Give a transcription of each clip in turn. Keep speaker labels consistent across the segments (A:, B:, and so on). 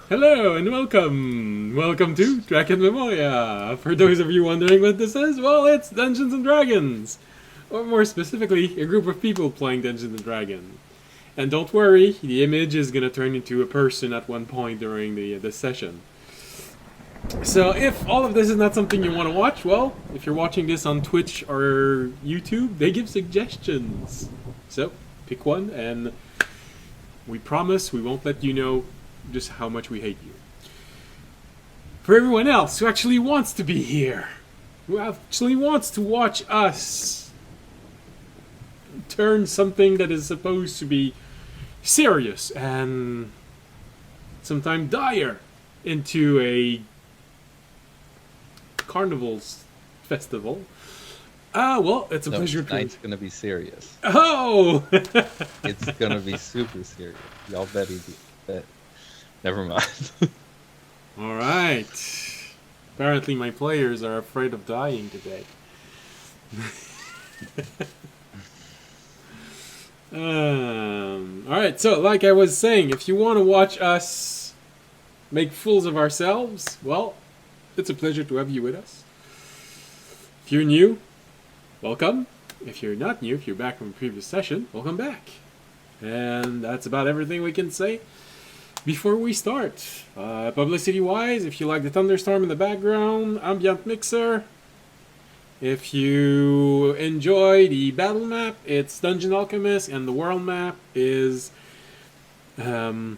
A: Hello and welcome! Welcome to Drakenmemoria! For those of you wondering what this is, well, it's Dungeons and Dragons! Or more specifically, a group of people playing Dungeons and Dragons. And don't worry, the image is gonna turn into a person at one point during the session. So if all of this is not something you want to watch, well, if you're watching this on Twitch or YouTube, they give suggestions. So, pick one and we promise we won't let you know just how much we hate you. For everyone else who actually wants to be here, who actually wants to watch us turn something that is supposed to be serious and sometimes dire into a carnival's festival. Well, it's a pleasure to...
B: Tonight's gonna be serious.
A: Oh!
B: It's gonna be super serious. Y'all bet. Never mind.
A: Alright. Apparently my players are afraid of dying today. Alright, so like I was saying, if you want to watch us make fools of ourselves, well, it's a pleasure to have you with us. If you're new, welcome. If you're not new, if you're back from a previous session, welcome back. And that's about everything we can say before we start. Publicity-wise, if you like the thunderstorm in the background, ambient mixer. If you enjoy the battle map, it's Dungeon Alchemist, and the world map is WonderDraft.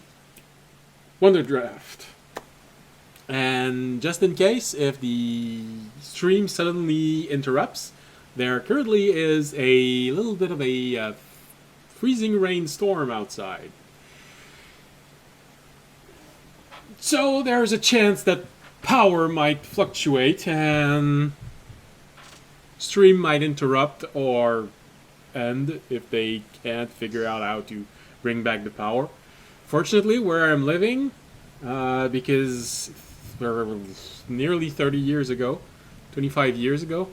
A: And just in case, if the stream suddenly interrupts, there currently is a little bit of a freezing rain storm outside. So there's a chance that power might fluctuate and stream might interrupt or end if they can't figure out how to bring back the power. Fortunately, where I'm living, because nearly 30 years ago, 25 years ago,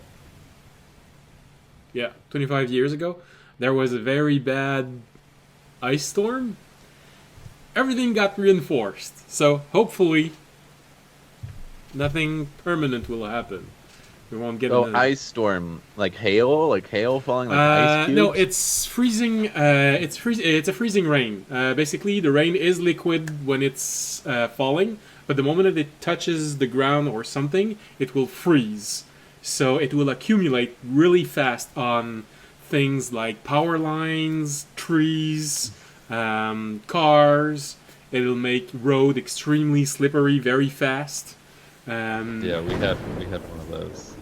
A: yeah, 25 years ago, there was a very bad ice storm. Everything got reinforced, so hopefully nothing permanent will happen. We won't get
B: ice storm, like hail falling like ice cubes?
A: No, it's freezing. It's a freezing rain. Basically, the rain is liquid when it's falling, but the moment that it touches the ground or something, it will freeze. So it will accumulate really fast on things like power lines, trees, cars. It'll make road extremely slippery very fast.
B: Yeah, we had one of those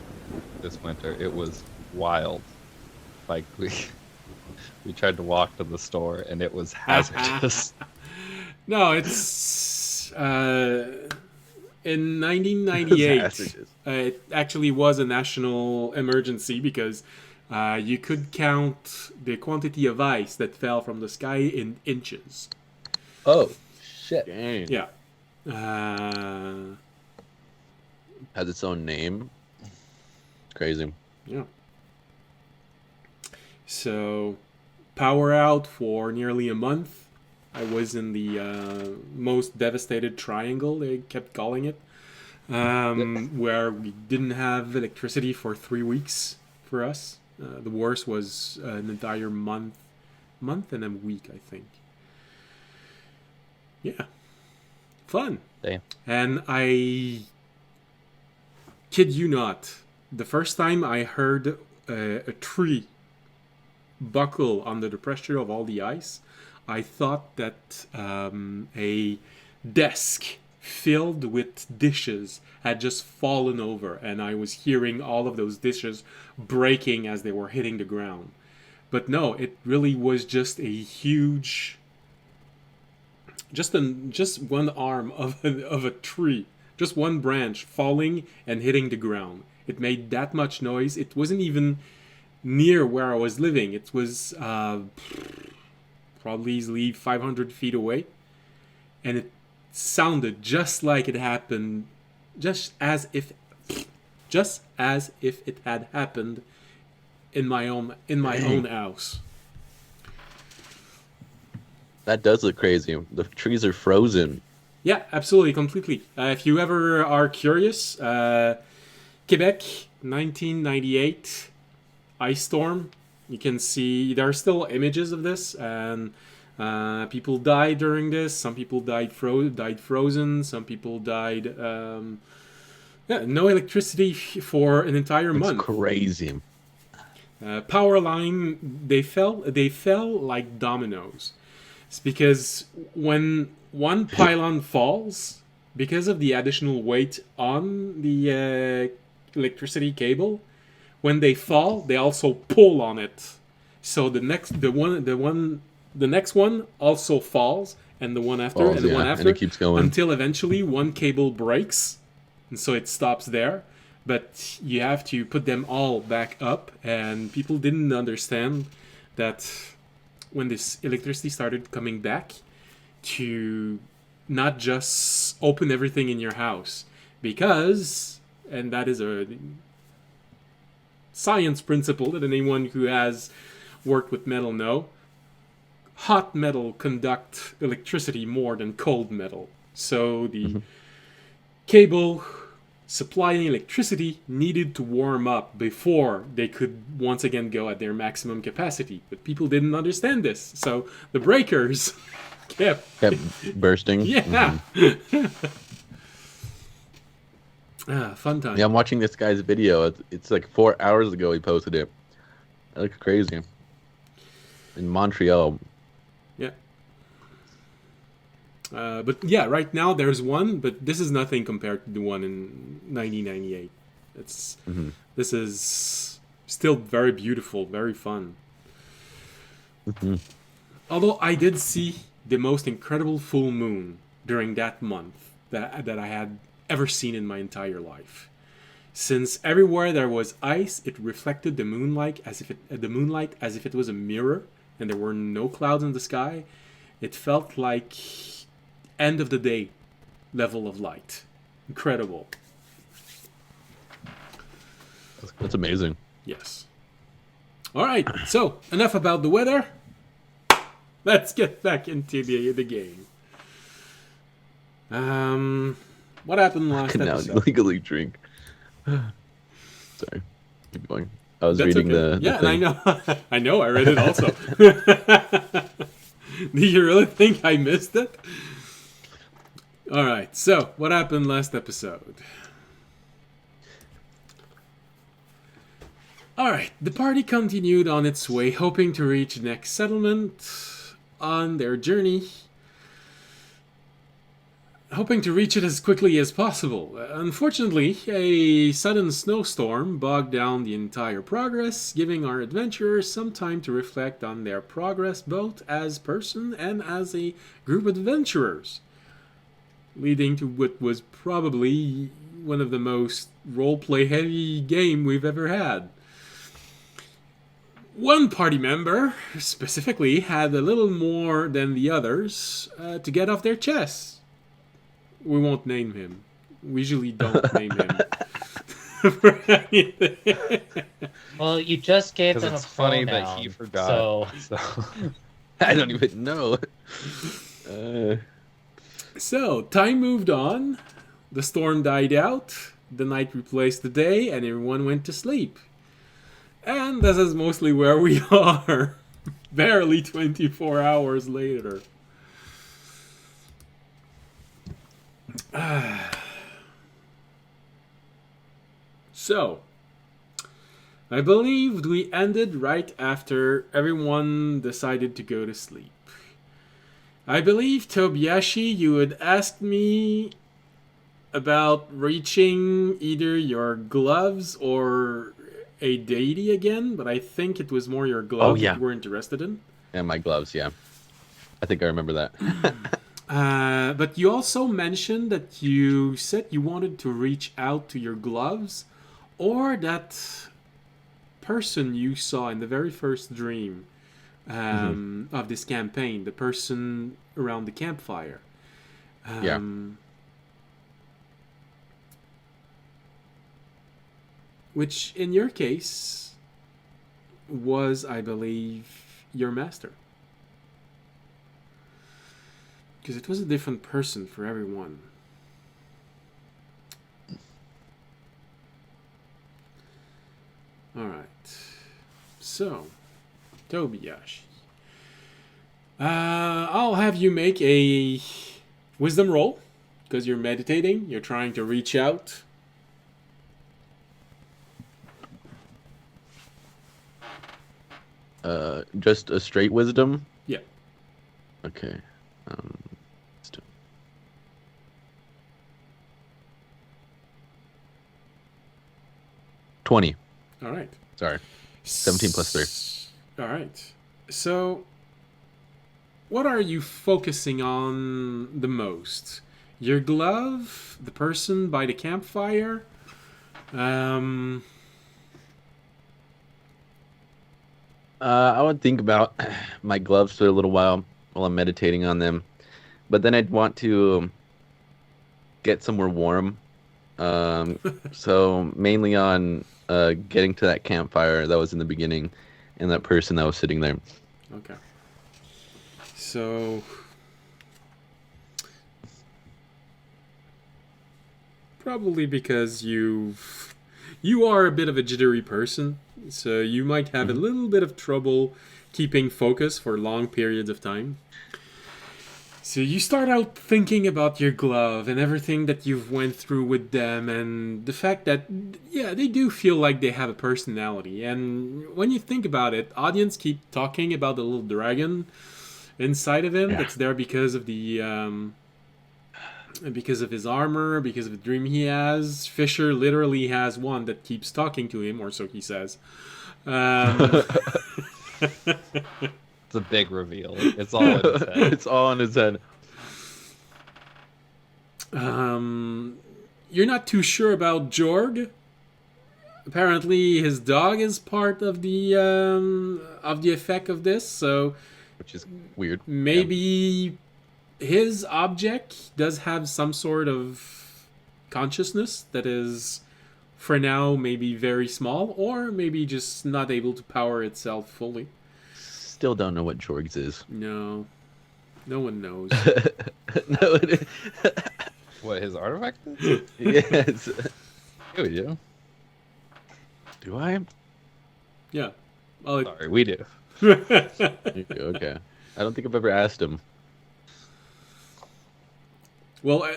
B: this winter. It was wild. Like we tried to walk to the store and it was hazardous.
A: No, it's in 1998. It actually was a national emergency because you could count the quantity of ice that fell from the sky in inches.
B: Oh shit!
C: Dang.
A: Yeah.
C: Has its own name. It's crazy.
A: Yeah. So, power out for nearly a month. I was in the most devastated triangle, they kept calling it, where we didn't have electricity for 3 weeks for us. The worst was an entire month and a week, I think. Yeah. Fun.
B: Damn.
A: And I kid you not, the first time I heard a tree buckle under the pressure of all the ice, I thought that a desk filled with dishes had just fallen over, and I was hearing all of those dishes breaking as they were hitting the ground. But no, it really was just a huge, just one arm of a tree, just one branch falling and hitting the ground. It made that much noise. It wasn't even near where I was living. It was probably easily 500 feet away, and it sounded just like it happened, just as if it had happened in my own house.
C: That does look crazy. The trees are frozen.
A: Yeah, absolutely, completely. If you ever are curious, Quebec, 1998, ice storm. You can see there are still images of this, and people died during this. Some people died frozen. Some people died. Yeah, no electricity for an entire
C: It's
A: month.
C: crazy.
A: Power line, they fell like dominoes. It's because when one pylon falls, because of the additional weight on the electricity cable, when they fall, they also pull on it. So the next one also falls, and the one after,
C: Falls,
A: and the one
C: yeah, and it
A: after,
C: keeps going.
A: until eventually one cable breaks, and so it stops there. But you have to put them all back up, and people didn't understand that when this electricity started coming back, to not just open everything in your house, because, and that is a science principle that anyone who has worked with metal know, hot metal conduct electricity more than cold metal. So the cable supplying electricity needed to warm up before they could once again go at their maximum capacity. But people didn't understand this. So the breakers kept
C: bursting.
A: yeah. Fun time.
C: Yeah, I'm watching this guy's video. It's like 4 hours ago he posted it. That looks crazy. In Montreal.
A: Yeah. But yeah, right now there's one, but this is nothing compared to the one in 1998. This is still very beautiful, very fun. Although I did see the most incredible full moon during that month that I had ever seen in my entire life. Since everywhere there was ice, it reflected the moonlight as if it was a mirror, and there were no clouds in the sky. It felt like end of the day level of light. Incredible.
C: That's amazing.
A: Yes. All right. So enough about the weather. Let's get back into the game. What happened
C: I
A: last
C: can now
A: episode?
C: legally drink. Sorry. Keep going. I was
A: That's
C: reading
A: okay.
C: the
A: Yeah,
C: thing.
A: and I know. I read it also. Do you really think I missed it? All right. So, what happened last episode? All right. The party continued on its way, hoping to reach the next settlement on their journey. Hoping to reach it as quickly as possible. Unfortunately, a sudden snowstorm bogged down the entire progress, giving our adventurers some time to reflect on their progress both as person and as a group of adventurers, leading to what was probably one of the most roleplay heavy game we've ever had. One party member, specifically, had a little more than the others to get off their chests. We won't name him. We usually don't name him for anything.
D: Well, you just gave
B: Because
D: them
B: it's
D: a
B: funny
D: pronoun,
B: that he forgot.
D: So
C: I don't even know.
A: So, time moved on. The storm died out. The night replaced the day, and everyone went to sleep. And this is mostly where we are. Barely 24 hours later. So, I believed we ended right after everyone decided to go to sleep. I believe, Tobiashi, you had asked me about reaching either your gloves or a deity again, but I think it was more your gloves
C: yeah.
A: that you were interested in.
C: And my gloves, yeah. I think I remember that.
A: But you also mentioned that you said you wanted to reach out to your gloves, or that person you saw in the very first dream of this campaign, the person around the campfire.
C: Yeah.
A: Which, in your case, was, I believe, your master. Because it was a different person for everyone. Alright. So, Tobiyashi. I'll have you make a wisdom roll. Because you're meditating. You're trying to reach out.
C: Just a straight wisdom?
A: Yeah.
C: Okay. 20.
A: Alright.
C: Sorry. 17 plus 3.
A: Alright. So, what are you focusing on the most? Your glove? The person by the campfire?
C: I would think about my gloves for a little while I'm meditating on them. But then I'd want to get somewhere warm. So mainly on getting to that campfire that was in the beginning and that person that was sitting there.
A: Okay. So... Probably because you are a bit of a jittery person, so you might have a little bit of trouble keeping focus for long periods of time. So you start out thinking about your glove and everything that you've went through with them and the fact that, yeah, they do feel like they have a personality. And when you think about it, audience keep talking about the little dragon inside of him that's there because of because of his armor, because of the dream he has. Fisher literally has one that keeps talking to him, or so he says.
B: It's a big reveal. It's all in his head.
C: It's all in his head.
A: You're not too sure about Jorg. Apparently, his dog is part of the effect of this, so
C: Which is weird.
A: maybe his object does have some sort of consciousness that is, for now, maybe very small, or maybe just not able to power itself fully.
C: Still don't know what Jorgs is.
A: No. No one knows.
C: No,
B: What, his artifact is?
C: yes.
B: Yeah, we do.
C: Do I?
A: Yeah. Well,
B: Sorry, we do.
C: Okay. I don't think I've ever asked him.
A: well,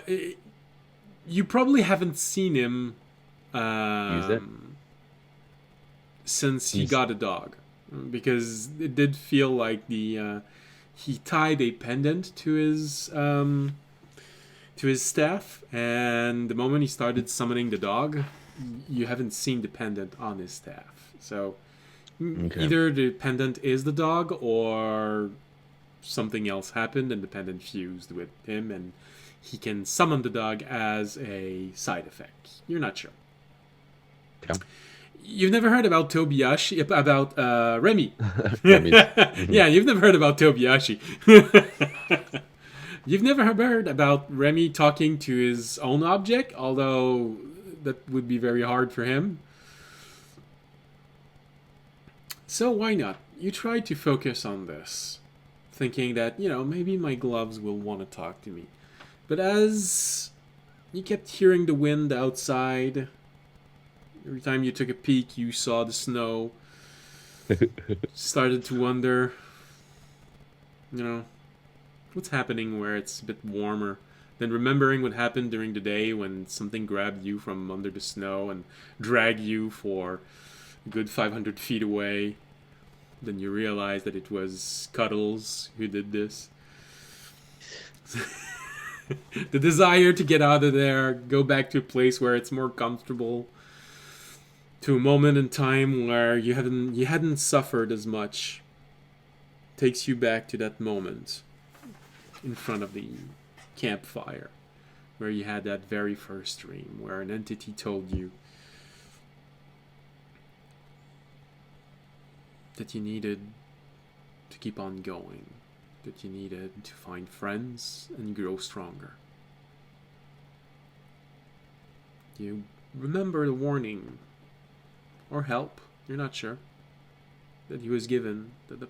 A: you probably haven't seen him
C: Use it?
A: since he
C: He's-
A: got a dog. Because it did feel like he tied a pendant to his staff, and the moment he started summoning the dog, you haven't seen the pendant on his staff. So
C: Okay.
A: either the pendant is the dog, or something else happened and the pendant fused with him, and he can summon the dog as a side effect. You're not sure.
C: Okay.
A: You've never heard about Tobiyashi, about Remy.
C: Remy.
A: Yeah, you've never heard about Tobiyashi. You've never heard about Remy talking to his own object, although that would be very hard for him. So why not? You try to focus on this, thinking that, maybe my gloves will want to talk to me. But as you kept hearing the wind outside, every time you took a peek, you saw the snow. Started to wonder, what's happening where it's a bit warmer. Then remembering what happened during the day when something grabbed you from under the snow and dragged you for a good 500 feet away. Then you realize that it was Cuddles who did this. The desire to get out of there, go back to a place where it's more comfortable, to a moment in time where you hadn't suffered as much, takes you back to that moment in front of the campfire where you had that very first dream, where an entity told you that you needed to keep on going, that you needed to find friends and grow stronger. You remember the warning, or help, you're not sure, that he was given, that the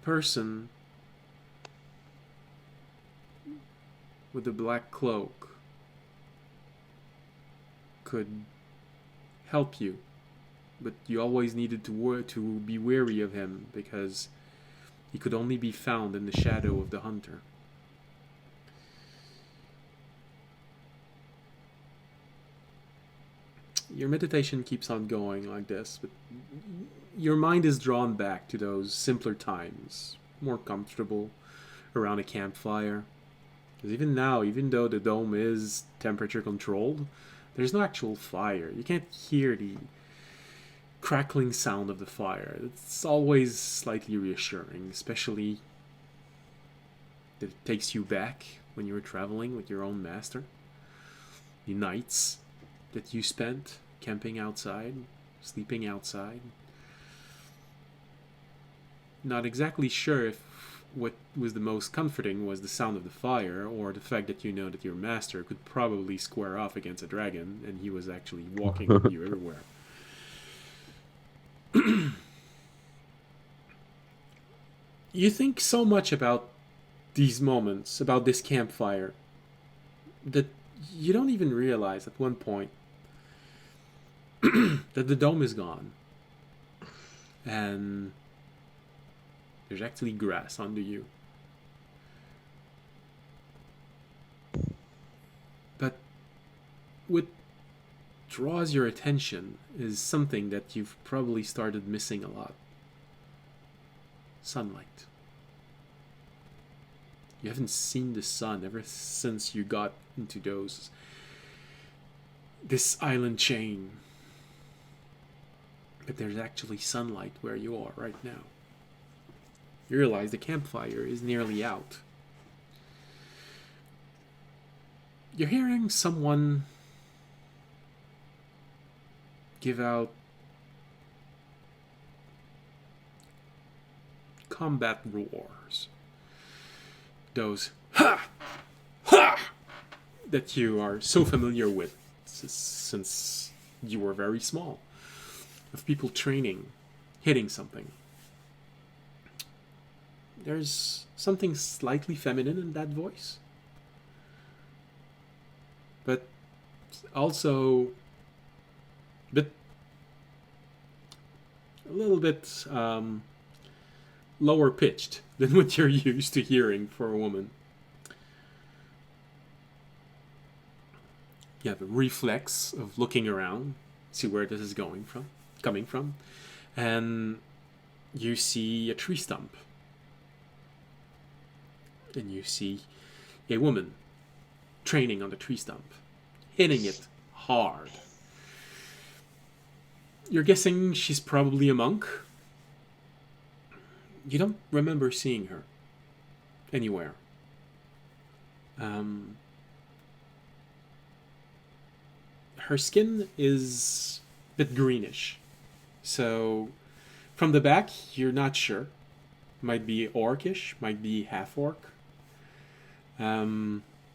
A: person with the black cloak could help you, but you always needed to be wary of him because he could only be found in the shadow of the hunter. Your meditation keeps on going like this, but your mind is drawn back to those simpler times, more comfortable around a campfire. Because even now, even though the dome is temperature controlled, there's no actual fire. You can't hear the crackling sound of the fire. It's always slightly reassuring, especially that it takes you back when you were traveling with your own master. The nights that you spent camping outside, sleeping outside. Not exactly sure if what was the most comforting was the sound of the fire or the fact that you know that your master could probably square off against a dragon and he was actually walking with you everywhere. You think so much about these moments, about this campfire, that you don't even realize at one point that the dome is gone and there's actually grass under you. But what draws your attention is something that you've probably started missing a lot. Sunlight. You haven't seen the sun ever since you got into this island chain. But there's actually sunlight where you are right now. You realize the campfire is nearly out. You're hearing someone give out combat roars. Those ha! Ha! That you are so familiar with since you were very small. Of people training, hitting something. There's something slightly feminine in that voice. But also a little bit lower pitched than what you're used to hearing for a woman. You have a reflex of looking around, see where this is coming from, and you see a tree stump. And you see a woman training on the tree stump, hitting it hard. You're guessing she's probably a monk. You don't remember seeing her anywhere. Her skin is a bit greenish. So from the back, you're not sure. Might be orcish, might be half-orc.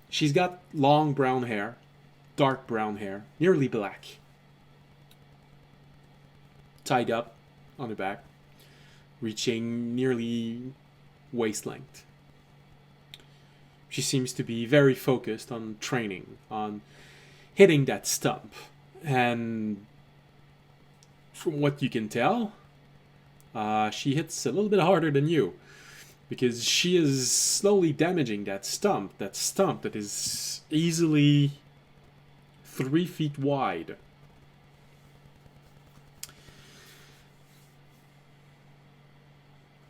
A: She's got long brown hair, dark brown hair, nearly black. Tied up on the back, reaching nearly waist length. She seems to be very focused on training, on hitting that stump. And from what you can tell, she hits a little bit harder than you. Because she is slowly damaging that stump that is easily 3 feet wide.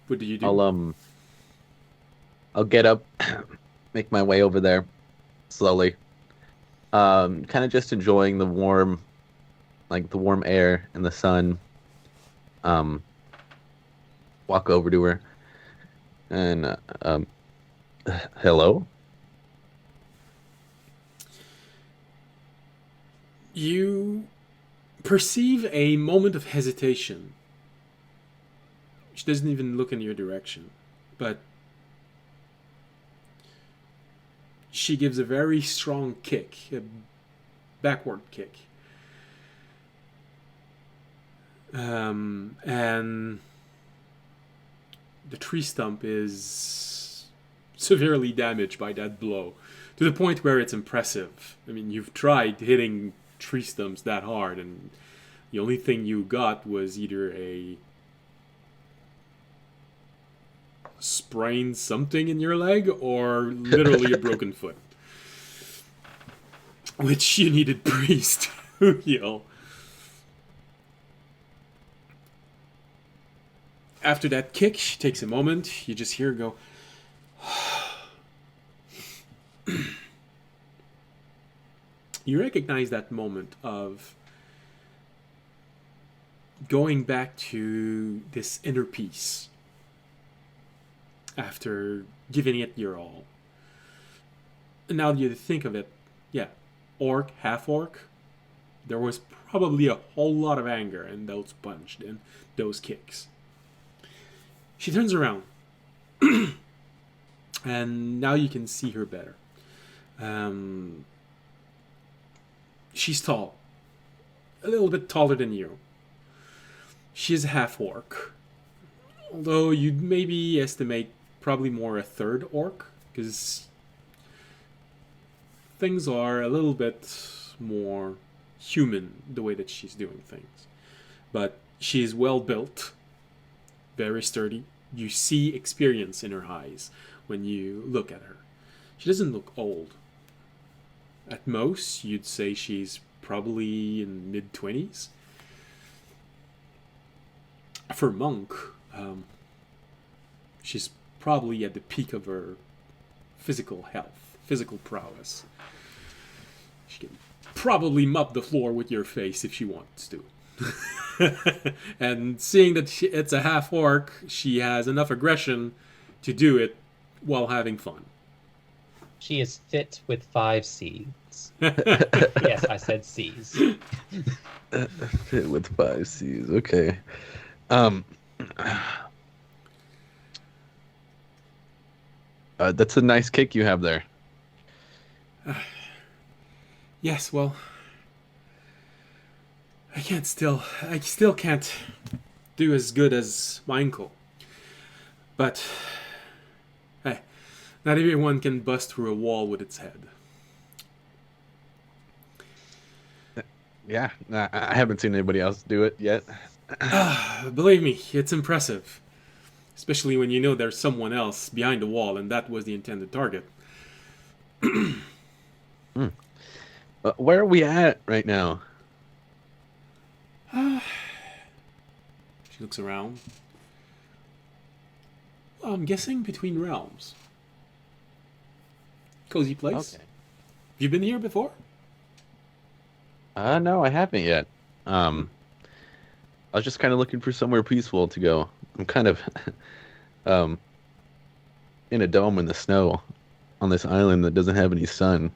A: What do you do?
C: I'll get up, make my way over there, slowly. Kind of just enjoying the warm air and the sun. Walk over to her. And, hello?
A: You perceive a moment of hesitation. She doesn't even look in your direction, but she gives a very strong kick, a backward kick. And the tree stump is severely damaged by that blow. To the point where it's impressive. I mean, you've tried hitting tree stumps that hard, and the only thing you got was either a sprained something in your leg or literally a broken foot. Which you needed priest to heal. After that kick, she takes a moment. You just hear her go. You recognize that moment of going back to this inner peace after giving it your all. And now that you think of it, yeah, orc, half orc, there was probably a whole lot of anger in those punched and those kicks. She turns around, and now you can see her better. She's tall, a little bit taller than you. She's half orc, although you'd maybe estimate probably more a third orc, because things are a little bit more human the way that she's doing things. But she's well built, very sturdy. You see experience in her eyes when you look at her. She doesn't look old. At most, you'd say she's probably in mid-20s. For monk, she's probably at the peak of her physical health, physical prowess. She can probably mop the floor with your face if she wants to. And seeing that it's a half orc, she has enough aggression to do it while having fun.
D: She is fit with 5 C's. Yes, I said C's.
C: Fit with 5 C's. Okay. That's a nice kick you have there.
A: Yes, well, I still can't do as good as my uncle. But, hey, not everyone can bust through a wall with its head.
C: Yeah, I haven't seen anybody else do it yet.
A: Believe me, it's impressive. Especially when you know there's someone else behind the wall and that was the intended target.
C: Where are we at right now?
A: She looks around. Well, I'm guessing between realms. Cozy place.
C: Okay.
A: Have you been here before?
C: No, I haven't yet. I was just kind of looking for somewhere peaceful to go. I'm kind of in a dome in the snow on this island that doesn't have any sun.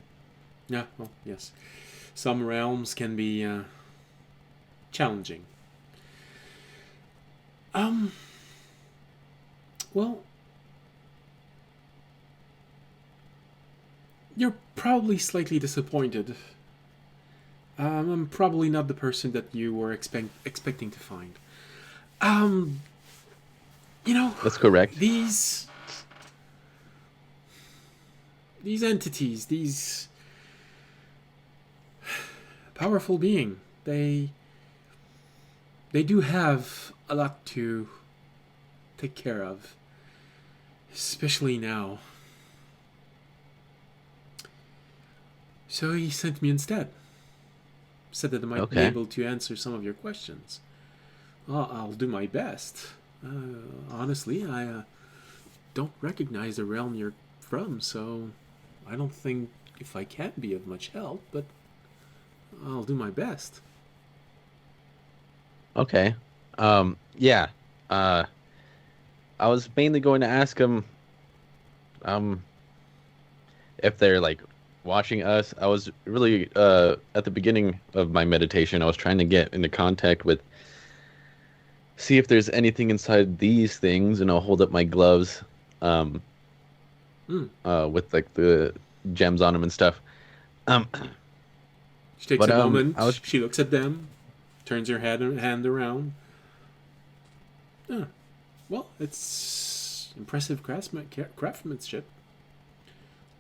A: Yeah, well, yes. Some realms can be challenging. Well, you're probably slightly disappointed. I'm probably not the person that you were expecting to find. You know,
C: That's correct.
A: these entities, these powerful being, they do have a lot to take care of, especially now. So he sent me instead. Said that I might be
C: Okay.
A: able to answer some of your questions. Well, I'll do my best. Honestly, I don't recognize the realm you're from, so I don't think if I can be of much help, but I'll do my best.
C: Okay. Yeah. I was mainly going to ask them if they're like watching us. I was really at the beginning of my meditation, I was trying to get into contact with, see if there's anything inside these things, and I'll hold up my gloves with like the gems on them and stuff.
A: She takes
C: But,
A: a moment.
C: I was-
A: She looks at them, turns her hand around. Well, it's impressive craftsmanship.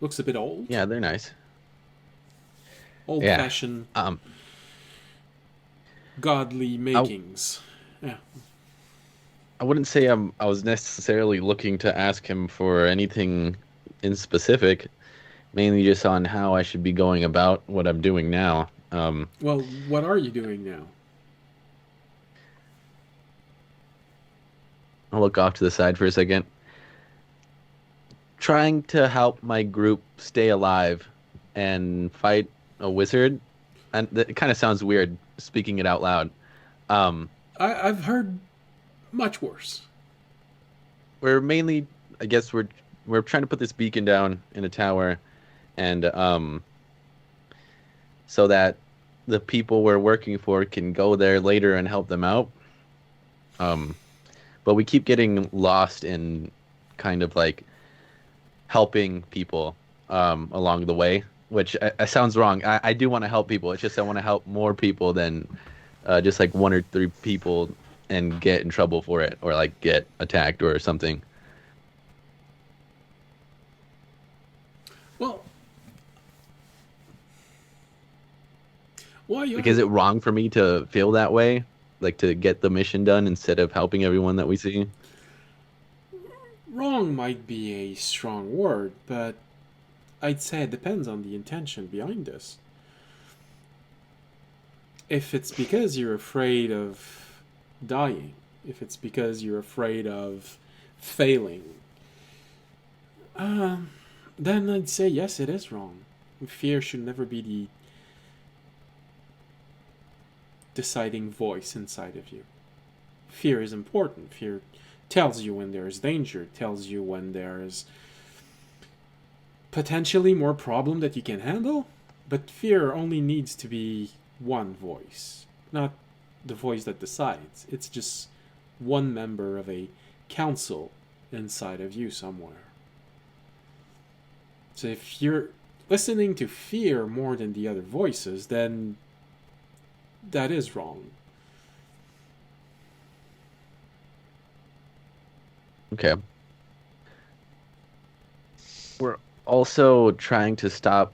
A: Looks a bit old.
C: Yeah, they're nice. Yeah.
A: Old-fashioned,
C: Um,
A: godly
C: I
A: makings. Yeah.
C: I wouldn't say I was necessarily looking to ask him for anything in specific, mainly just on how I should be going about what I'm doing now.
A: Well, what are you doing now?
C: I'll look off to the side for a second. Trying to help my group stay alive and fight a wizard. And it kind of sounds weird speaking it out loud. Um,
A: I've heard much worse.
C: we're mainly, I guess, we're trying to put this beacon down in a tower, and so that the people we're working for can go there later and help them out. Um, but we keep getting lost in kind of like helping people along the way, which sounds wrong. I do want to help people. It's just I want to help more people than just like one or three people and get in trouble for it or like get attacked or something.
A: Well, why
C: Like, is it wrong for me to feel that way? Like to get the mission done instead of helping everyone that we see?
A: wrong might be a strong word, but I'd say it depends on the intention behind this. If it's because you're afraid of dying, if it's because you're afraid of failing, then I'd say yes, it is wrong. Fear should never be the deciding voice inside of you. Fear is important. Fear tells you when there's danger, tells you when there's potentially more problem that you can handle, but fear only needs to be one voice, not the voice that decides. It's just one member of a council inside of you somewhere. So if you're listening to fear more than the other voices, then that is wrong.
C: Okay. We're also trying to stop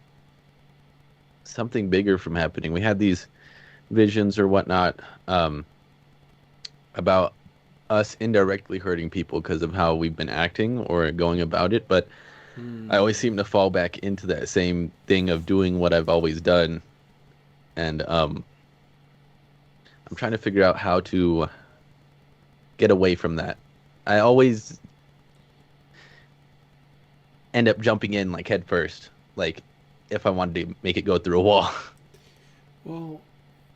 C: something bigger from happening. We had these visions or whatnot about us indirectly hurting people because of how we've been acting or going about it, but I always seem to fall back into that same thing of doing what I've always done. And I'm trying to figure out how to get away from that. I always end up jumping in like head first, like if I wanted to make it go through a wall.
A: Well,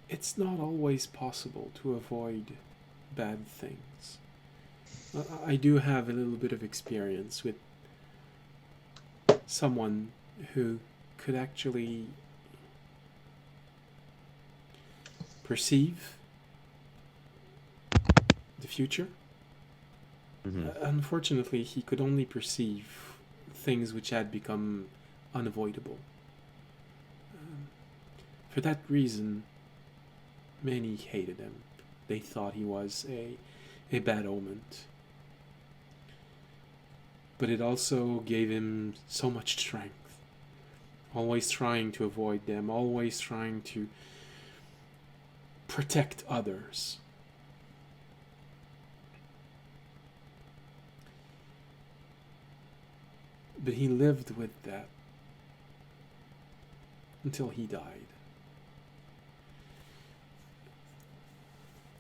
A: it's not always possible to avoid bad things. I do have a little bit of experience with someone who could actually perceive the future. Unfortunately, he could only perceive things which had become unavoidable. For that reason, many hated him. They thought he was a bad omen. But it also gave him so much strength. Always trying to avoid them, always trying to protect others. But he lived with that until he died.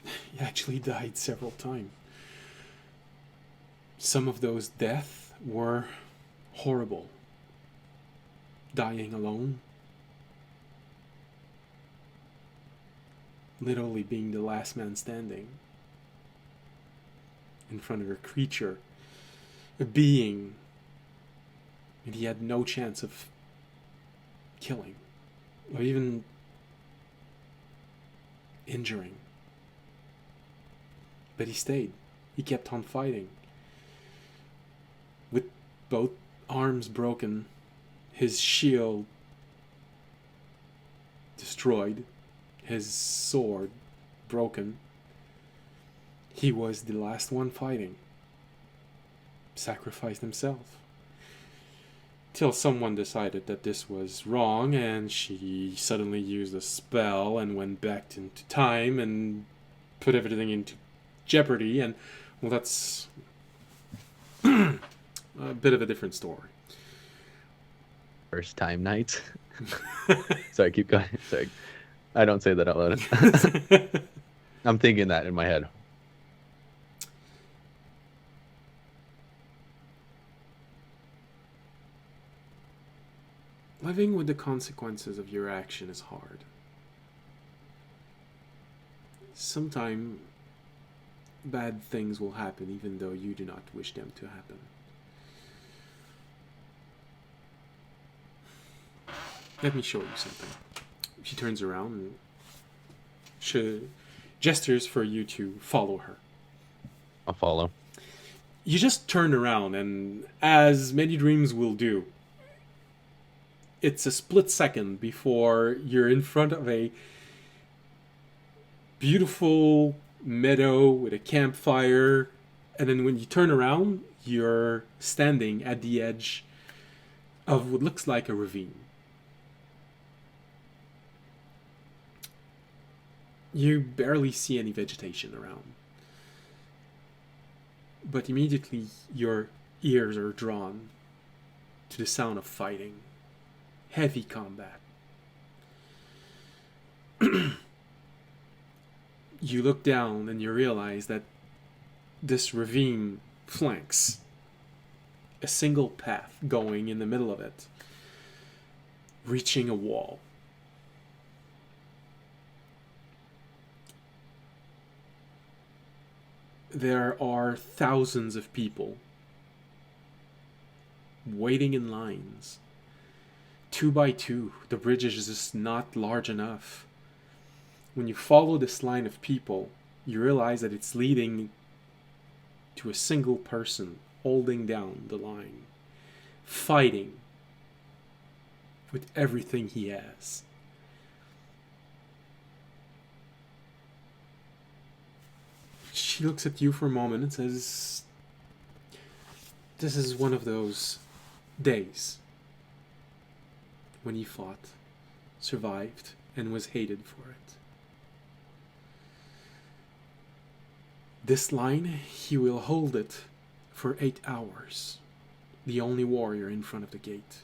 A: He actually died several times. Some of those deaths were horrible. Dying alone. Literally being the last man standing. In front of a creature. A being. And he had no chance of killing. Or even injuring. But he stayed. He kept on fighting. With both arms broken, his shield destroyed, his sword broken. He was the last one fighting. Sacrificed himself. till someone decided that this was wrong, and she suddenly used a spell and went back into time and put everything into jeopardy. And well, that's a bit of a different story.
C: First time nights. Sorry, keep going. Sorry. I don't say that out loud. I'm thinking that in my head.
A: Living with the consequences of your action is hard. Sometimes bad things will happen even though you do not wish them to happen. Let me show you something. She turns around and she gestures for you to follow her.
C: I'll follow.
A: You just turn around, and as many dreams will do, it's a split second before you're in front of a beautiful meadow with a campfire, and then when you turn around, you're standing at the edge of what looks like a ravine. You barely see any vegetation around. But immediately your ears are drawn to the sound of fighting. Heavy combat. You look down and you realize that this ravine flanks a single path going in the middle of it, reaching a wall. There are thousands of people waiting in lines. 2 by 2, the bridge is just not large enough. When you follow this line of people, you realize that it's leading to a single person holding down the line, fighting with everything he has. She looks at you for a moment and says, "This is one of those days when he fought, survived, and was hated for it. This line, he will hold it for 8 hours, the only warrior in front of the gate.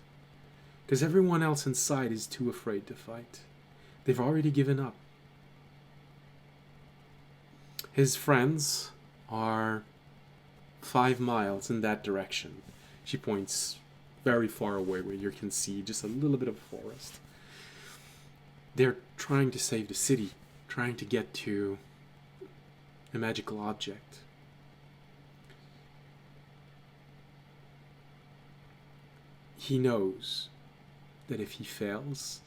A: Because everyone else inside is too afraid to fight. They've already given up. His friends are 5 miles in that direction." She points very far away where you can see just a little bit of forest. They're trying to save the city, trying to get to a magical object. He knows that if he fails,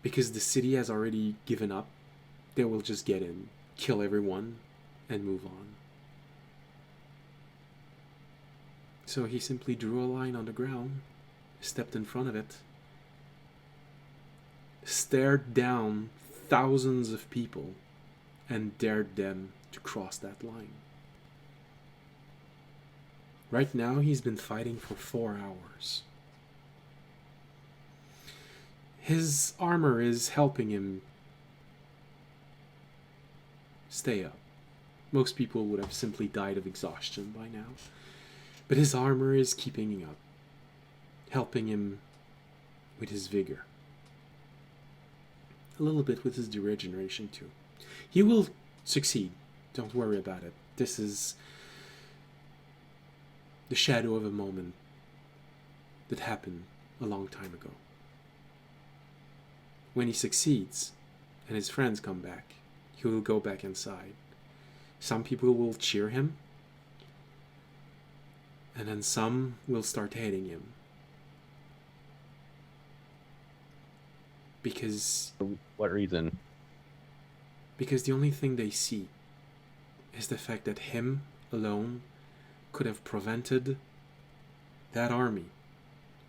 A: because the city has already given up, they will just get in, kill everyone, and move on. So he simply drew a line on the ground, stepped in front of it, stared down thousands of people, and dared them to cross that line. Right now, he's been fighting for 4 hours. His armor is helping him stay up. Most people would have simply died of exhaustion by now. But his armor is keeping him up, helping him with his vigor. A little bit with his regeneration too. He will succeed. Don't worry about it. This is the shadow of a moment that happened a long time ago. When he succeeds and his friends come back, he will go back inside. Some people will cheer him, and then some will start hating him. Because
C: For what reason?
A: Because the only thing they see is the fact that him alone could have prevented that army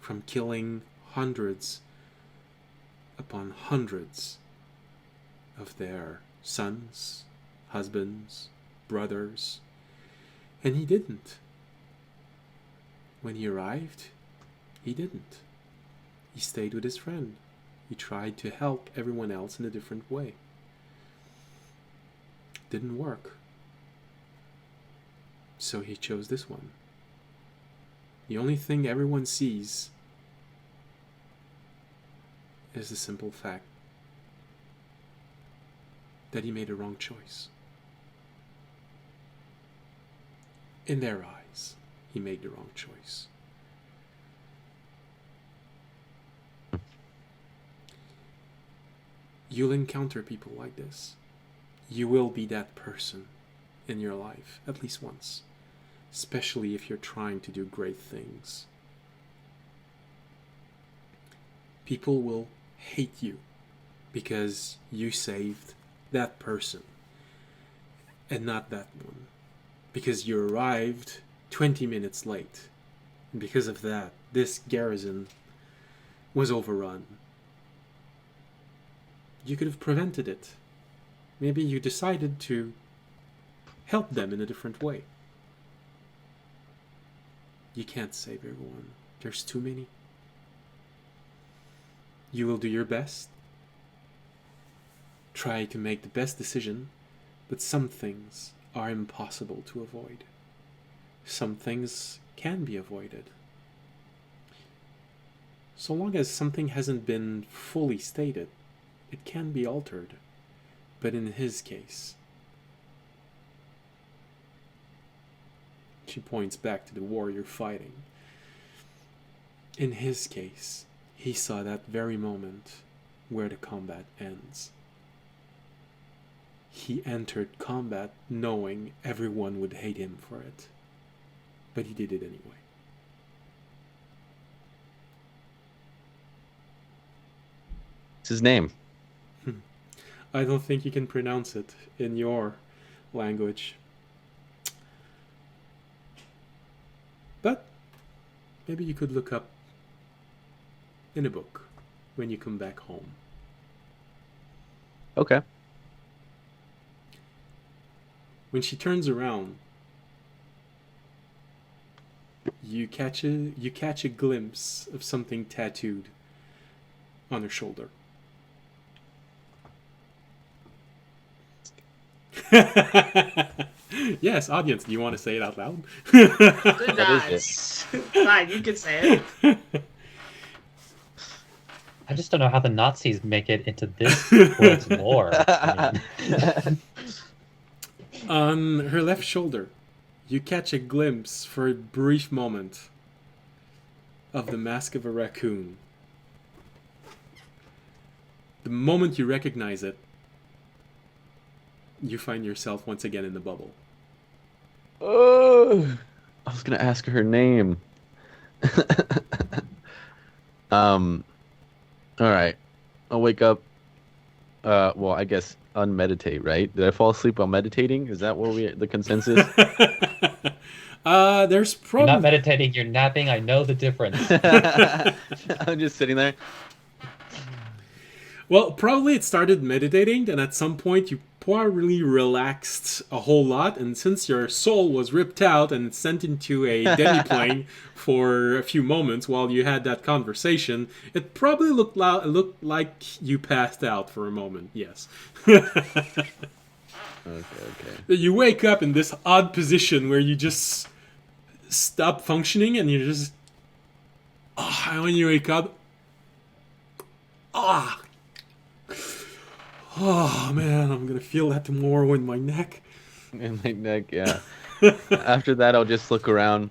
A: from killing hundreds upon hundreds of their sons, husbands, brothers. And he didn't. When he arrived, He didn't. He stayed with his friend. He tried to help everyone else in a different way. Didn't work. So he chose this one. The only thing everyone sees is the simple fact that he made a wrong choice. In their eyes, he made the wrong choice. You'll encounter people like this. You will be that person in your life, at least once. Especially if you're trying to do great things. People will hate you because you saved that person and not that one. Because you arrived 20 minutes late. And because of that, this garrison was overrun. You could have prevented it. Maybe you decided to help them in a different way. You can't save everyone. There's too many. You will do your best. Try to make the best decision, but some things are impossible to avoid. Some things can be avoided. So long as something hasn't been fully stated, it can be altered. But in his case, she points back to the warrior fighting. In his case, he saw that very moment where the combat ends. He entered combat knowing everyone would hate him for it. But he did it anyway.
C: What's his name?
A: I don't think you can pronounce it in your language. But maybe you could look up in a book when you come back home.
C: Okay.
A: When she turns around, you catch a glimpse of something tattooed on her shoulder. Yes, audience, do you want to say it out loud?
E: What is it? Fine, you can say it.
D: I just don't know how the Nazis make it into this world's lore. I mean,
A: On her left shoulder, you catch a glimpse for a brief moment of the mask of a raccoon. The moment you recognize it, you find yourself once again in the bubble.
C: Oh, I was gonna ask her name. All right. I'll wake up. Well, I guess unmeditate, right? Did I fall asleep while meditating? Is that what the consensus?
A: There's
D: you're
A: probably
D: not meditating, you're napping. I know the difference.
C: I'm just sitting there.
A: Well, probably it started meditating, and at some point you probably relaxed a whole lot, and since your soul was ripped out and sent into a demiplane for a few moments while you had that conversation, it probably looked like you passed out for a moment, yes.
C: Okay.
A: You wake up in this odd position where you just stop functioning, and you just... and when you wake up... Oh man, I'm gonna feel that tomorrow in my neck.
C: In my neck, yeah. After that, I'll just look around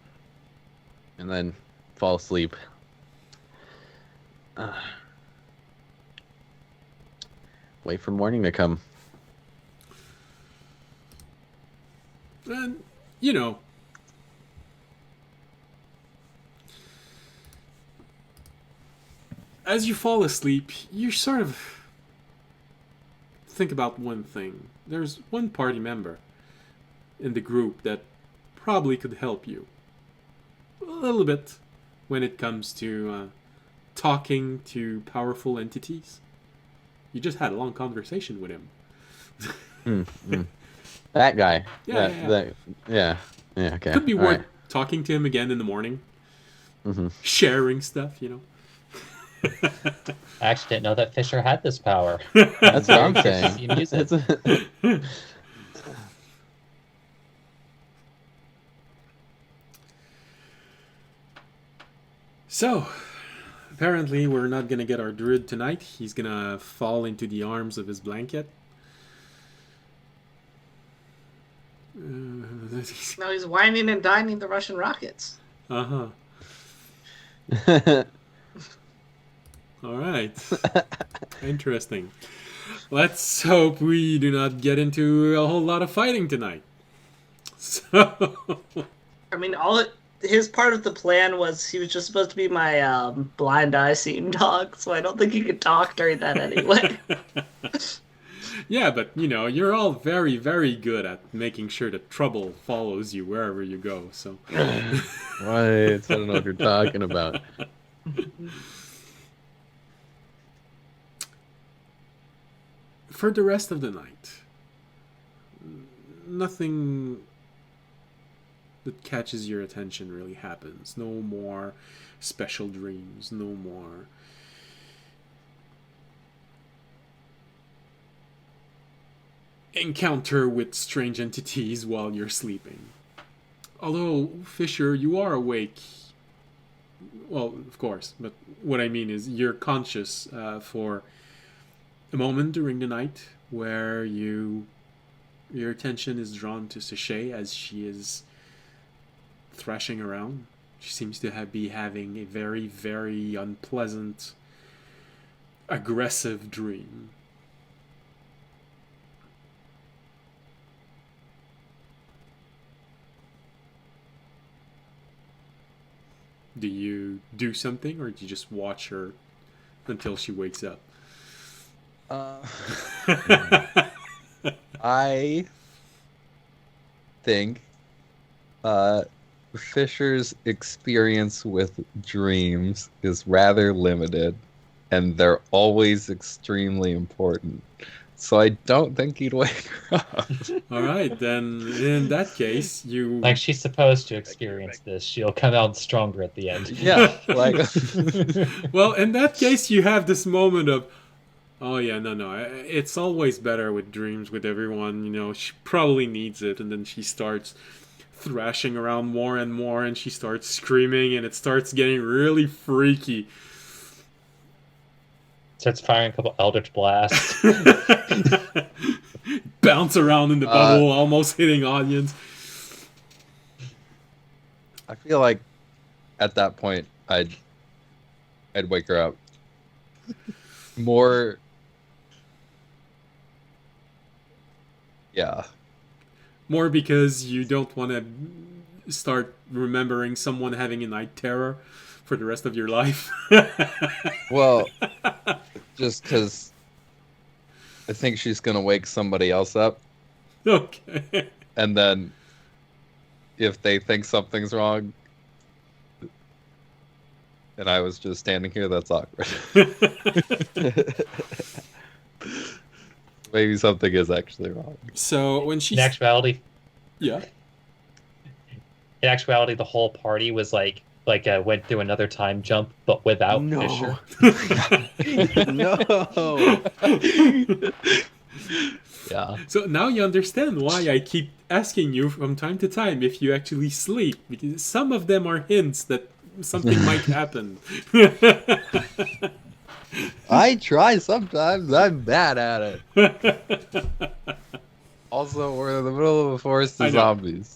C: and then fall asleep. Wait for morning to come.
A: And, you know, as you fall asleep, you sort of think about one thing. There's one party member in the group that probably could help you a little bit when it comes to talking to powerful entities. You just had a long conversation with him.
C: That guy.
A: Yeah,
C: Yeah, okay.
A: Could be
C: All
A: worth
C: right.
A: talking to him again in the morning. sharing stuff, you know.
D: I actually didn't know that Fisher had this power.
C: That's what I'm
D: Curious to see
C: saying.
D: him use it.
A: So, apparently we're not gonna get our druid tonight. He's gonna fall into the arms of his blanket.
E: Now he's whining and dining the Russian rockets.
A: Uh-huh. All right. Interesting. Let's hope we do not get into a whole lot of fighting tonight. So,
E: I mean, his part of the plan was he was just supposed to be my blind eye seeing dog, so I don't think he could talk during that anyway.
A: yeah, but you know, you're all very, very good at making sure that trouble follows you wherever you go. So,
C: Right. I don't know what you're talking about.
A: For the rest of the night, nothing that catches your attention really happens. No more special dreams, no more encounter with strange entities while you're sleeping. Although, Fisher, you are awake. Well, of course, but what I mean is you're conscious for a moment during the night where your attention is drawn to Sachet as she is thrashing around. She seems to be having a very, very unpleasant, aggressive dream. Do you do something, or do you just watch her until she wakes up?
B: I think Fisher's experience with dreams is rather limited, and they're always extremely important. So I don't think he'd wake her up.
A: All right, then in that case, you...
D: Like she's supposed to experience this. She'll come out stronger at the end.
B: Yeah, like
A: Well, in that case, you have this moment of, oh yeah, no. It's always better with dreams with everyone, you know, she probably needs it. And then she starts thrashing around more and more, and she starts screaming, and it starts getting really freaky.
D: Starts firing a couple Eldritch blasts.
A: Bounce around in the bubble, almost hitting audience.
B: I feel like at that point I'd wake her up. More, yeah.
A: More because you don't want to start remembering someone having a night terror for the rest of your life.
B: Well, just because I think she's gonna wake somebody else up,
A: Okay.
B: and then if they think something's wrong, and I was just standing here, that's awkward. Maybe something is actually wrong.
A: So when she...
D: In actuality,
A: Yeah.
D: the whole party was like went through another time jump, but without Fisher.
C: No.
B: Yeah.
A: So now you understand why I keep asking you from time to time if you actually sleep, because some of them are hints that something might happen.
B: I try sometimes. I'm bad at it. Also, we're in the middle of a forest
A: I
B: of
A: know.
B: zombies.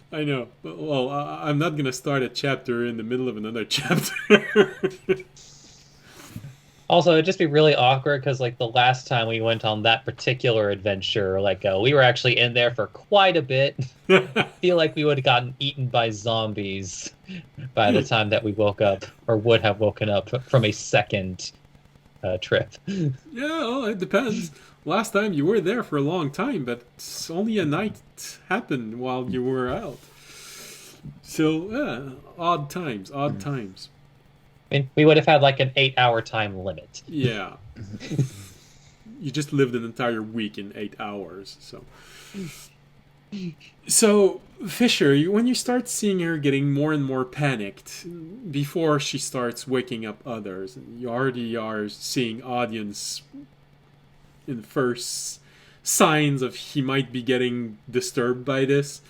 A: I know. Well, I'm not gonna start a chapter in the middle of another chapter.
D: Also, it'd just be really awkward because, like, the last time we went on that particular adventure, like, we were actually in there for quite a bit. Feel like we would have gotten eaten by zombies by the time that we woke up, or would have woken up from a second trip.
A: Yeah, well, it depends. Last time you were there for a long time, but only a night happened while you were out. So, yeah, odd times.
D: I mean, we would have had like an 8-hour time limit.
A: Yeah. You just lived an entire week in 8 hours, so... So, Fisher, when you start seeing her getting more and more panicked before she starts waking up others, you already are seeing audience in the first signs of he might be getting disturbed by this.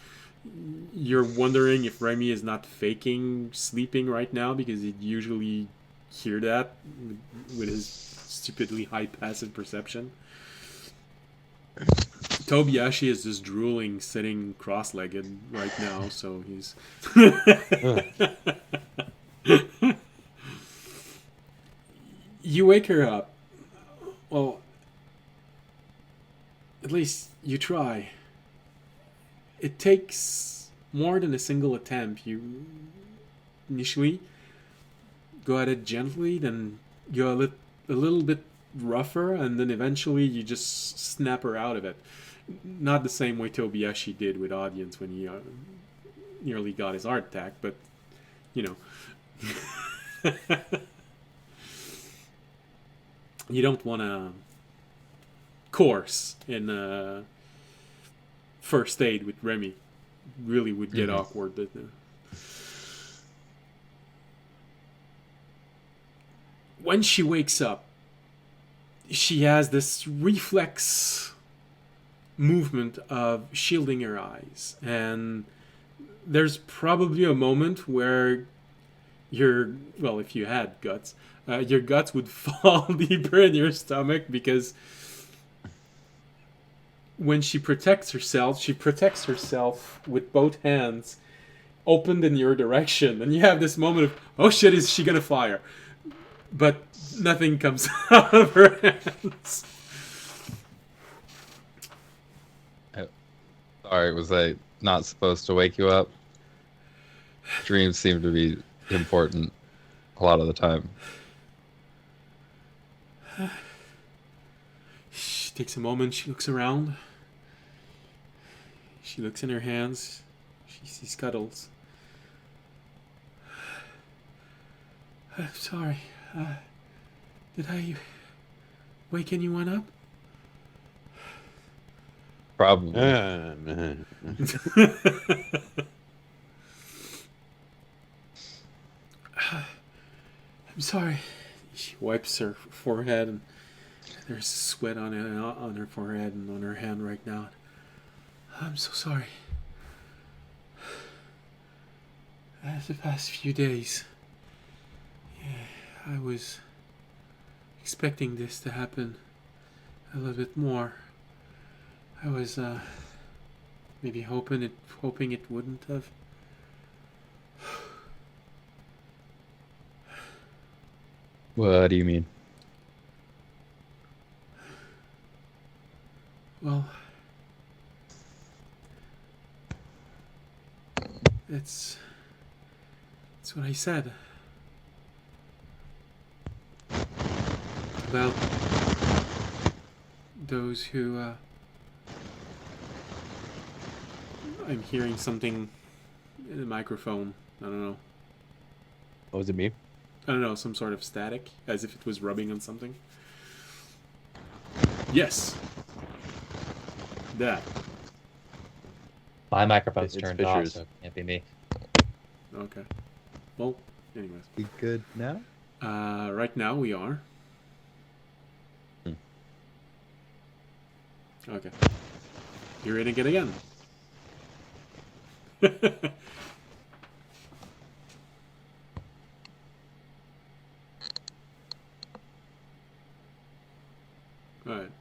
A: You're wondering if Remy is not faking sleeping right now because he'd usually hear that with his stupidly high passive perception. Tobiyashi is just drooling, sitting cross-legged right now, so he's... You wake her up. Well, at least you try. It takes more than a single attempt. You initially go at it gently, then go a little bit rougher, and then eventually you just snap her out of it. Not the same way Tobiyashi did with audience when he nearly got his heart attack, but you know. You don't want to course in first aid with Remy. Really would get awkward. When she wakes up, she has this reflex movement of shielding her eyes, and there's probably a moment where if you had guts, your guts would fall deeper in your stomach, because when she protects herself with both hands opened in your direction, and you have this moment of, oh shit, is she gonna fire? But nothing comes out of her hands.
B: Sorry, was I not supposed to wake you up? Dreams seem to be important a lot of the time.
A: She takes a moment, she looks around. She looks in her hands. She sees Cuddles. I'm sorry. Did I wake anyone up?
B: Probably.
A: I'm sorry. She wipes her forehead, and there's sweat on her forehead and on her hand right now. I'm so sorry. The past few days, I was expecting this to happen a little bit more. I was maybe hoping it wouldn't have.
B: What do you mean?
A: Well, it's what I said about those who I'm hearing something in the microphone. I don't know.
C: Oh, was it me?
A: I don't know, some sort of static, as if it was rubbing on something. Yes. That.
D: My microphone's
C: It's
D: turned off,
C: Fisher's.
D: so it can't be me.
A: Okay. Well, anyways.
B: We good now?
A: Right now we are. Okay. You're in again. Alright.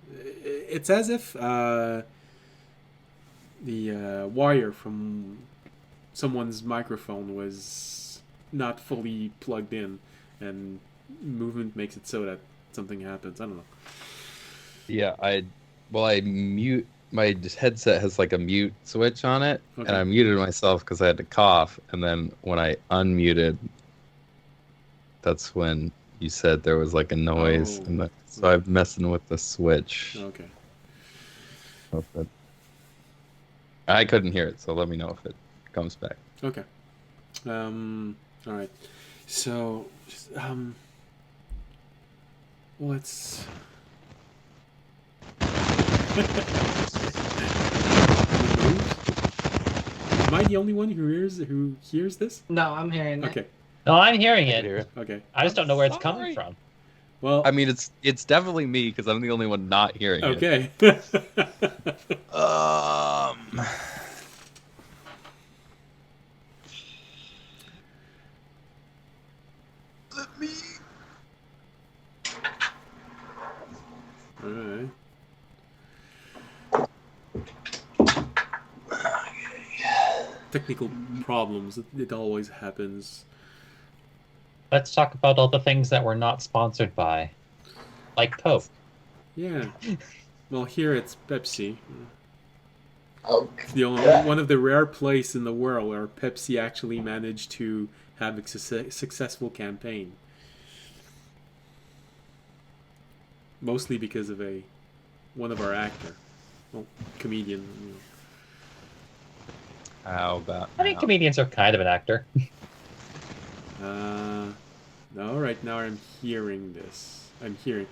A: It's as if the wire from someone's microphone was not fully plugged in, and movement makes it so that something happens. I don't know.
B: Yeah, I mute. My headset has like a mute switch on it,
A: Okay.
B: and I muted myself because I had to cough. And then when I unmuted, that's when you said there was like a noise,
A: Oh.
B: so I'm messing with the switch.
A: Okay.
B: But I couldn't hear it, so let me know if it comes back.
A: Okay. All right. So, let's. Am I the only one who hears this?
E: No, I'm hearing it.
A: Okay.
D: No, I'm hearing
C: I
D: it.
C: could hear it.
A: Okay.
D: I just don't know where it's coming
B: Sorry.
D: from.
A: Well.
B: I mean, it's definitely me because I'm the only one not hearing it.
A: Okay.
B: Let me.
A: All right. Technical problems. It always happens.
D: Let's talk about all the things that we're not sponsored by, like Coke.
A: Yeah. Well, here it's Pepsi.
E: Oh,
A: It's the only one of the rare places in the world where Pepsi actually managed to have a successful campaign. Mostly because of one of our actor, comedian. You know.
B: How about
D: I think
B: now?
D: comedians are kind of an actor.
A: No, right now I'm hearing this. I'm hearing.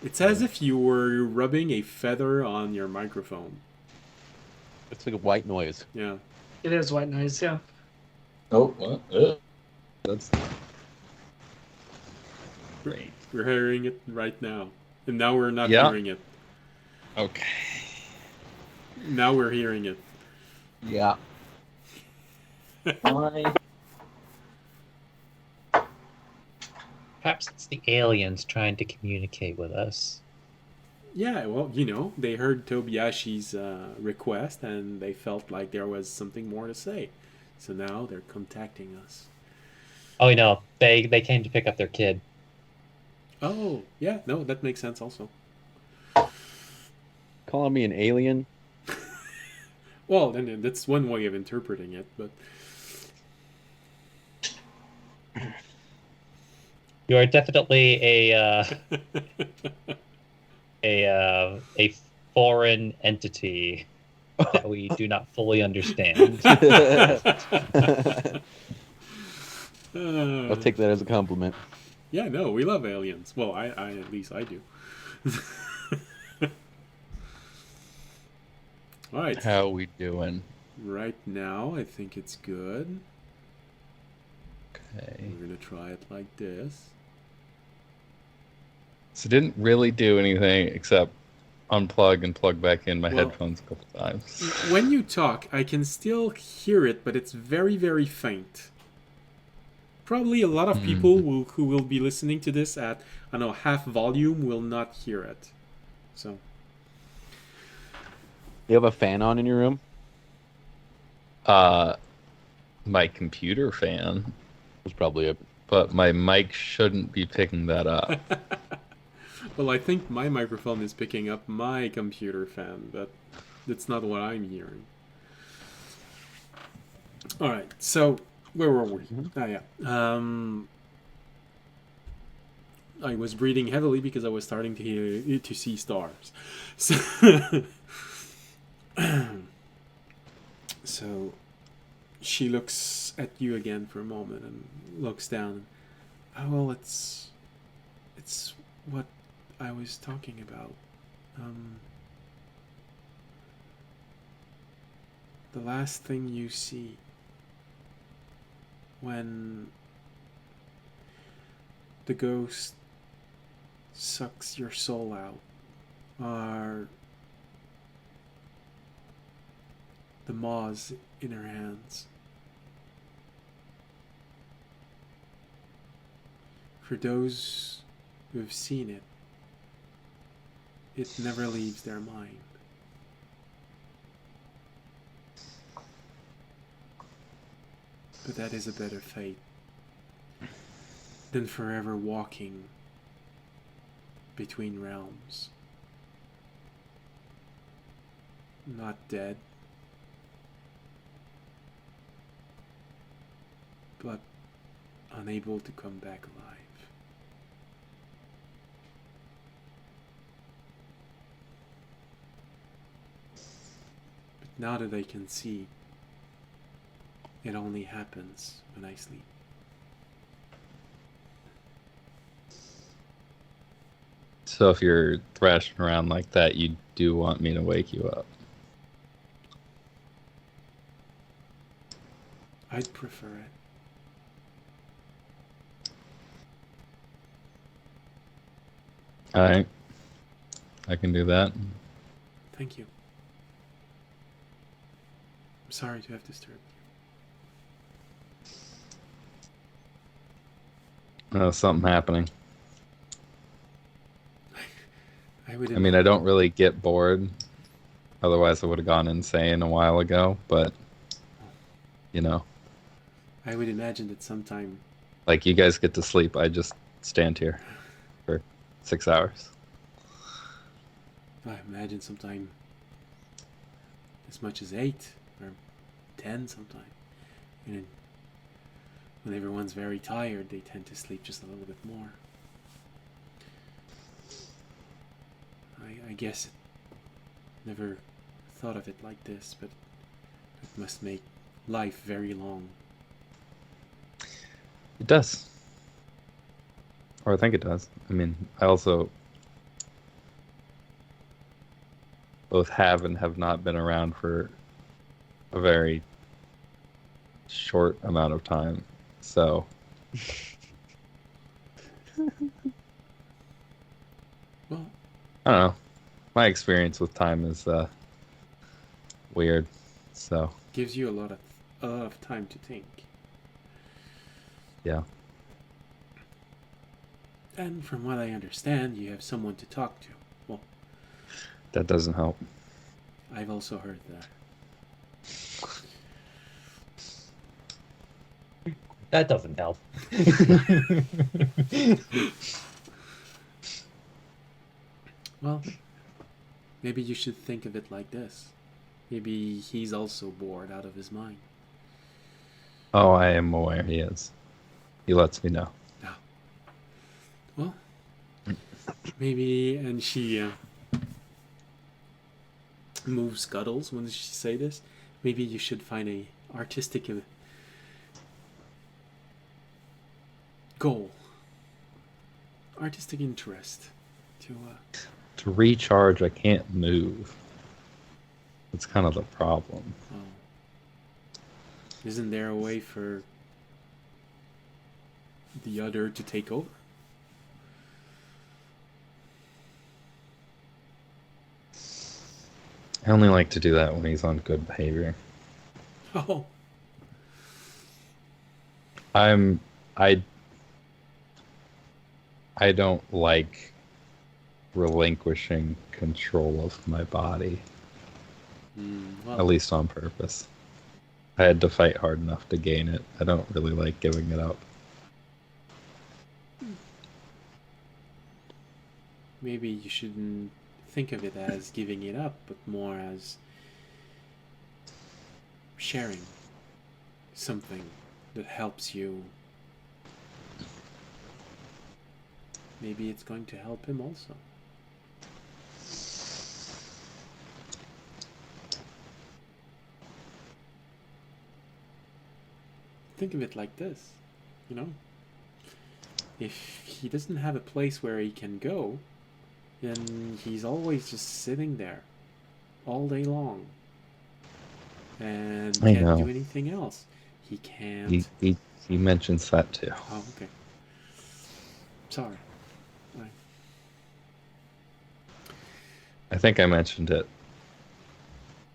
A: It's as if you were rubbing a feather on your microphone.
C: It's like a white noise.
A: Yeah.
E: it is white noise, yeah.
B: Oh, what? That's great.
A: We're hearing it right now. And now we're not
B: Yeah.
A: hearing it.
B: Okay.
A: Now we're hearing it.
B: Yeah. Why?
D: Perhaps it's the aliens trying to communicate with us.
A: Yeah, well, you know, they heard Tobiashi's request and they felt like there was something more to say. So now they're contacting us.
D: Oh, no, they came to pick up their kid.
A: Oh, yeah, no, that makes sense also.
C: Calling me an alien?
A: Well, then that's one way of interpreting it, but
D: You are definitely a foreign entity that we do not fully understand.
C: I'll take that as a compliment.
A: Yeah, no, we love aliens. Well, I at least I do. All right.
B: How we doing?
A: Right now, I think it's good.
B: Okay.
A: We're gonna try it like this.
B: So it didn't really do anything except unplug and plug back in my
A: Well-
B: headphones a couple times.
A: When you talk, I can still hear it, but it's very, very faint. Probably a lot of people who will be listening to this at, I don't know, half volume will not hear it. So,
C: You have a fan on in your room?
B: My computer fan,
C: That's probably it.
B: but my mic shouldn't be picking that up.
A: well, I think my microphone is picking up my computer fan, but that's not what I'm hearing. All right, so where were we? Ah, yeah. I was breathing heavily because I was starting to see stars. So, so she looks at you again for a moment and looks down. Oh well, it's what I was talking about. The last thing you see when the ghost sucks your soul out are the maws in her hands. For those who have seen it, it never leaves their mind. But that is a better fate than forever walking between realms. Not dead, but unable to come back alive. But now that I can see, it only happens when I sleep.
B: So if you're thrashing around like that, you do want me to wake you up.
A: I'd prefer it.
B: All right. I can do that.
A: Thank you. I'm sorry to have disturbed
B: Something happening.
A: you. I would.
B: I mean, I don't really get bored. Otherwise, I would have gone insane a while ago. But, you know,
A: I would imagine that sometime.
B: like you guys get to sleep. I just stand here for 6 hours.
A: I imagine sometime as much as 8 or 10 sometime. And then when everyone's very tired, they tend to sleep just a little bit more. I guess never thought of it like this, but it must make life very long.
B: It does. Or I think it does. I mean, I also both have and have not been around for a very short amount of time. So
A: Well,
B: I don't know. My experience with time is weird. So
A: gives you a lot of time to think.
B: yeah.
A: And from what I understand, you have someone to talk to. Well,
B: That doesn't help.
A: I've also heard that.
D: That doesn't help.
A: Well, maybe you should think of it like this. Maybe he's also bored out of his mind.
B: Oh, I am aware he is. He lets me know.
A: Well, maybe, and she moves scuttles when she say this. Maybe you should find a artistic goal, artistic interest to.
B: To recharge, I can't move. That's kind of the problem.
A: Isn't there a way for the other to take over?
B: I only like to do that when he's on good behavior.
A: Oh,
B: I don't like relinquishing control of my body,
A: well,
B: at least on purpose. I had to fight hard enough to gain it. I don't really like giving it up.
A: maybe you shouldn't think of it as giving it up, but more as sharing something that helps you. Maybe it's going to help him also. Think of it like this, you know? If he doesn't have a place where he can go, then he's always just sitting there all day long and
B: I
A: can't
B: know.
A: do anything else. He can't.
B: He mentions that too.
A: Oh, okay. Sorry.
B: I think I mentioned it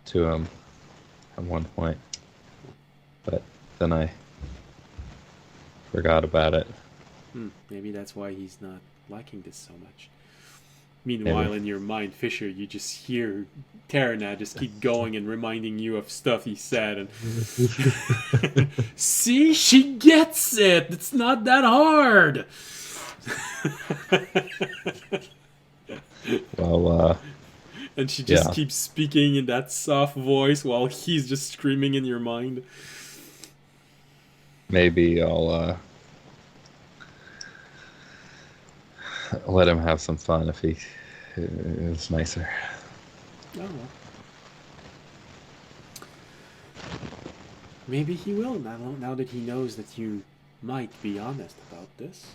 B: to him at one point, but then I forgot about it.
A: Maybe that's why he's not liking this so much. Meanwhile,
B: Maybe.
A: in your mind, Fisher, you just hear Tarana just keep going and reminding you of stuff he said. And see, she gets it. It's not that hard.
B: Well,
A: And she just
B: Yeah.
A: keeps speaking in that soft voice while he's just screaming in your mind.
B: maybe I'll let him have some fun if he is nicer.
A: Oh well. Maybe he will now that he knows that you might be honest about this.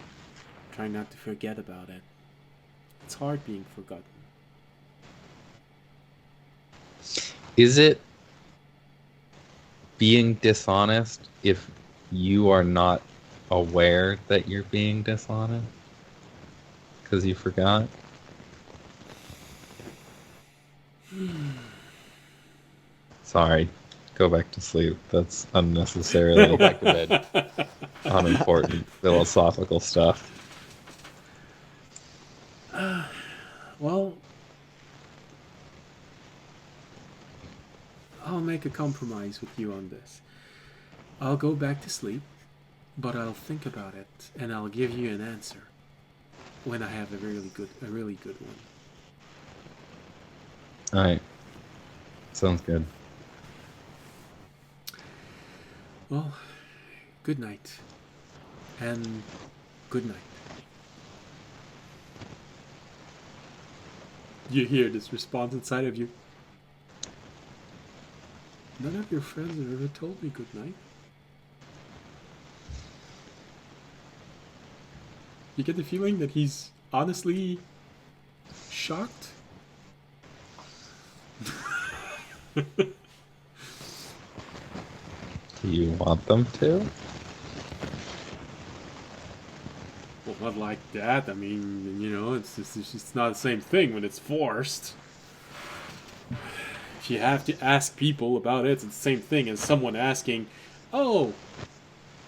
A: Try not to forget about it. It's hard being forgotten.
B: Is it being dishonest if you are not aware that you're being dishonest because you forgot. Sorry, go back to sleep. That's
C: Go
B: unnecessarily
C: back to bed.
B: unimportant philosophical stuff.
A: Well, I'll make a compromise with you on this. I'll go back to sleep, but I'll think about it and I'll give you an answer when I have a really good one.
B: All right, sounds good.
A: Well, good night. And good night. You hear this response inside of you. None of your friends have ever told me good night. You get the feeling that he's honestly shocked.
B: Do you want them to?
A: Well, not like that. I mean, it's not the same thing when it's forced. If you have to ask people about it, it's the same thing as someone asking, "Oh,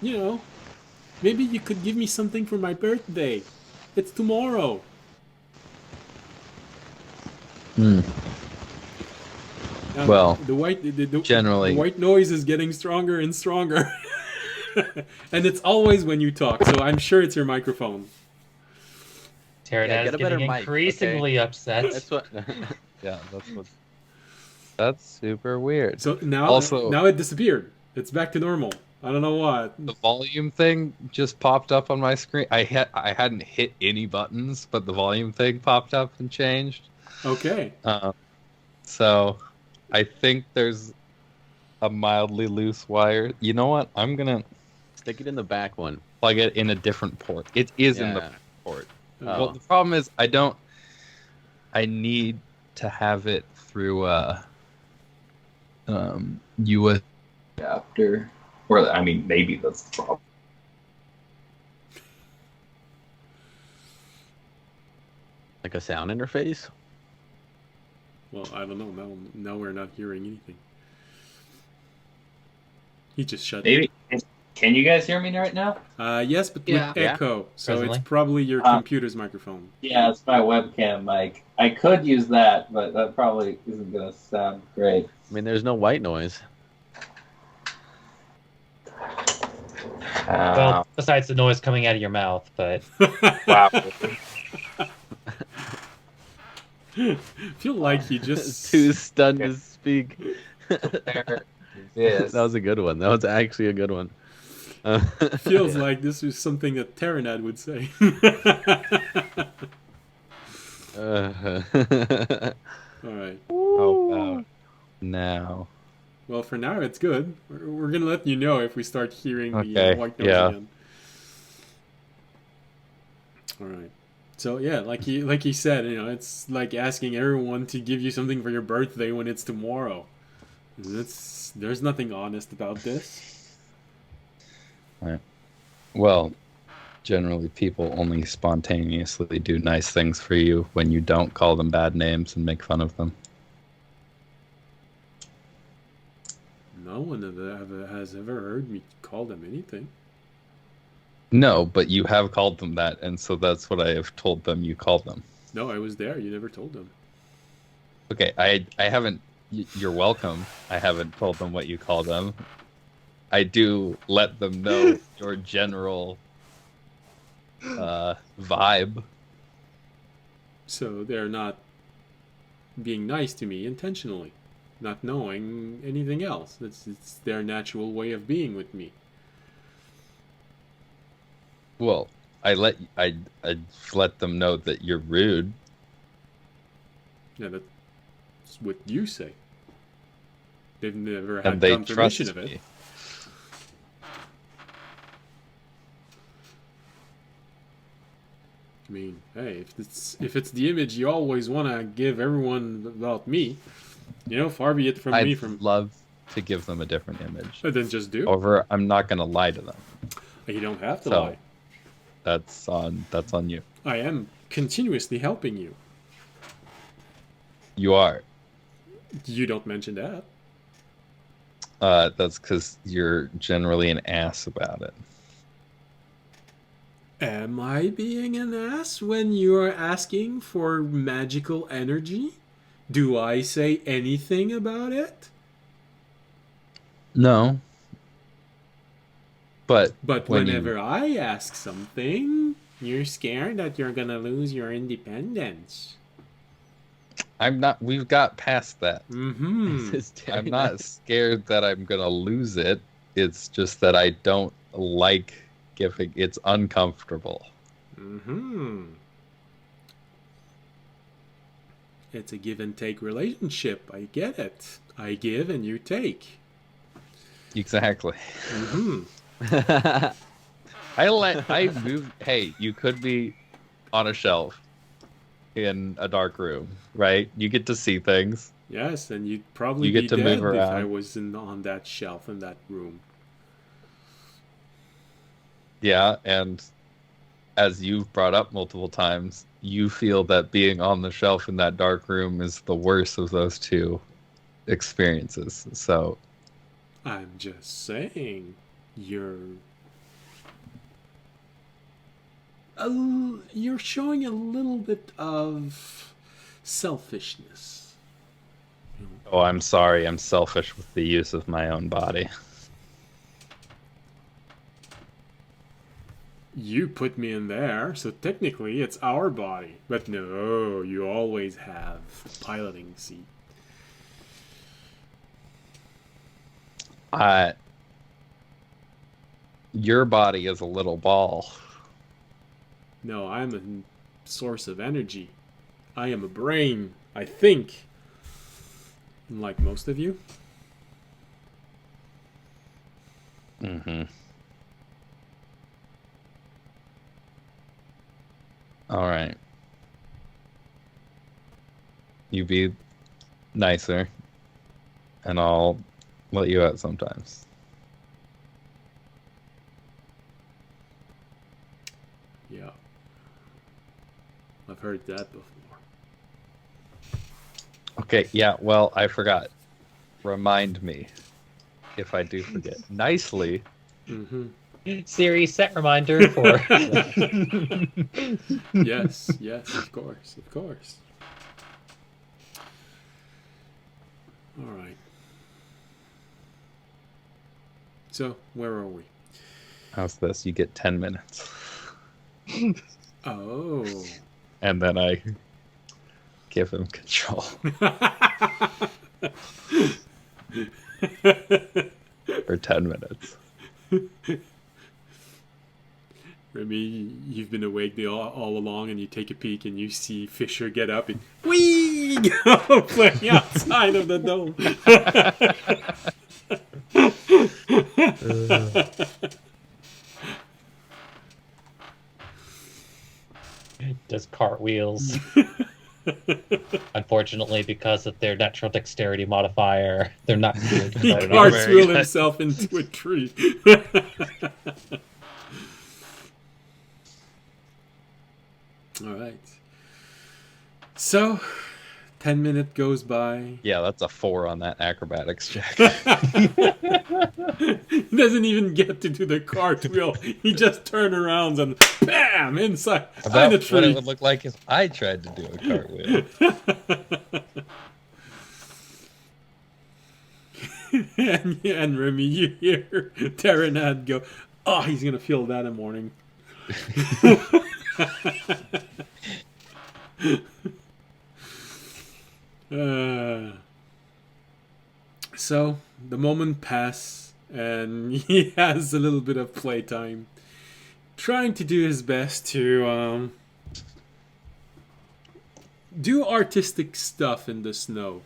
A: maybe you could give me something for my birthday. It's tomorrow."
B: Well,
A: the
B: generally,
A: the white noise is getting stronger and stronger. And it's always when you talk, so I'm sure it's your microphone.
D: Pterodactyl
C: Yeah,
D: is
C: get a better
D: getting
C: mic,
D: increasingly upset.
C: That's what.
B: yeah, that's super weird.
A: So now
B: Also-
A: it disappeared. It's back to normal. I don't know what.
B: The volume thing just popped up on my screen. I hadn't hit any buttons, but the volume thing popped up and changed.
A: Okay.
B: So I think there's a mildly loose wire. You know what? I'm gonna
C: Stick it in the back one.
B: plug it in a different port. It is in the
C: Yeah.
B: back port.
C: Oh.
B: Well, the problem is I need to have it through US adapter. Or I mean, maybe that's the problem.
C: Like a sound interface?
A: Well, I don't know. Now we're not hearing anything. He just shut
F: Maybe. Can you guys hear me right now?
A: Yes, but
D: Yeah.
A: with echo. So
D: Presently.
A: it's probably your computer's microphone.
F: Yeah, it's my webcam mic. I could use that, but that probably isn't going to sound great.
C: I mean, there's no white noise.
D: Well, besides the noise coming out of your mouth, but
F: Wow.
A: Feel like he just
C: Too stunned to speak.
F: There it is.
C: That was a good one. That was actually a good one.
A: feels like this is something that Terranad would say. All right.
B: How about now?
A: Well, for now it's good. We're gonna let you know if we start hearing the
B: Okay,
A: white noise
B: yeah.
A: again. All right. So yeah, like he said, it's like asking everyone to give you something for your birthday when it's tomorrow. There's nothing honest about this.
B: Right. Well, generally people only spontaneously do nice things for you when you don't call them bad names and make fun of them.
A: No one has ever heard me call them anything.
B: No, but you have called them that, and so that's what I have told them you called them.
A: No, I was there. You never told them.
B: Okay, I haven't. You're welcome. I haven't told them what you call them. I do let them know your general vibe.
A: So they're not being nice to me intentionally, not knowing anything else. It's their natural way of being with me.
B: Well, I let them know that you're rude.
A: Yeah, that's what you say. They've never had
B: And they
A: confirmation
B: trust
A: of it.
B: me.
A: I mean, hey, if it's the image you always want to give everyone about me, far be it from me
B: I'd
A: from.
B: love to give them a different image.
A: And then just do.
B: However, I'm not going to lie to them.
A: You don't have to
B: So-
A: lie.
B: That's on you.
A: I am continuously helping you.
B: You are.
A: You don't mention that.
B: That's because you're generally an ass about it.
A: Am I being an ass when you are asking for magical energy? Do I say anything about it?
B: No. But
A: But
B: when
A: whenever I ask something, you're scared that you're gonna lose your independence.
B: I'm not. We've got past that.
A: Mm-hmm.
B: I'm not scared that I'm gonna lose it. It's just that I don't like giving. It's uncomfortable.
A: Mm-hmm. It's a give and take relationship. I get it. I give and you take.
B: Exactly.
A: Mm-hmm.
B: I moved. Hey, you could be on a shelf in a dark room, right? You get to see things.
A: Yes, and you'd probably
B: You get
A: be
B: to
A: dead
B: move
A: if I
B: around.
A: was on that shelf in that room.
B: Yeah, and as you've brought up multiple times, you feel that being on the shelf in that dark room is the worst of those two experiences. So
A: I'm just saying, you're showing a little bit of selfishness.
B: oh, I'm sorry. I'm selfish with the use of my own body.
A: You put me in there, so technically it's our body. But no, you always have the piloting seat.
B: Your body is a little ball.
A: No, I'm a source of energy. I am a brain, I think. Like most of you.
B: Mm-hmm. All right. You be nicer, and I'll let you out sometimes.
A: Yeah. I've heard that before.
B: Okay, yeah, well, I forgot. Remind me if I do forget. Nicely.
A: Mm-hmm.
D: Siri, set reminder for.
A: Yes, yes, of course, of course. All right. So, where are we?
B: How's this? You get 10 minutes.
A: Oh.
B: And then I give him control. For 10 minutes.
A: Remy, you've been awake all along, and you take a peek, and you see Fisher get up and whee go playing outside of the dome.
D: Does cartwheels. Unfortunately, because of their natural dexterity modifier, they're not good.
A: He
B: I don't know.
A: cartwheeled
B: Very
A: himself into a tree. All right. So, 10-minute goes by.
B: Yeah, that's a 4 on that acrobatics check.
A: He doesn't even get to do the cartwheel. He just turns around and bam, inside
B: About
A: the
B: what it
A: tree.
B: would look like if I tried to do a cartwheel.
A: and Remy, you hear Terranad go, oh, he's going to feel that in the morning. So the moment passes, and he has a little bit of playtime, trying to do his best to do artistic stuff in the snow.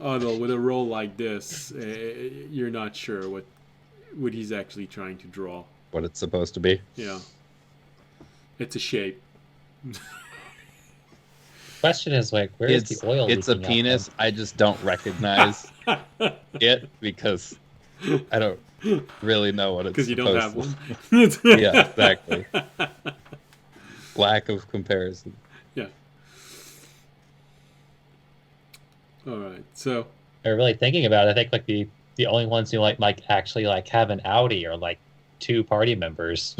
A: Although with a roll like this, you're not sure what he's actually trying to draw.
B: What it's supposed to be.
A: Yeah, it's a shape.
D: Question is like, where is the oil?
B: It's a
D: leaking out
B: penis.
D: from?
B: I just don't recognize it because I don't really know what it's
A: Because you don't have
B: supposed
A: one.
B: to. Yeah, exactly. Lack of comparison.
A: Yeah. All right. So
D: Or really thinking about it, I think like the only ones who like actually like have an Audi are like 2 party members.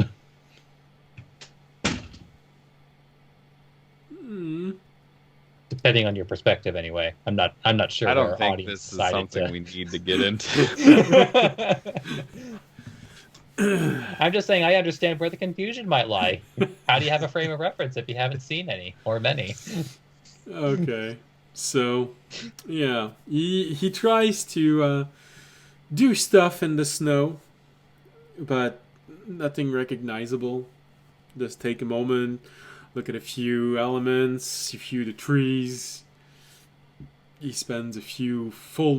A: mm,
D: Depending on your perspective anyway. I'm not sure
B: I
D: where
B: don't
D: our
B: think
D: audience
B: this is
D: decided
B: something
D: to...
B: we need to get into.
D: I'm just saying I understand where the confusion might lie. How do you have a frame of reference if you haven't seen any or many?
A: okay. So yeah, he tries to do stuff in the snow, but nothing recognizable. Just take a moment, look at a few elements, a few of the trees. He spends a few full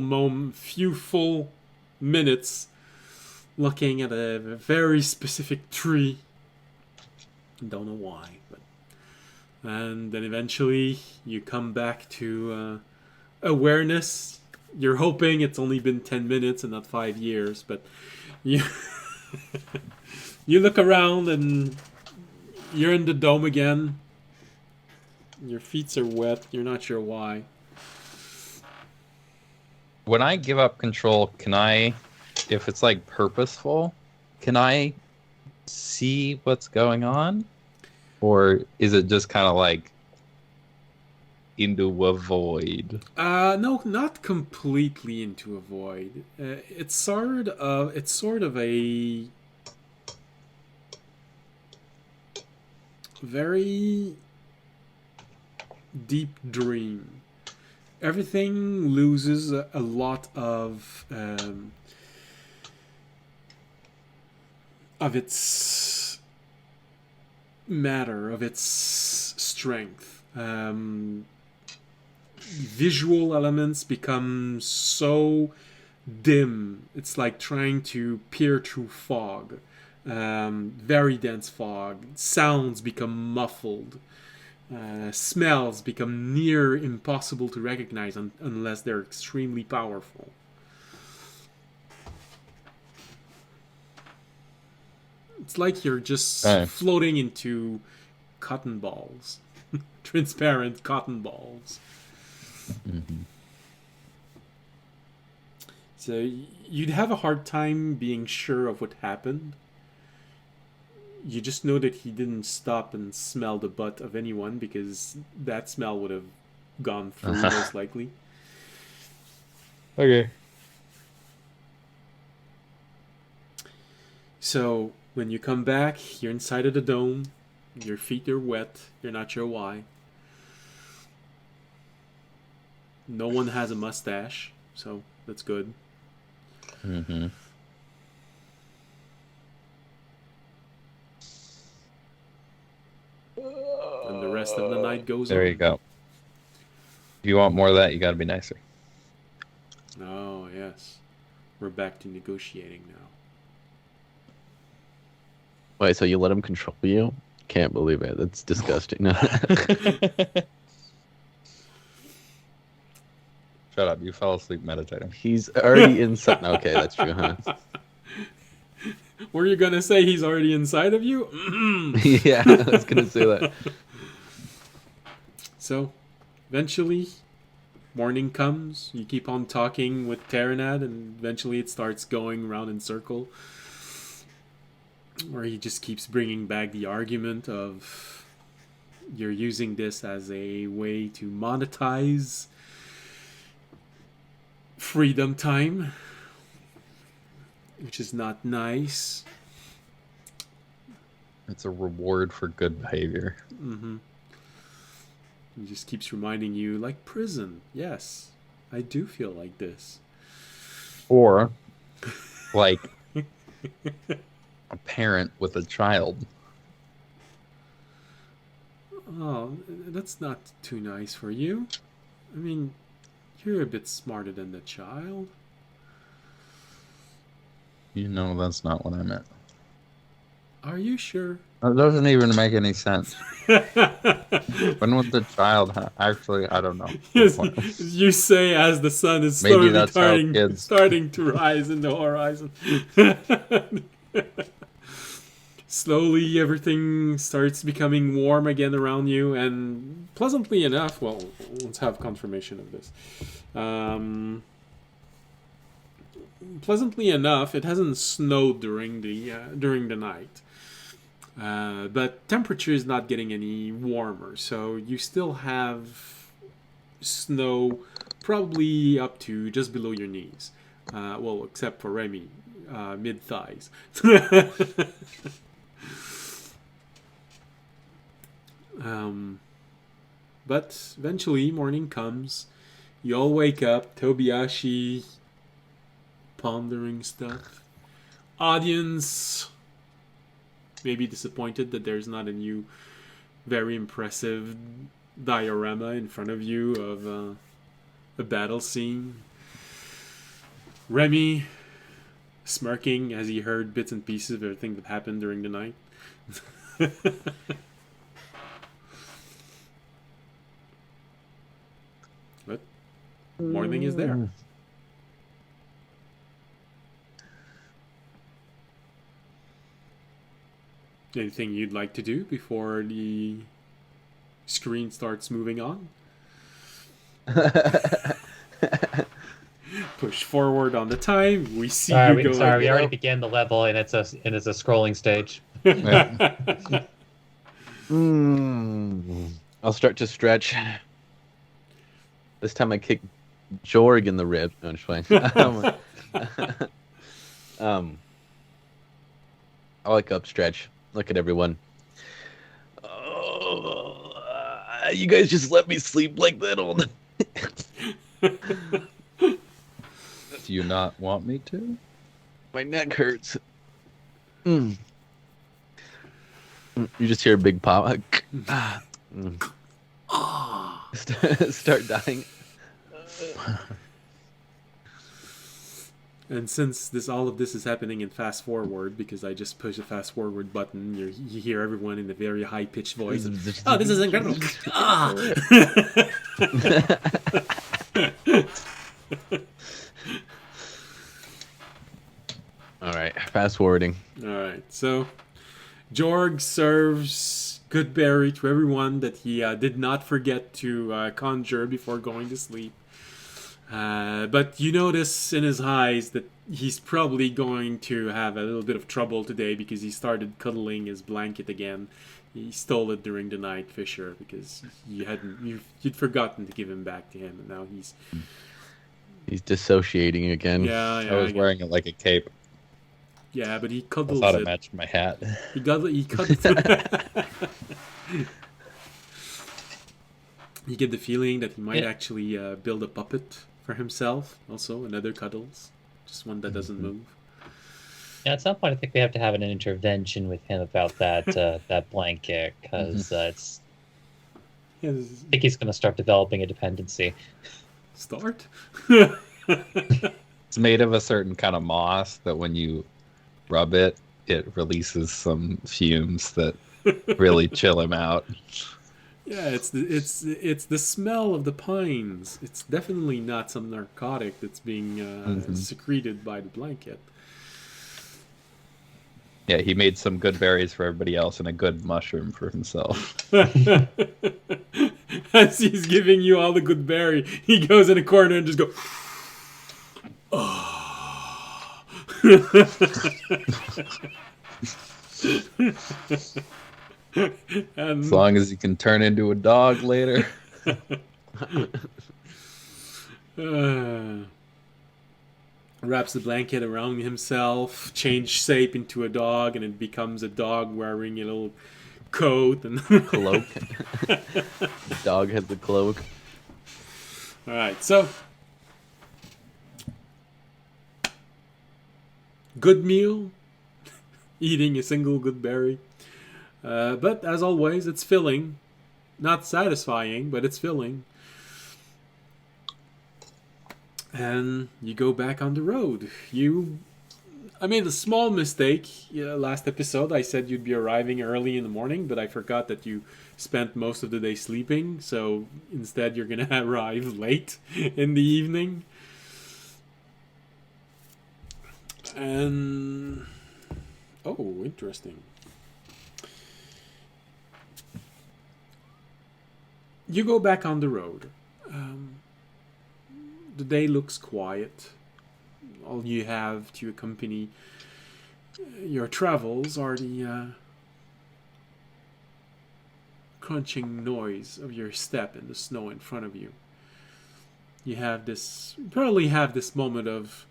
A: minutes looking at a very specific tree. Don't know why, but and then eventually you come back to awareness. You're hoping it's only been 10 minutes and not 5 years, but you you look around and you're in the dome again. Your feet are wet. You're not sure why.
B: When I give up control, can I, if it's like purposeful, can I see what's going on? Or is it just kind of like into a void?
A: No, not completely into a void. It's sort of a very deep dream. Everything loses a lot of its matter, of its strength. Visual elements become so dim. It's like trying to peer through fog. Very dense fog. Sounds become muffled. Smells become near impossible to recognize unless they're extremely powerful. It's like you're just floating into cotton balls. Transparent cotton balls.
B: Mm-hmm.
A: So you'd have a hard time being sure of what happened. You just know that he didn't stop and smell the butt of anyone because that smell would have gone through most likely.
B: Okay.
A: So when you come back, you're inside of the dome. Your feet are wet. You're not sure why. No one has a mustache, so that's good.
B: Mm-hmm.
A: And the rest of the night goes on.
B: There you go. If you want more of that, you got to be nicer.
A: Oh, yes. We're back to negotiating now.
C: Wait, so you let him control you? Can't believe it. That's disgusting.
B: Shut up. You fell asleep meditating.
C: He's already inside. Okay, that's true, huh?
A: Were you going to say he's already inside of you?
C: Yeah, I was going to say that.
A: So, eventually, morning comes. You keep on talking with Terranad, and eventually it starts going round in circle. Where he just keeps bringing back the argument of you're using this as a way to monetize freedom time, which is not nice.
B: It's a reward for good behavior.
A: Mm-hmm. He just keeps reminding you, like prison. Yes, I do feel like this.
B: Or, like, a parent with a child.
A: Oh, that's not too nice for you. I mean, you're a bit smarter than the child.
B: You know that's not what I meant.
A: Are you sure?
B: That doesn't even make any sense. When was the child actually? I don't know.
A: Yes, you say as the sun is
B: Maybe
A: slowly
B: that's how kids.
A: starting to rise in the horizon. Slowly, everything starts becoming warm again around you, and pleasantly enough, well, let's have confirmation of this. Pleasantly enough, it hasn't snowed during the night, but temperature is not getting any warmer, so you still have snow probably up to just below your knees. Well, except for Remy, mid thighs. But eventually, morning comes. You all wake up. Tobiashi pondering stuff. Audience maybe disappointed that there's not a new, very impressive diorama in front of you of a battle scene. Remy smirking as he heard bits and pieces of everything that happened during the night. But morning is there. Anything you'd like to do before the screen starts moving on? Push forward on the time. We see you go.
D: Sorry, we already began the level, and it's a scrolling stage.
C: I'll start to stretch. This time I kick Jorg in the rib. No, I'm just playing. I like up stretch. Look at everyone. Oh, you guys just let me sleep like that all night.
B: Do you not want me to?
C: My neck hurts. You just hear a big pop. Start dying.
A: And since all of this is happening in fast forward, because I just push the fast forward button, you hear everyone in a very high pitched voice. Oh, this is incredible!
C: All right, fast forwarding.
A: All right, so Jorg serves Goodberry to everyone that he did not forget to conjure before going to sleep. But you notice in his eyes that he's probably going to have a little bit of trouble today because he started cuddling his blanket again. He stole it during the night, Fisher, because you'd forgotten to give him back to him, and now
C: he's dissociating again.
A: Yeah,
B: I was wearing it like a cape.
A: Yeah, but he
B: I
A: cuddles
B: thought
A: it.
B: it matched my hat.
A: He cuddles. You get the feeling that he might actually build a puppet for himself. Also, another cuddles, just one that doesn't move.
D: Yeah, at some point, I think we have to have an intervention with him about that that blanket, because it's.
A: Yeah,
D: I think he's going to start developing a dependency.
A: Start.
B: It's made of a certain kind of moss that when you rub it, it releases some fumes that really chill him out.
A: Yeah, it's the smell of the pines. It's definitely not some narcotic that's being secreted by the blanket.
B: Yeah, he made some good berries for everybody else and a good mushroom for himself.
A: As he's giving you all the good berry, he goes in a corner and just goes, oh.
B: As long as he can turn into a dog later.
A: Wraps the blanket around himself, change shape into a dog, and it becomes a dog wearing a little coat and
C: cloak. The dog has the cloak.
A: All right, so good meal, eating a single good berry, but as always, it's filling, not satisfying, but it's filling. And you go back on the road. You I made a small mistake. Last episode, I said you'd be arriving early in the morning, but I forgot that you spent most of the day sleeping. So instead, you're gonna arrive late in the evening. And oh, interesting. You go back on the road. The day looks quiet. All you have to accompany your travels are the crunching noise of your step in the snow in front of you. You probably have this moment of,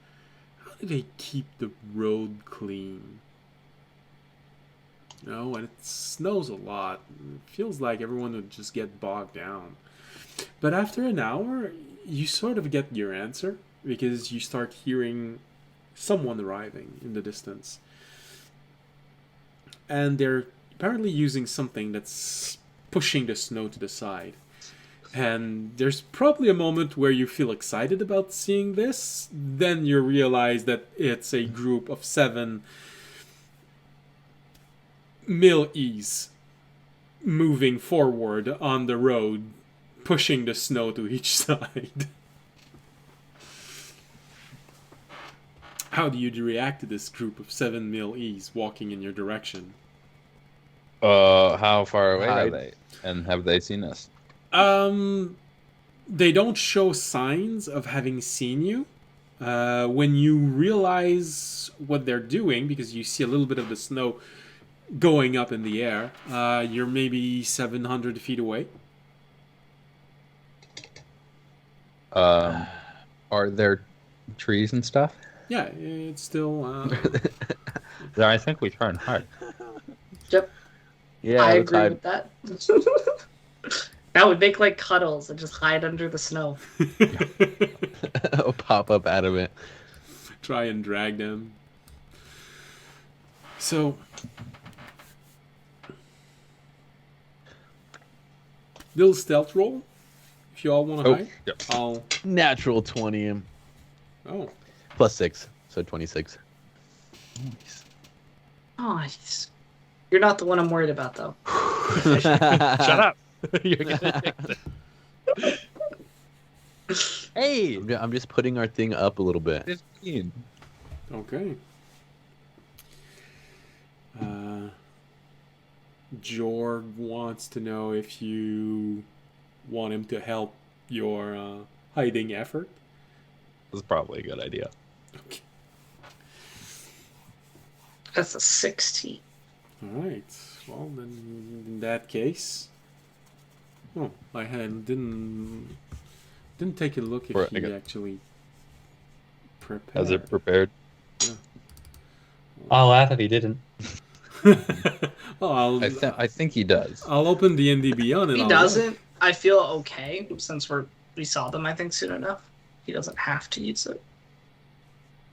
A: how do they keep the road clean? And it snows a lot. It feels like everyone would just get bogged down. But after an hour, you sort of get your answer, because you start hearing someone arriving in the distance. And they're apparently using something that's pushing the snow to the side. And there's probably a moment where you feel excited about seeing this. Then you realize that it's a group of 7 Mill-E's moving forward on the road, pushing the snow to each side. How do you react to this group of 7 Mill-E's walking in your direction?
B: How far away are
C: Hide.
B: they? And have they seen us?
A: They don't show signs of having seen you. When you realize what they're doing, because you see a little bit of the snow going up in the air, you're maybe 700 feet away.
B: Are there trees and stuff?
A: Yeah, it's still...
B: Then I think we try and hide.
E: Yep,
C: Yeah,
E: I
C: let's
E: agree
C: hide.
E: with that. That would make like cuddles and just hide under the snow.
C: I'll pop up out of it.
A: Try and drag them. So... little stealth roll. If you all want to hide.
B: Yep.
A: I'll...
C: Natural 20 him.
A: Oh.
C: Plus 6, so 26.
E: Nice. You're not the one I'm worried about, though.
B: Shut up. You're gonna fix it. Hey,
C: I'm just putting our thing up a little bit.
B: 15.
A: Okay. Jorg wants to know if you want him to help your hiding effort.
B: That's probably a good idea.
A: Okay.
E: That's a 16.
A: All right. Well, then in that case, I didn't take a look if
B: Or,
A: he
B: I got-
A: actually prepared.
B: Has it prepared?
D: I'll laugh if he didn't.
A: Oh,
B: I think he does.
A: I'll open the NDB on it.
E: If he doesn't, I feel okay since we saw them, I think, soon enough. He doesn't have to use it.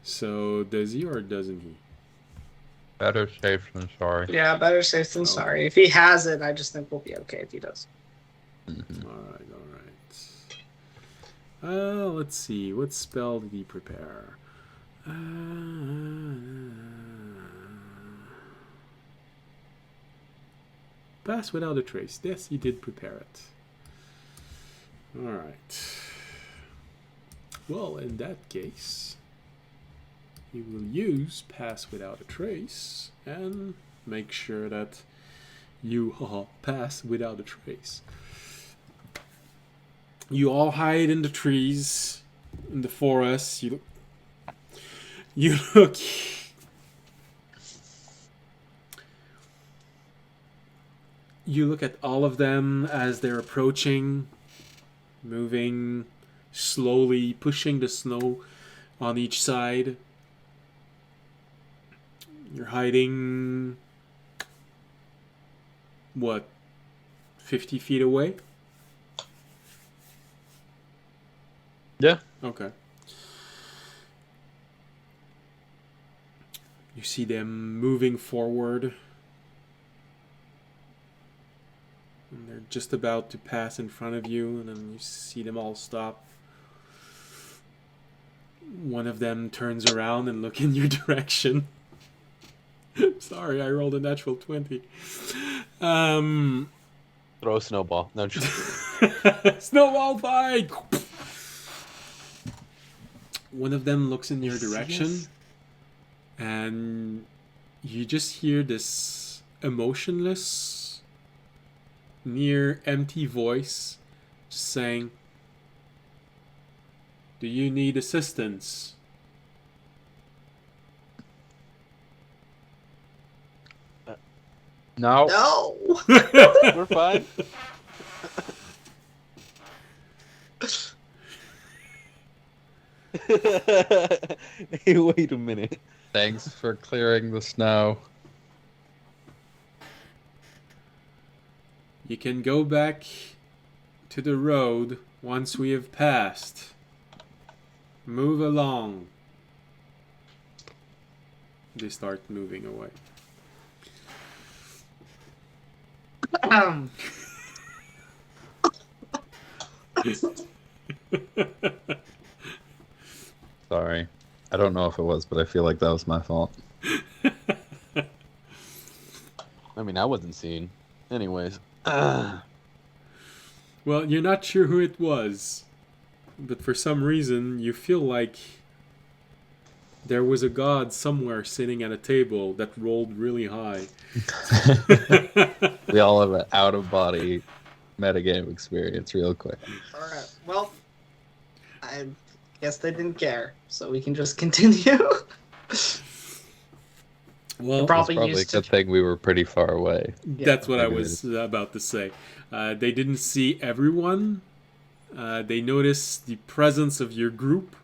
A: So does he or doesn't he?
B: Better safe than sorry.
E: Yeah, better safe than
A: Oh.
E: sorry. If he has it, I just think we'll be okay if he does.
B: Mhm.
A: All right. Let's see. What spell did he prepare? Pass without a trace. Yes, he did prepare it. All right. Well, in that case, he will use pass without a trace and make sure that you pass without a trace. You all hide in the trees, in the forest. You look. You look at all of them as they're approaching, moving slowly, pushing the snow on each side. You're hiding, what, 50 feet away?
B: Yeah.
A: Okay. You see them moving forward. And they're just about to pass in front of you, and then you see them all stop. One of them turns around and look in your direction. Sorry, I rolled a natural 20.
C: Throw a snowball. No, just
A: Snowball fight! One of them looks in your direction,
C: Yes.
A: and you just hear this emotionless, near empty voice just saying, "Do you need assistance?"
B: No.
E: No.
C: we're fine. Hey, wait a minute.
B: Thanks for clearing the snow.
A: You can go back to the road once we have passed. Move along. They start moving away.
B: Sorry. I don't know if it was, but I feel like that was my fault.
C: I mean, I wasn't seen. Anyways.
A: Well, you're not sure who it was, but for some reason you feel like there was a god somewhere sitting at a table that rolled really high.
B: We all have an out-of-body metagame experience real quick.
E: All right. Well, I guess they didn't care, so we can just continue.
A: Well,
B: It's
E: Probably
B: probably a
E: used to.
B: good thing we were pretty far away.
A: that's what I
B: Maybe
A: was about to say. They didn't see everyone. They noticed the presence of your group,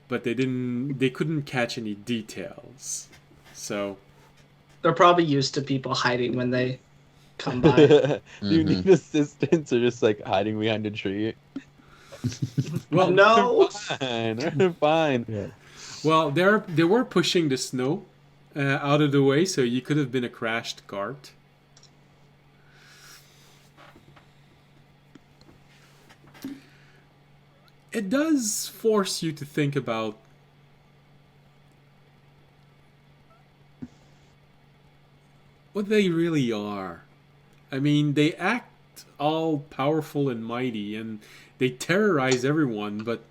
A: but they didn't. They couldn't catch any details. So
E: They're probably used to people hiding when they come by.
C: Do you
B: Mhm.
C: need assistance or just like hiding behind a tree?
A: well,
E: No.
C: Fine. Fine.
A: well, they were pushing the snow out of the way, so you could have been a crashed cart. It does force you to think about what they really are. I mean, they act all powerful and mighty, and they terrorize everyone, but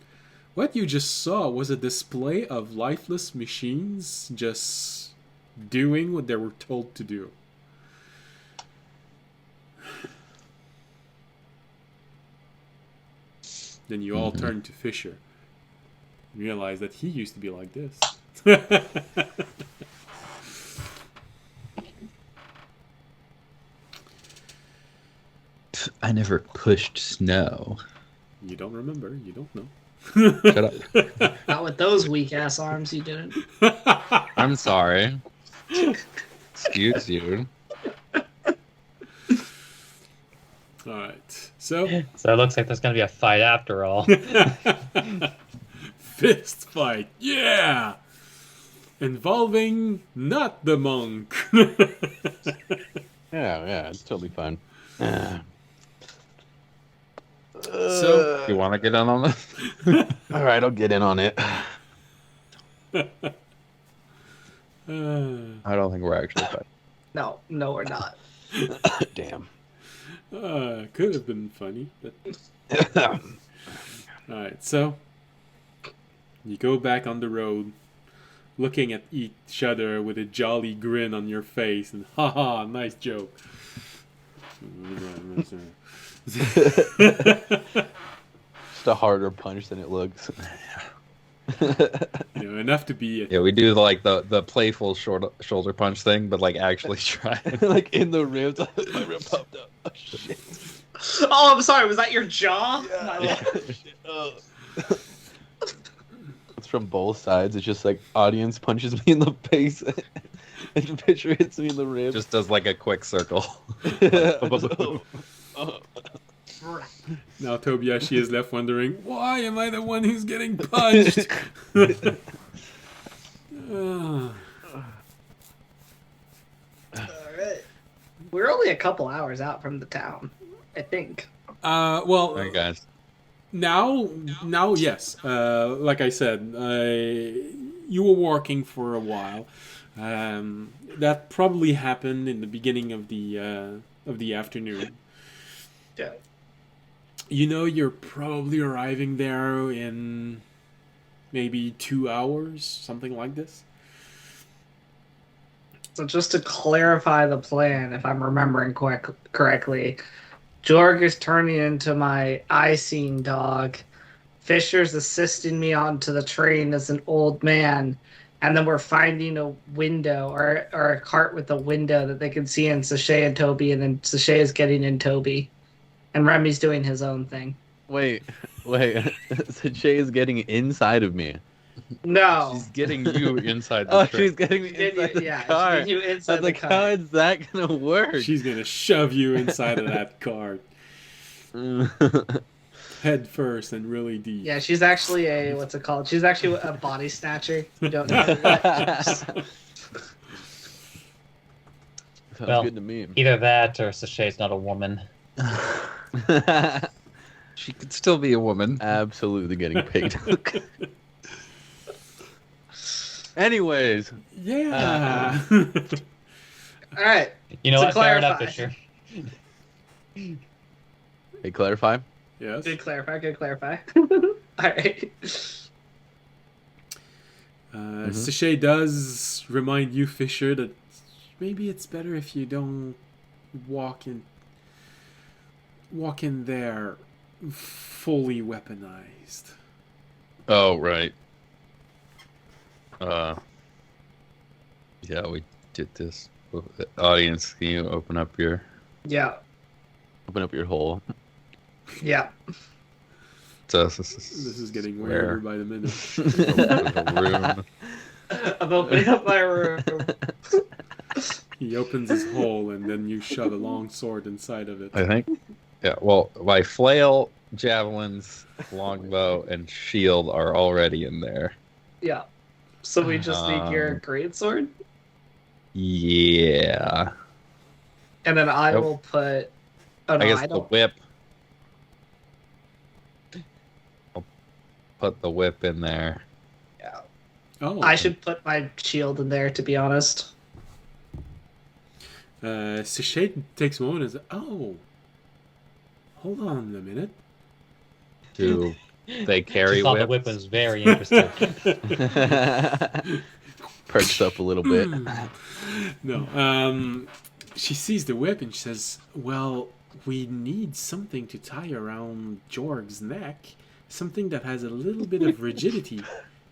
A: what you just saw was a display of lifeless machines just doing what they were told to do. Then you all turn to Fisher. Realize that he used to be like this.
B: I never pushed snow.
A: You don't remember. You don't know.
B: Shut up.
E: Not with those weak ass arms, you didn't.
B: I'm sorry. Excuse you.
A: All right. So,
D: So it looks like there's going to be a fight after all.
A: fist fight. Yeah. Involving not the monk.
C: Yeah, it's totally fine.
A: So-
B: You want to get in on this?
C: All right, I'll get in on it.
B: I don't think we're actually fighting.
E: No, we're not.
C: Damn.
A: Could have been funny, but all right. So you go back on the road, looking at each other with a jolly grin on your face, and haha, nice joke.
C: Just a harder punch than it looks.
A: Enough to be.
B: Yeah, we do like the playful shoulder punch thing, but like actually try.
C: Like in the ribs. My rib popped up. Oh, shit.
E: Oh, I'm sorry. Was that your jaw? My
C: Yeah.
E: lord.
C: It's from both sides. It's just like audience punches me in the face, and Fisher hits me in the ribs.
B: Just does like a quick circle.
A: Now Tobiashi is left wondering, why am I the one who's getting punched?
E: All right. We're only a couple hours out from the town, I think.
A: Well,
B: Hey guys,
A: Now, yes. Like I said, you were walking for a while. That probably happened in the beginning of the afternoon.
E: Yeah.
A: You know, you're probably arriving there in maybe 2 hours, something like this.
E: So just to clarify the plan, if I'm remembering correctly, Jorg is turning into my eye-seeing dog. Fisher's assisting me onto the train as an old man, and then we're finding a window or a cart with a window that they can see in Sachet and Toby, and then Sachet is getting in Toby, and Remy's doing his own thing.
C: Wait. Sachet is getting inside of me.
E: No.
B: She's getting you inside the
C: Oh,
B: train.
C: she's getting me inside the
E: yeah,
C: car.
E: she's getting you inside
C: I'm
E: the
C: like,
E: car.
C: how is that gonna work?
A: She's gonna shove you inside of that cart head first and really deep.
E: Yeah, she's actually a what's it called? She's actually a body snatcher. You don't know that.
C: Sounds
D: Well,
C: good to me.
D: Either that or Sachet's not a woman.
B: She could still be a woman.
C: Absolutely getting paid. Anyways,
A: Yeah.
E: All right.
D: You know
E: To
D: what? Fair enough,
E: clarify.
D: Fisher.
C: hey, clarify.
A: Yes.
E: Good clarify. All right.
A: Sachet does remind you, Fisher, that maybe it's better if you don't walk in there fully weaponized.
B: Oh, right. Yeah, we did this. Audience, can you open up your...
E: Yeah.
C: Open up your hole.
E: Yeah.
B: This
A: This is getting
B: where-
A: weirder by the minute.
B: the room.
E: I'm opening up my room.
A: He opens his hole and then you shove a long sword inside of it.
B: I think. Yeah, well, my flail, javelins, longbow, and shield are already in there.
E: Yeah. So we just need your greatsword,
B: Yeah.
E: and then I
B: Nope.
E: will put. Oh no,
B: I guess
E: I
B: the
E: don't.
B: whip. I'll put the whip in there.
E: Yeah.
A: Oh,
E: I should put my shield in there, to be honest.
A: Sachet takes a moment and says, "Oh, hold on a minute."
B: Do they carry
D: She thought the
B: whips?
D: whip was very interesting.
C: Perched up a little bit.
A: No. She sees the whip and she says, "Well, we need something to tie around Jorg's neck, something that has a little bit of rigidity,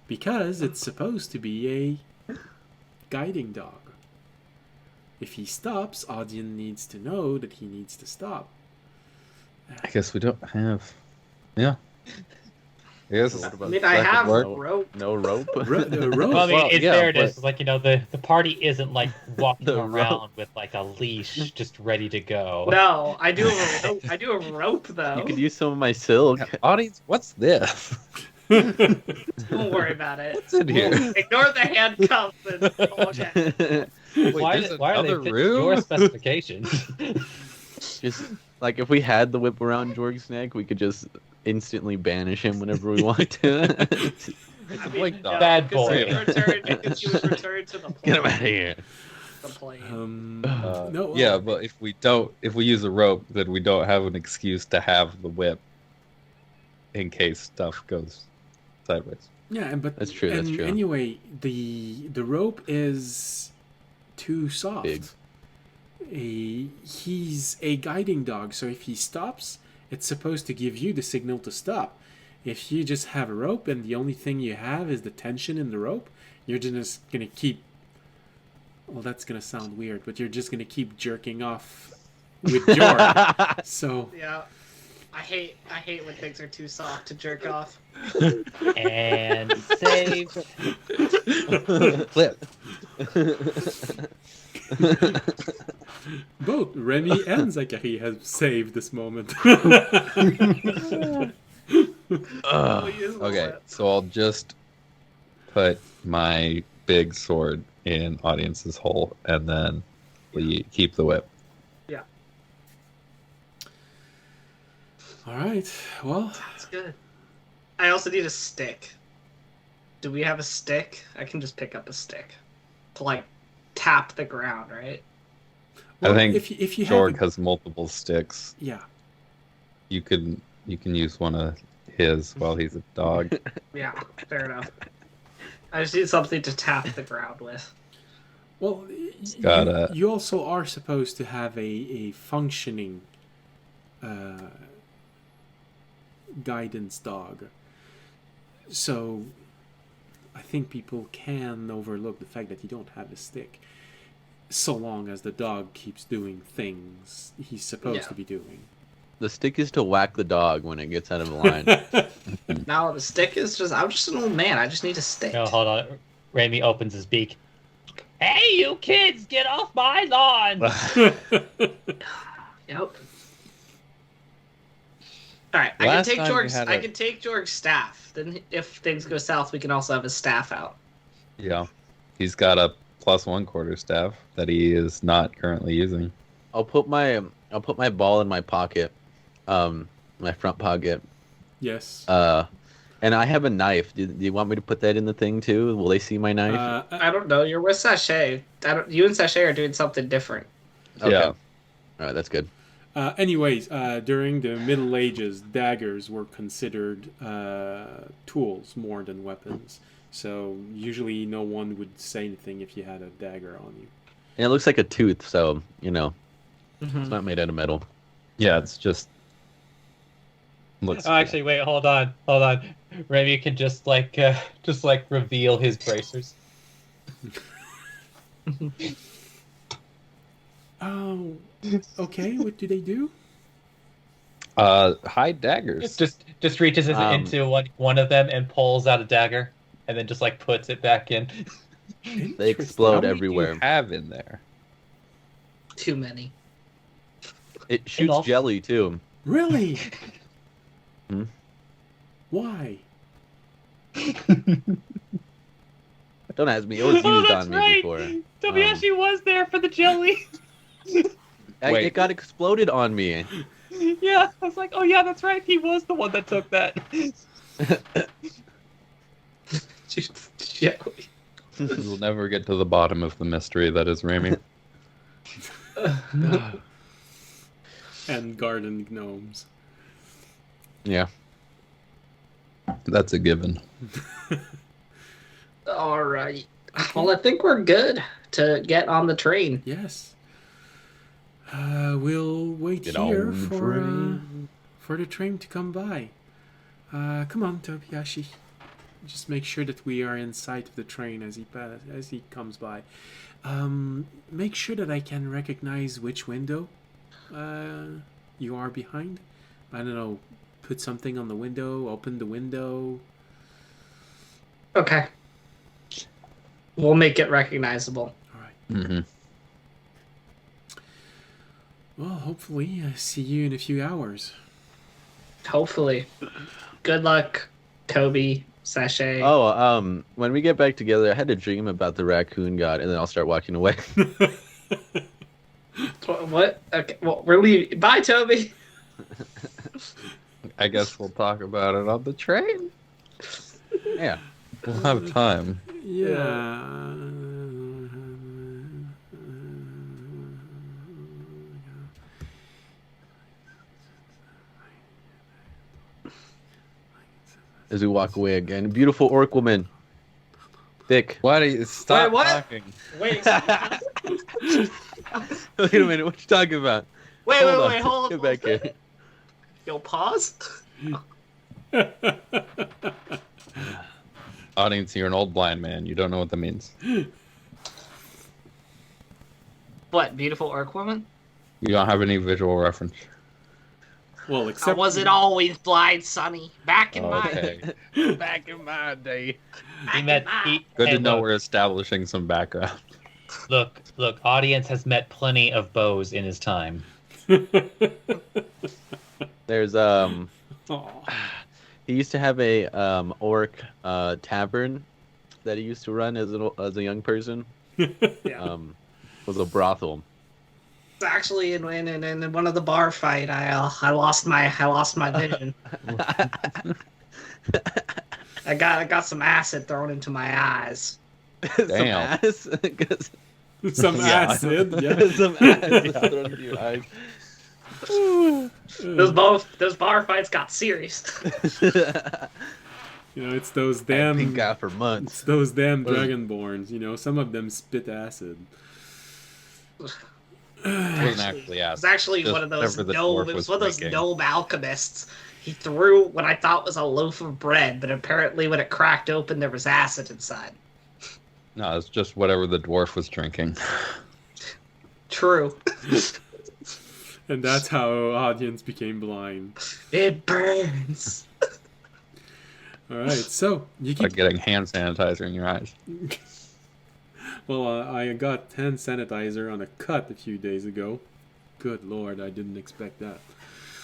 A: because it's supposed to be a guiding dog. If he stops, Audion needs to know that he needs to stop."
B: I guess we don't have. Yeah. I guess.
E: I mean, I have
B: work.
E: rope.
C: No rope.
A: The rope.
D: Well, I mean,
C: Well,
D: in
C: yeah,
D: fairness,
C: but-
D: like, you know, the party isn't like walking
C: The
D: around
C: rope.
D: with like a leash just ready to go.
E: No, I do have a rope. I do have a rope though.
C: You could use some of my silk.
B: Audience, what's this?
E: Don't worry about it.
B: What's in here?
E: Ignore the handcuffs and okay.
B: Wait,
D: why
B: there's
D: are they
B: another
D: fit
B: room?
D: your specifications?
C: Just like if we had the whip around Jorg's neck, we could just instantly banish him whenever we want to.
B: It's
E: I
B: a
E: mean,
B: blink dog.
D: Bad
E: because
D: boy.
E: he was returned to the
C: Get him out of here.
E: The plane.
A: No.
B: Yeah, but if we use a rope, then we don't have an excuse to have the whip in case stuff goes sideways.
A: Yeah, but
C: That's true, that's
A: and
C: true.
A: Anyway, the rope is too soft.
C: Big.
A: He's a guiding dog, so if he stops, it's supposed to give you the signal to stop. If you just have a rope and the only thing you have is the tension in the rope, you're just gonna keep. Well, that's gonna sound weird, but you're just gonna keep jerking off with Jorg. So
E: Yeah. I hate when things are too soft to jerk off.
D: And save.
B: Clip.
A: both Remy and Zachary have saved this moment.
B: Okay, so I'll just put my big sword in Audience's hole, and then we keep the whip.
A: All right. Well,
E: That's good. I also need a stick. Do we have a stick? I can just pick up a stick to like tap the ground, right?
A: well
B: I think
A: if you
B: Jorg
A: have
B: has multiple sticks.
A: yeah.
B: You can use one of his while he's a dog.
E: Yeah, fair enough. I just need something to tap the ground with.
A: Well,
B: got
A: you also are supposed to have a functioning guidance dog. So I think people can overlook the fact that you don't have a stick, so long as the dog keeps doing things he's supposed
E: Yeah.
A: to be doing.
C: The stick is to whack the dog when it gets out of line.
E: Now the stick is just, I'm just an old man. I just need a stick.
D: No, hold on. Raimi opens his beak. Hey, you kids, get off my lawn!
E: Yep. Alright,
B: Last time we had
E: I
B: a-
E: can take Georg's staff. Then if things go south, we can also have his staff out.
B: Yeah. He's got a +1 quarterstaff that he is not currently using.
C: I'll put my ball in my pocket, my front pocket.
A: Yes.
C: And I have a knife. Do you want me to put that in the thing too? Will they see my knife?
E: I don't know. You're with Sachet. You and Sachet are doing something different.
C: Okay.
B: Yeah.
C: All right, that's good.
A: Anyways, during the Middle Ages, daggers were considered tools more than weapons. So usually no one would say anything if you had a dagger on you.
C: And it looks like a tooth, so
E: Mm-hmm.
C: it's not made out of metal.
B: Yeah, it's just looks
D: Oh, actually, wait, hold on. Raimi can just reveal his bracers.
A: Oh, okay. What do they do?
B: hide daggers.
D: Just reaches into one of them and pulls out a dagger, and then just puts it back in.
C: They explode
B: How many do
C: everywhere.
B: you have in there?
E: Too many.
C: It shoots
D: all-
C: jelly too.
A: Really?
C: Hmm?
A: Why?
C: Don't ask me. It was used
D: Oh,
C: on
D: that's
C: me
D: right.
C: before.
D: Tobiyashi was there for the jelly.
B: Wait.
C: It got exploded on me.
D: Yeah, I was like, oh yeah, that's right. He was the one that took that.
E: Jelly.
B: We'll never get to the bottom of the mystery that is Rami.
A: And garden gnomes.
C: Yeah.
B: That's a given.
E: All right. Well, I think we're good to get on the train.
A: Yes. We'll wait
C: Get
A: here
C: on the
A: for the train to come by. Come on, Tobiyashi. Just make sure that we are in sight of the train as he comes by. Make sure that I can recognize which window you are behind. I don't know. Put something on the window. Open the window.
E: Okay. We'll make it recognizable.
A: All right.
B: Mm-hmm.
A: Well, hopefully, I see you in a few hours.
E: Hopefully. Good luck, Toby, Sachet.
C: Oh, when we get back together, I had a dream about the raccoon god, and then I'll start walking away.
E: What? Okay. Well, we're leaving. Bye, Toby.
B: I guess we'll talk about it on the train.
C: Yeah.
B: We'll have time.
A: Yeah.
C: As we walk away again, beautiful orc woman. Thick.
B: Why do you stop
E: Wait, what?
B: talking?
E: Wait.
C: Wait a minute, what you talking about?
E: Wait,
C: on.
E: hold
C: Get
E: on.
C: back here.
E: Yo, pause.
B: Audience, you're an old blind man. You don't know what that means.
E: What, beautiful orc woman?
B: You don't have any visual reference.
A: Well,
E: I
A: except
E: wasn't always blind, Sonny. Back in
B: Okay.
C: Back in my day.
D: He met.
B: Good
D: hey,
B: to know
D: look,
B: we're establishing some background.
D: look. Audience has met plenty of bows in his time.
C: There's
A: Aw.
C: he used to have a orc tavern that he used to run as a young person.
E: Yeah.
C: Was a brothel.
E: Actually, in one of the bar fight, I lost my vision. I got some acid thrown into my eyes.
C: Some
B: Damn.
C: ass.
A: Some
B: Yeah.
A: acid. Yeah.
C: Some ass thrown into your eyes.
E: Those bar fights got serious.
A: You know, it's those
C: Had
A: damn.
C: pink eye for
A: It's
C: months.
A: those damn
C: What is it?
A: dragonborns. You know, some of them spit acid.
B: It wasn't actually
E: It was
B: acid.
E: actually
B: Just
E: one of those
B: whatever the
E: gnome.
B: dwarf
E: It was
B: was
E: one of those
B: drinking.
E: gnome alchemists. He threw what I thought was a loaf of bread, but apparently when it cracked open, there was acid inside.
B: No, it's just whatever the dwarf was drinking.
E: True.
A: And that's how audience became blind.
E: It burns.
A: All right, so you
B: Like
A: keep.
B: getting hand sanitizer in your eyes.
A: Well, I got hand sanitizer on a cut a few days ago. Good lord, I didn't expect that.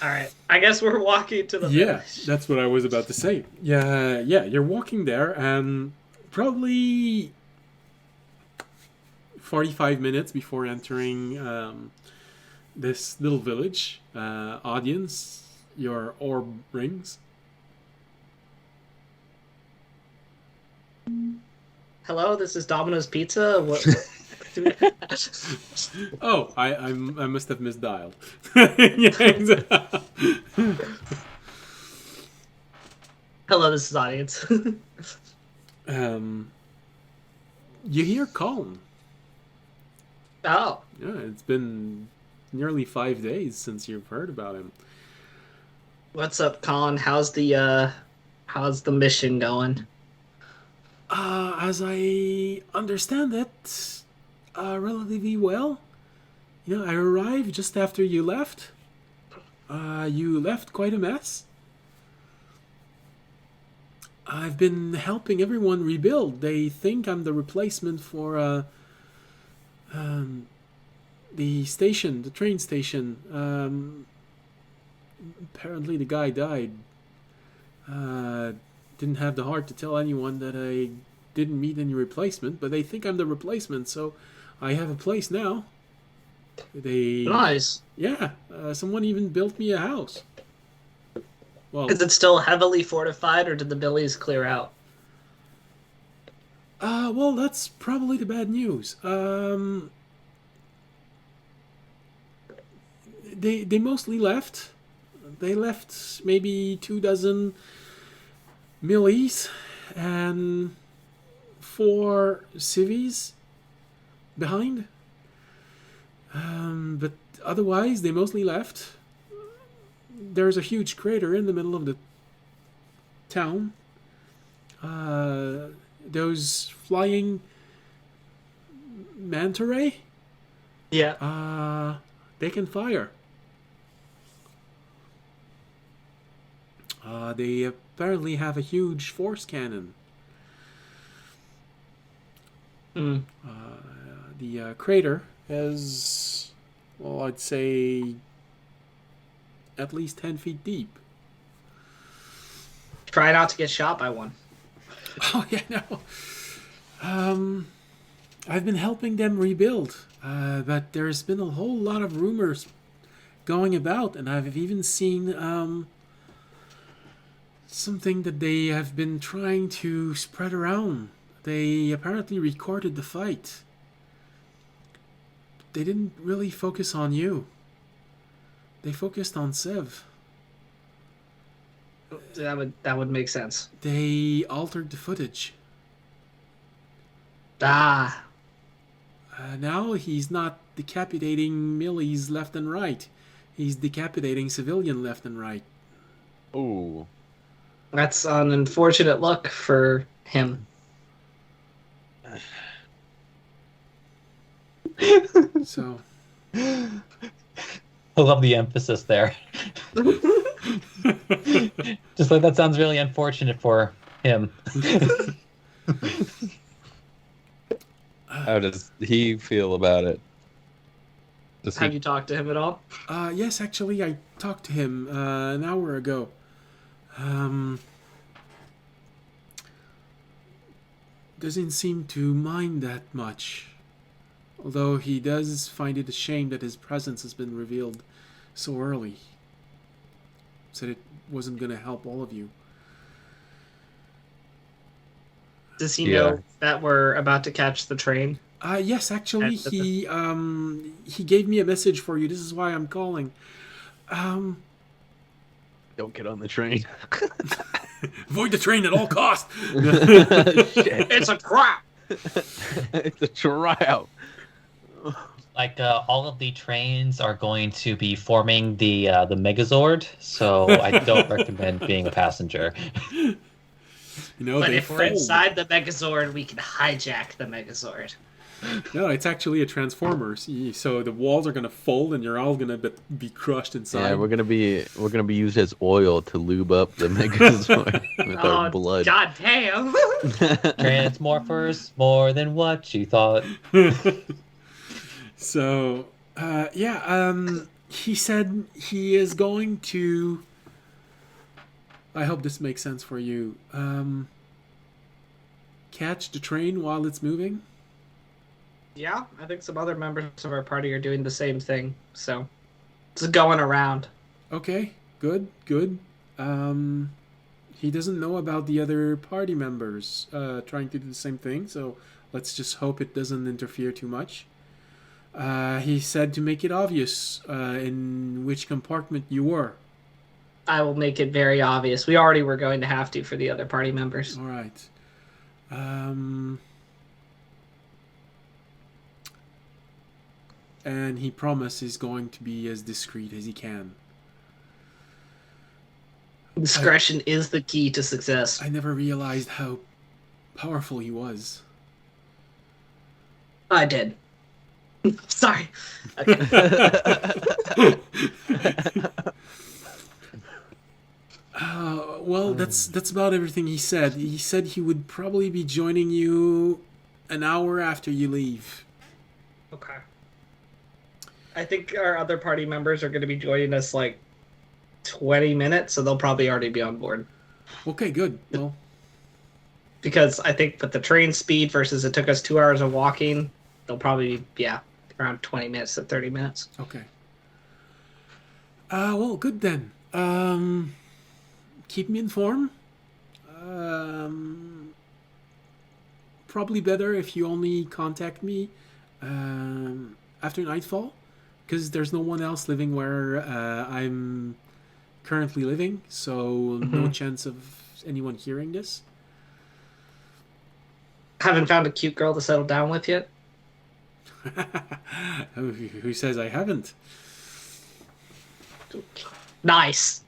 E: All right, I guess we're walking to the
A: Yeah,
E: village.
A: that's what I was about to say. Yeah, you're walking there, and probably 45 minutes before entering this little village, audience, your orb rings.
E: Hello, this is Domino's Pizza. What?
A: Oh, I must have misdialed. Yeah, exactly.
E: Hello, this is audience.
A: You hear Colin.
E: Oh,
A: Yeah, it's been nearly 5 days since you've heard about him.
E: what's up, Colin? How's the mission going?
A: As I understand it, relatively well. You know, I arrived just after you left. You left quite a mess. I've been helping everyone rebuild. They think I'm the replacement for the station, the train station. Apparently the guy died. Didn't have the heart to tell anyone that I didn't meet any replacement, but they think I'm the replacement, so I have a place now.
E: Nice.
A: Yeah, someone even built me a house. Well,
E: Is it still heavily fortified, or did the billies clear out?
A: well, that's probably the bad news. They mostly left. They left maybe 24 millies and 4 civies behind. But otherwise, they mostly left. There's a huge crater in the middle of the town. Those flying manta ray,
E: Yeah.
A: they can fire. They apparently have a huge force cannon.
E: Mm.
A: The crater is, well, I'd say at least 10 feet deep.
E: Try not to get shot by one.
A: Oh, yeah, no. I've been helping them rebuild, but there's been a whole lot of rumors going about, and I've even seen something that they have been trying to spread around. They apparently recorded the fight. They didn't really focus on you. They focused on Sev.
E: That would make sense.
A: They altered the footage.
E: Ah.
A: Now he's not decapitating millies left and right. He's decapitating civilian left and right.
C: Ooh.
E: That's an unfortunate luck for him.
A: So,
D: I love the emphasis there. Just like that sounds really unfortunate for him.
B: How does he feel about it? Does
E: Have
B: he?
E: you talked to him at all?
A: yes, actually, I talked to him an hour ago. Doesn't seem to mind that much. Although he does find it a shame that his presence has been revealed so early. Said it wasn't going to help all of you.
E: Does he
B: Yeah.
E: know that we're about to catch the train?
A: Yes, actually,
E: That's
A: he gave me a message for you. This is why I'm calling.
C: Don't get on the train.
A: Avoid the train at all costs.
C: Shit.
E: It's a trap!
C: It's a tryout.
D: Like all of the trains are going to be forming the Megazord, so I don't recommend being a passenger.
A: You know,
E: But
A: they
E: if we're
A: fold.
E: inside the Megazord, we can hijack the Megazord.
A: No, it's actually a transformer. So the walls are gonna fold, and you're all gonna be crushed inside.
C: Yeah, we're gonna be used as oil to lube up the Megazord with our blood.
E: God damn!
D: Transmorphers, more than what you thought.
A: So, he said he is going to. I hope this makes sense for you. Catch the train while it's moving.
E: Yeah, I think some other members of our party are doing the same thing. So, it's going around.
A: Okay, good. He doesn't know about the other party members trying to do the same thing, so let's just hope it doesn't interfere too much. He said to make it obvious in which compartment you were.
E: I will make it very obvious. We already were going to have to for the other party members.
A: All right. And he promised he's going to be as discreet as he can.
E: Discretion is the key to success.
A: I never realized how powerful he was.
E: I did. Sorry. Okay.
A: Well, that's about everything he said. He said he would probably be joining you an hour after you leave.
E: Okay. I think our other party members are going to be joining us like 20 minutes, so they'll probably already be on board.
A: Okay, good. Well,
E: Because I think with the train speed versus it took us 2 hours of walking, they'll probably be, around 20 minutes to 30 minutes.
A: okay. Well, good then. Keep me informed. Probably better if you only contact me after nightfall, because there's no one else living where I'm currently living, so no chance of anyone hearing this.
E: Haven't found a cute girl to settle down with yet?
A: Who says I haven't?
E: Nice.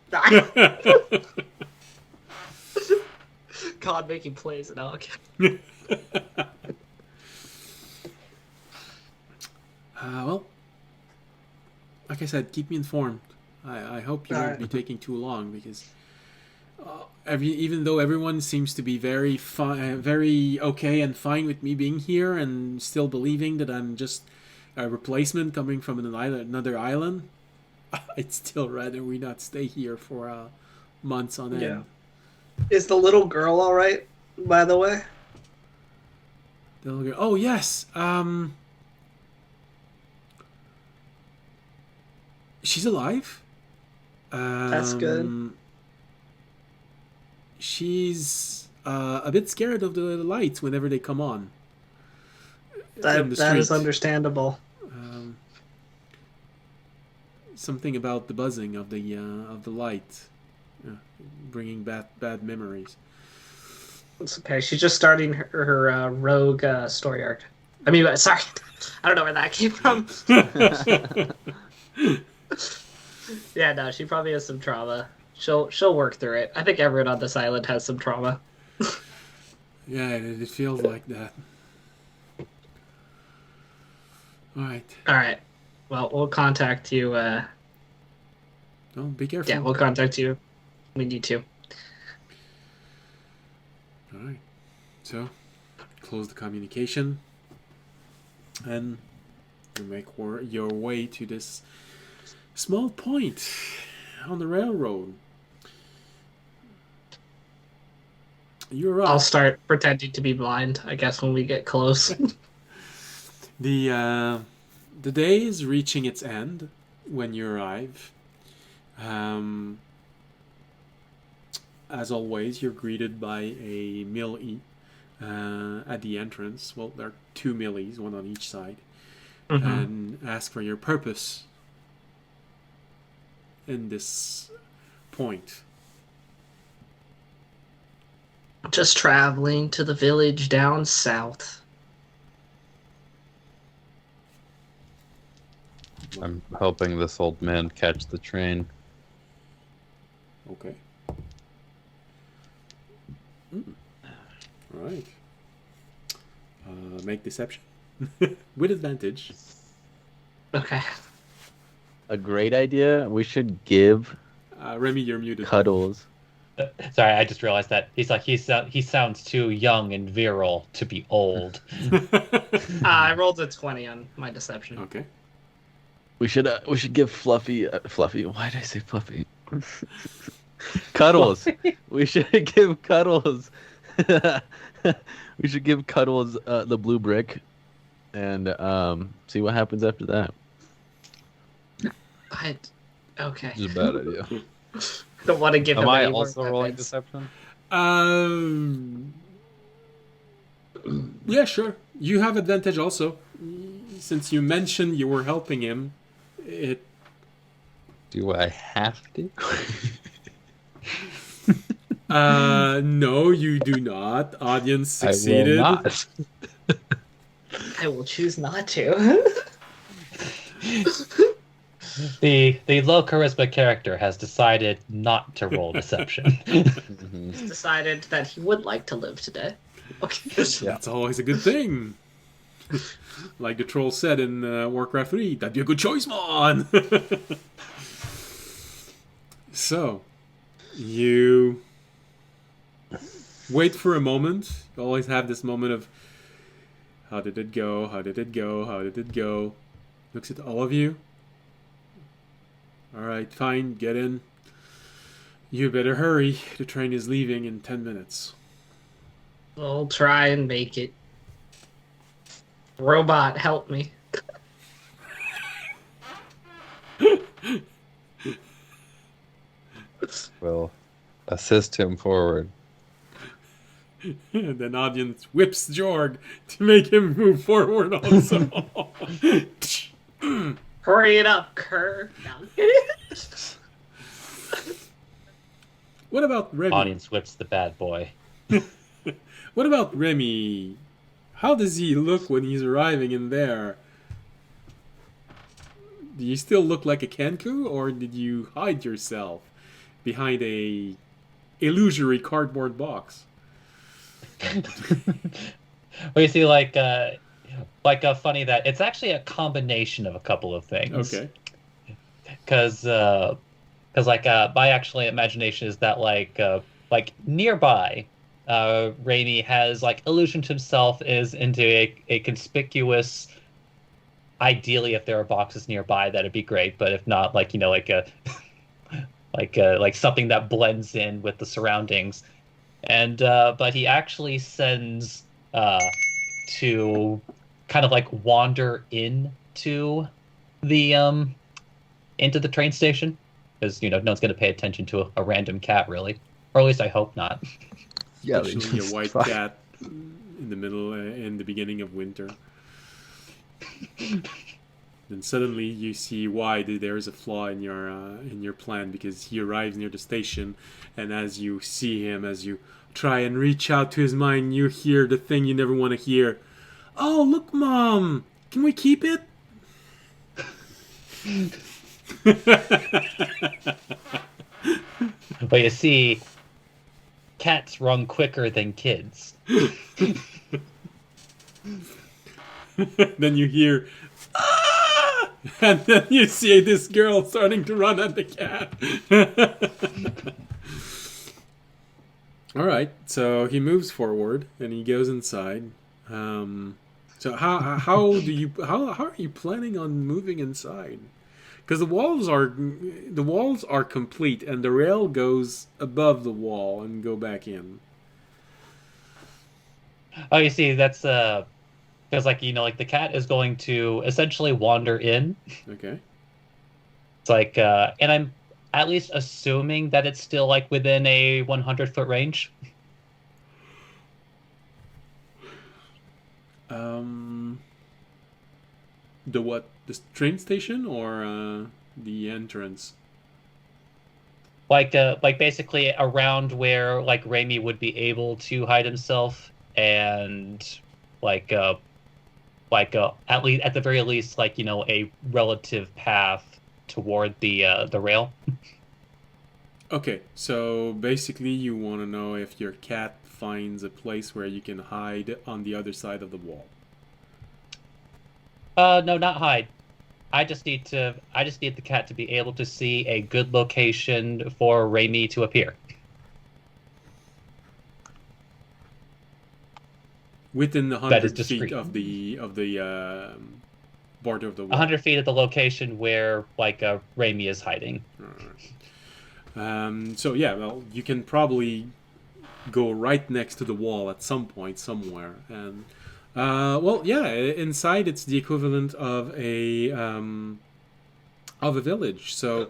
E: God making plays and all.
A: Well, like I said, keep me informed. I hope you won't
E: Alright.
A: be taking too long, because even though everyone seems to be very very okay and fine with me being here and still believing that I'm just a replacement coming from another island, I'd still rather we not stay here for months on end.
E: Yeah. Is the little girl all right, by the way?
A: The little girl. Oh yes. She's alive.
E: That's good.
A: She's a bit scared of the lights whenever they come on. in the
E: That is
A: street.
E: understandable.
A: Something about the buzzing of the light, bringing bad memories.
E: It's okay. She's just starting her rogue story arc. I mean, sorry, I don't know where that came from. Yeah, no, she probably has some trauma. She'll work through it. I think everyone on this island has some trauma.
A: Yeah, it feels like that. All right.
E: All right. Well, we'll contact you.
A: Oh, be careful.
E: Yeah, we'll contact you. We need to.
A: All right. So, close the communication, and you make your way to this small point on the railroad. You're up.
E: I'll start pretending to be blind, I guess, when we get close.
A: The day is reaching its end when you arrive. As always, you're greeted by a melee at the entrance. Well, there are 2 melees, one on each side, and ask for your purpose in this point.
E: Just traveling to the village down south.
B: I'm helping this old man catch the train.
A: Okay. All right. Make deception with advantage.
E: Okay.
C: A great idea. We should give
A: Remy, you're muted.
C: Cuddles.
D: Sorry, I just realized that he sounds too young and virile to be old.
E: I rolled a 20 on my deception.
A: Okay.
C: We should give Fluffy. Fluffy. Why did I say Fluffy? Cuddles. We should give Cuddles. We should give Cuddles the blue brick, and see what happens after that.
E: Okay.
B: It's a bad idea.
E: Don't want to give him
B: Am I
E: any more
B: also rolling
E: weapons.
B: deception?
A: Yeah, sure. You have advantage also. Since you mentioned you were helping him, it...
B: Do I have to?
A: No, you do not. Audience succeeded.
B: I will not.
E: I will choose not to.
D: The low charisma character has decided not to roll deception.
E: He's decided that he would like to live today. Okay.
A: That's always a good thing. Like the troll said in Warcraft 3, that'd be a good choice, man! So, you wait for a moment. You always have this moment of, how did it go? How did it go? How did it go? Looks at all of you. Alright, fine, get in. You better hurry. The train is leaving in 10 minutes.
E: We'll try and make it. Robot, help me.
B: We'll assist him forward.
A: And then audience whips Jorg to make him move forward also.
E: Hurry it up, Kerr.
A: What about Remy?
D: Audience whips the bad boy.
A: What about Remy? How does he look when he's arriving in there? Do you still look like a Kenku, or did you hide yourself behind a illusory cardboard box?
D: Well, you see, funny that it's actually a combination of a couple of things.
A: Okay.
D: Because my actually imagination is that nearby, Raimi has illusioned himself is into a conspicuous. Ideally, if there are boxes nearby, that'd be great. But if not, something that blends in with the surroundings. And but he actually sends to kind of wander into the train station, because no one's going to pay attention to a random cat, really, or at least I hope not.
B: Yeah,
A: Especially a white cat in the middle, in the beginning of winter. Then suddenly you see why there's a flaw in your plan, because he arrives near the station, and as you see him, as you try and reach out to his mind, you hear the thing you never want to hear. Oh, look, Mom! Can we keep it?
D: But you see, cats run quicker than kids.
A: Then you hear, ah! And then you see this girl starting to run at the cat. All right, so he moves forward and he goes inside. So how are you planning on moving inside? Because the walls are complete, and the rail goes above the wall and go back in.
D: Oh, you see, that's Because, like, like the cat is going to essentially wander in.
A: Okay.
D: It's like, and I'm at least assuming that it's still like within a 100-foot range.
A: The what? The train station or the entrance?
D: Like basically around where like Raimi would be able to hide himself, and like at the very least, like a relative path toward the rail.
A: Okay, so basically you want to know if your cat finds a place where you can hide on the other side of the wall.
D: No, not hide. I just need the cat to be able to see a good location for Raimi to appear.
A: Within the
D: That is
A: 100 feet
D: discreet.
A: of the border of the wall.
D: 100 feet at the location where like Raimi is hiding.
A: So yeah, well, you can probably go right next to the wall at some point somewhere, and well, yeah, inside it's the equivalent of a village. So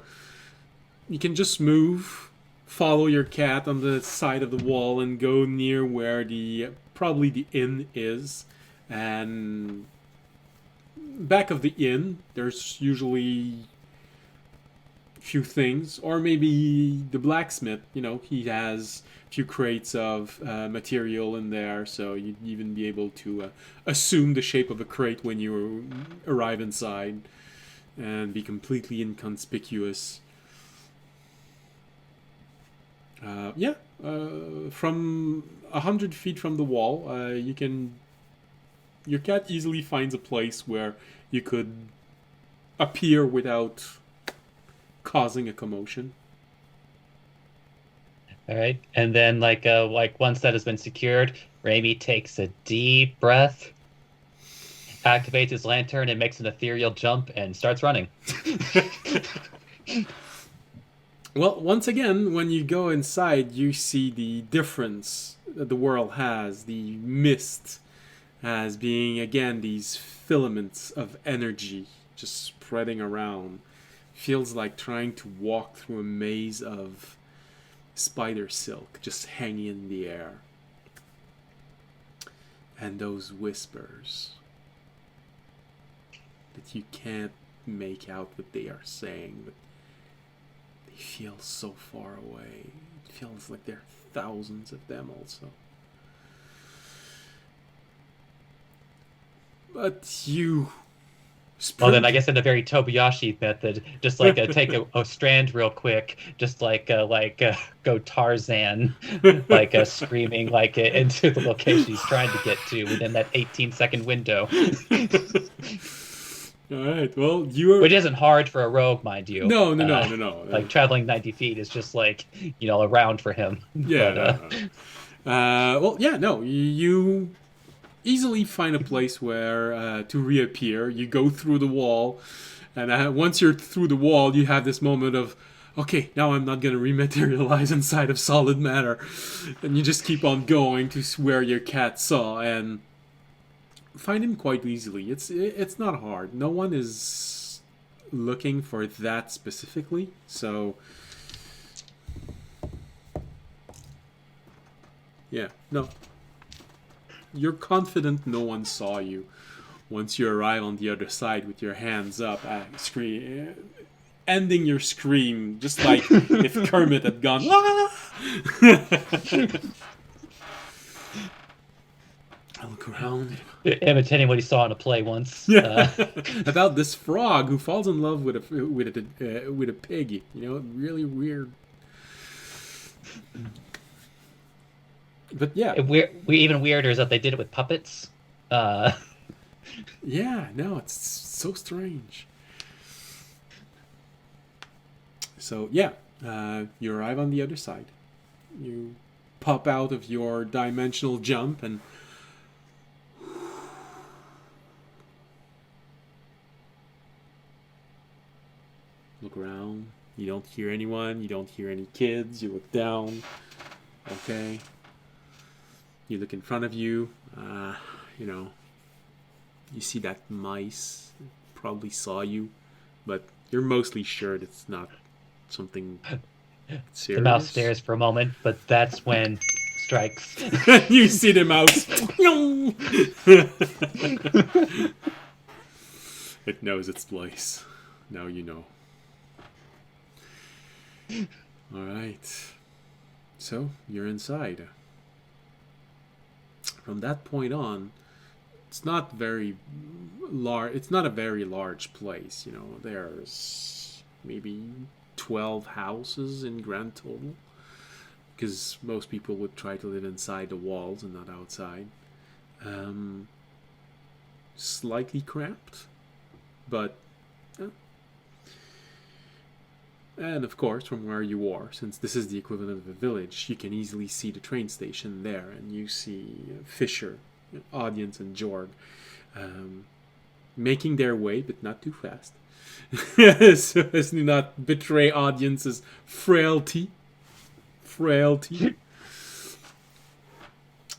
A: you can just move, follow your cat on the side of the wall, and go near where probably the inn is, and back of the inn there's usually few things, or maybe the blacksmith, he has a few crates of material in there, so you'd even be able to assume the shape of a crate when you arrive inside and be completely inconspicuous. From 100 feet from the wall, your cat easily finds a place where you could appear without causing a commotion.
D: All right, and then like once that has been secured, Raimi takes a deep breath, activates his lantern, and makes an ethereal jump and starts running.
A: Well, once again, when you go inside, you see the difference that the world has. The mist as being, again, these filaments of energy just spreading around. Feels like trying to walk through a maze of spider silk just hanging in the air. And those whispers that you can't make out what they are saying, but they feel so far away. It feels like there are thousands of them also. But you...
D: Well, then I guess in a very Tobayashi method, just like take a strand real quick, just go Tarzan, screaming into the location he's trying to get to within that 18-second window.
A: All right. Well,
D: which isn't hard for a rogue, mind you.
A: No.
D: Like traveling 90 feet is just a round for him.
A: Yeah. Well, yeah. No, you easily find a place where to reappear. You go through the wall, and once you're through the wall, you have this moment of, okay, now I'm not going to rematerialize inside of solid matter, and you just keep on going to where your cat saw and find him quite easily. It's not hard. No one is looking for that specifically, so yeah, no. You're confident no one saw you once you arrive on the other side with your hands up, ending your scream just like if Kermit had gone. I look around,
D: imitating what he saw in a play once.
A: Yeah. About this frog who falls in love with a pig. Really weird. But yeah,
D: even weirder is that they did it with puppets.
A: Yeah, no, it's so strange. So yeah, you arrive on the other side. You pop out of your dimensional jump and look around. You don't hear anyone. You don't hear any kids. You look down. Okay. You look in front of you. You see that mice probably saw you, but you're mostly sure it's not something serious.
D: The mouse stares for a moment, but that's when strikes.
A: You see the mouse. It knows its place. Now you know. All right. So you're inside. From that point on, it's not very large. It's not a very large place. You know, there's maybe 12 houses in grand total, because most people would try to live inside the walls and not outside. Slightly cramped, but and of course, from where you are, since this is the equivalent of a village, you can easily see the train station there, and you see Fisher, Audience, and Jorg making their way, but not too fast, so as to not betray Audience's frailty.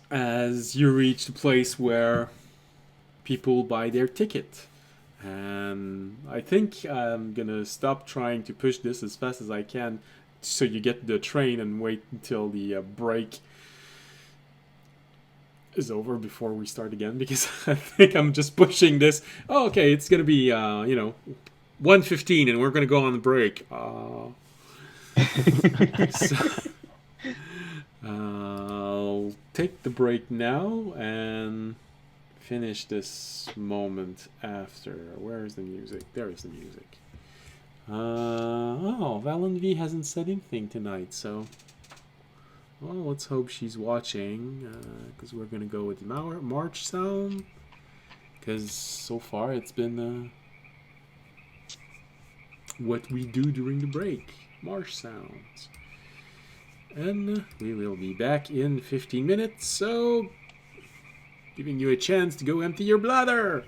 A: As you reach the place where people buy their ticket. And I think I'm gonna stop trying to push this as fast as I can so you get the train and wait until the break is over before we start again, because I think I'm just pushing this. Oh, okay, it's gonna be 1:15 and we're gonna go on the break. So, I'll take the break now and finish this moment after. Where is the music? There is the music. Valen V hasn't said anything tonight, so let's hope she's watching, because we're gonna go with the March sound, because so far it's been what we do during the break, marsh sounds. And we will be back in 15 minutes, so giving you a chance to go empty your bladder.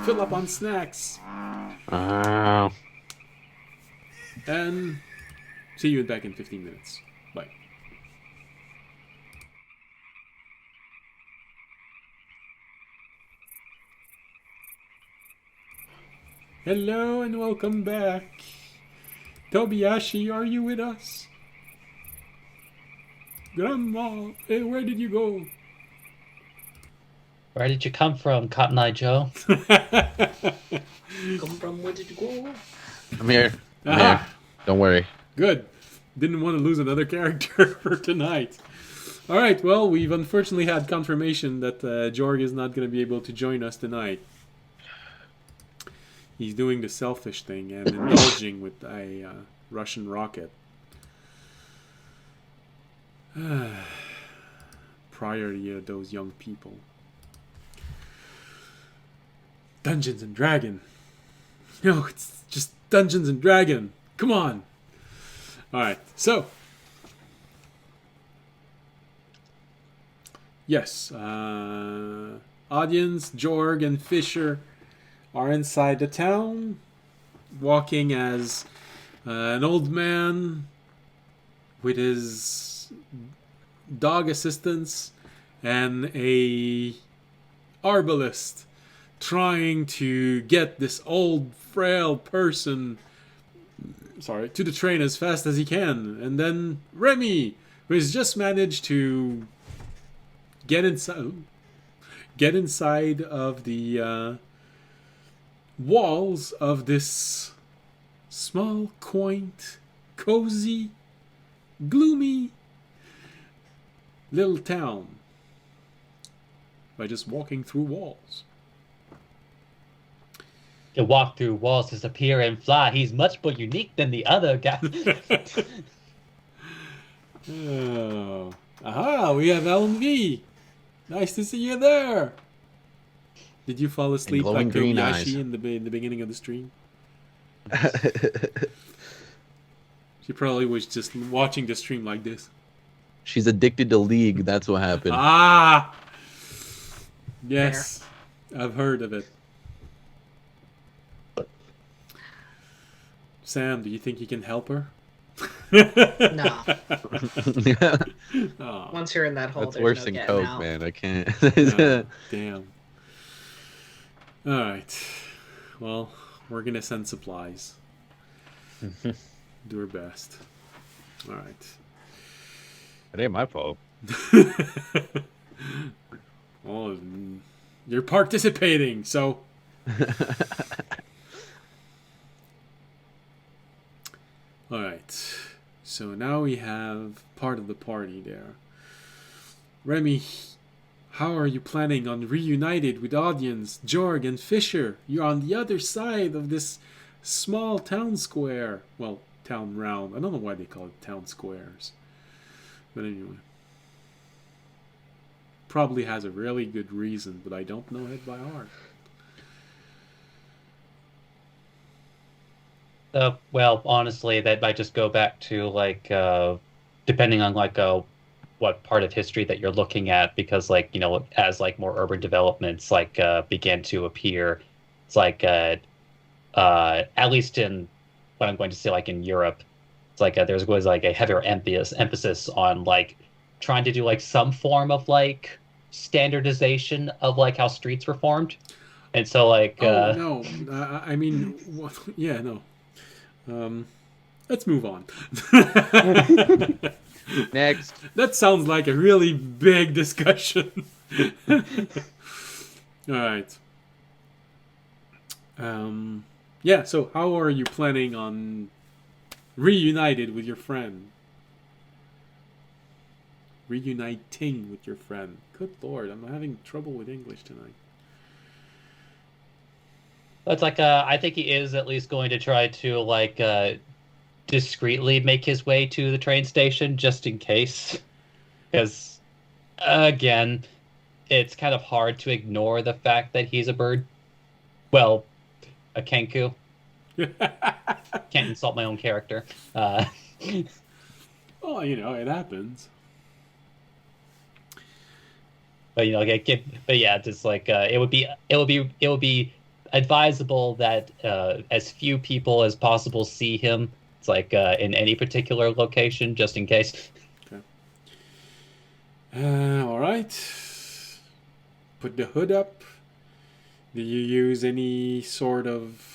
A: Fill up on snacks. And see you back in 15 minutes. Bye. Hello and welcome back. Tobiyashi, are you with us? Grandma, hey, where did you go?
D: Where did you come from, Cotton Eye Joe?
E: Come from, where did you go?
C: I'm here. I'm here. Don't worry.
A: Good. Didn't want to lose another character for tonight. All right, well, we've unfortunately had confirmation that Jorg is not going to be able to join us tonight. He's doing the selfish thing and indulging with a Russian rocket. Priority of those young people. Dungeons and Dragon. No, it's just Dungeons and Dragon. Come on. Alright, so. Yes. Audience, Jorg, and Fisher are inside the town, walking as an old man with his dog assistants and a arbalist, trying to get this old frail person to the train as fast as he can. And then Remy, who has just managed to get inside of the walls of this small, quaint, cozy, gloomy little town by just walking through walls.
D: You walk through walls, disappear, and fly. He's much more unique than the other guy.
A: Oh. Aha, we have LMV. Nice to see you there. Did you fall asleep like Tobiyashi in the beginning of the stream? She probably was just watching the stream like this.
C: She's addicted to League. That's what happened.
A: Ah! Yes, I've heard of it. Sam, do you think you can help her?
E: No.
A: Oh,
E: Once you're in that hole,
C: That's
E: there's
C: worse
E: no
C: than
E: getting
C: Coke,
E: out.
C: man. I can't.
A: damn. All right. Well, we're gonna send supplies. Do our best. All right.
C: It ain't my fault.
A: Well, you're participating, so. All right. So now we have part of the party there. Remy, how are you planning on reunited with audience, Jorg and Fisher? You're on the other side of this small town square. Well, town round. I don't know why they call it town squares. But anyway. Probably has a really good reason, but I don't know it by heart.
D: Well, honestly, that might just go back to like depending on like what part of history that you're looking at, because like as like more urban developments like began to appear, it's like at least in what I'm going to say like in Europe, it's like there's was like a heavier emphasis on like trying to do like some form of like standardization of like how streets were formed, and so like
A: no, I mean, yeah, no. Let's move on.
C: Next.
A: That sounds like a really big discussion. All right. Yeah, so how are you planning on reunited with your friend? Reuniting with your friend. Good Lord, I'm having trouble with English tonight.
D: it's like I think he is at least going to try to like discreetly make his way to the train station just in case, because again, it's kind of hard to ignore the fact that he's a bird. Well, a kenku. Can't insult my own character.
A: Well, it happens.
D: But but yeah, just like it would be advisable that as few people as possible see him. It's like in any particular location, just in case.
A: Okay. All right. Put the hood up. Do you use any sort of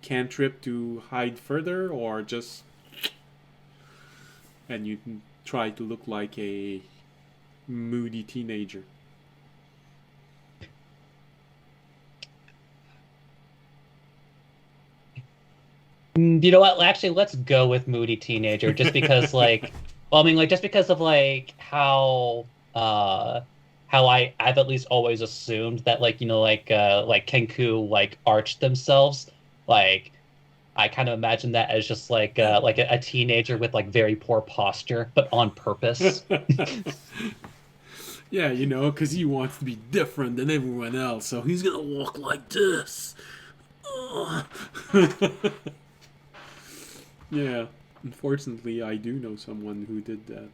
A: cantrip to hide further, or just and you try to look like a moody teenager?
D: You know what? Actually, let's go with moody teenager, just because, like, well, I mean, like, just because of like how I've at least always assumed that, like, like Kenku like arched themselves. Like, I kind of imagine that as just like a teenager with like very poor posture, but on purpose.
A: Yeah, because he wants to be different than everyone else, so he's gonna walk like this. Yeah, unfortunately, I do know someone who did that.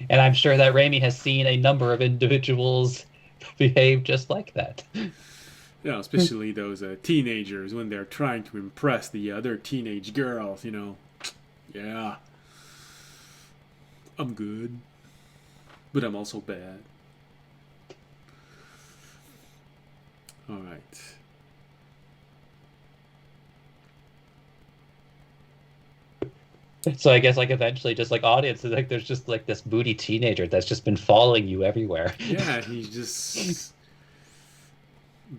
D: And I'm sure that Raimi has seen a number of individuals behave just like that.
A: Yeah, especially those teenagers when they're trying to impress the other teenage girls, Yeah. I'm good. But I'm also bad. Alright.
D: So I guess like eventually just like audiences, like there's just like this moody teenager that's just been following you everywhere.
A: Yeah, he's just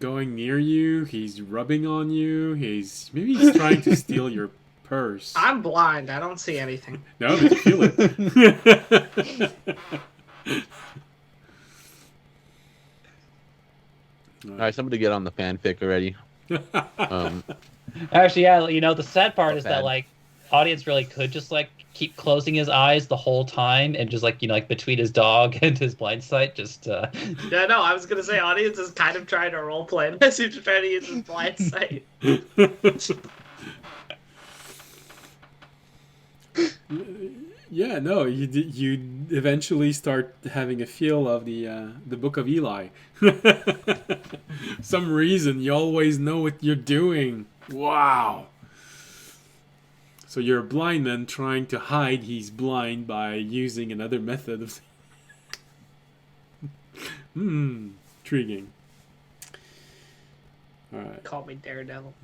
A: going near you, he's rubbing on you, maybe he's trying to steal your purse.
E: I'm blind. I don't see anything.
A: No, but you feel it.
C: All right, somebody get on the fanfic already.
D: Actually, yeah, the sad part is
C: Bad.
D: that like audience really could just like keep closing his eyes the whole time and just like like between his dog and his blind sight, just
E: Yeah, no, I was gonna say audience is kind of trying to roleplay this. He's trying to use his blind sight.
A: Yeah, no, you eventually start having a feel of the Book of Eli. Some reason you always know what you're doing. Wow. So you're a blind man trying to hide he's blind by using another method of. Intriguing. All right.
E: Call me Daredevil.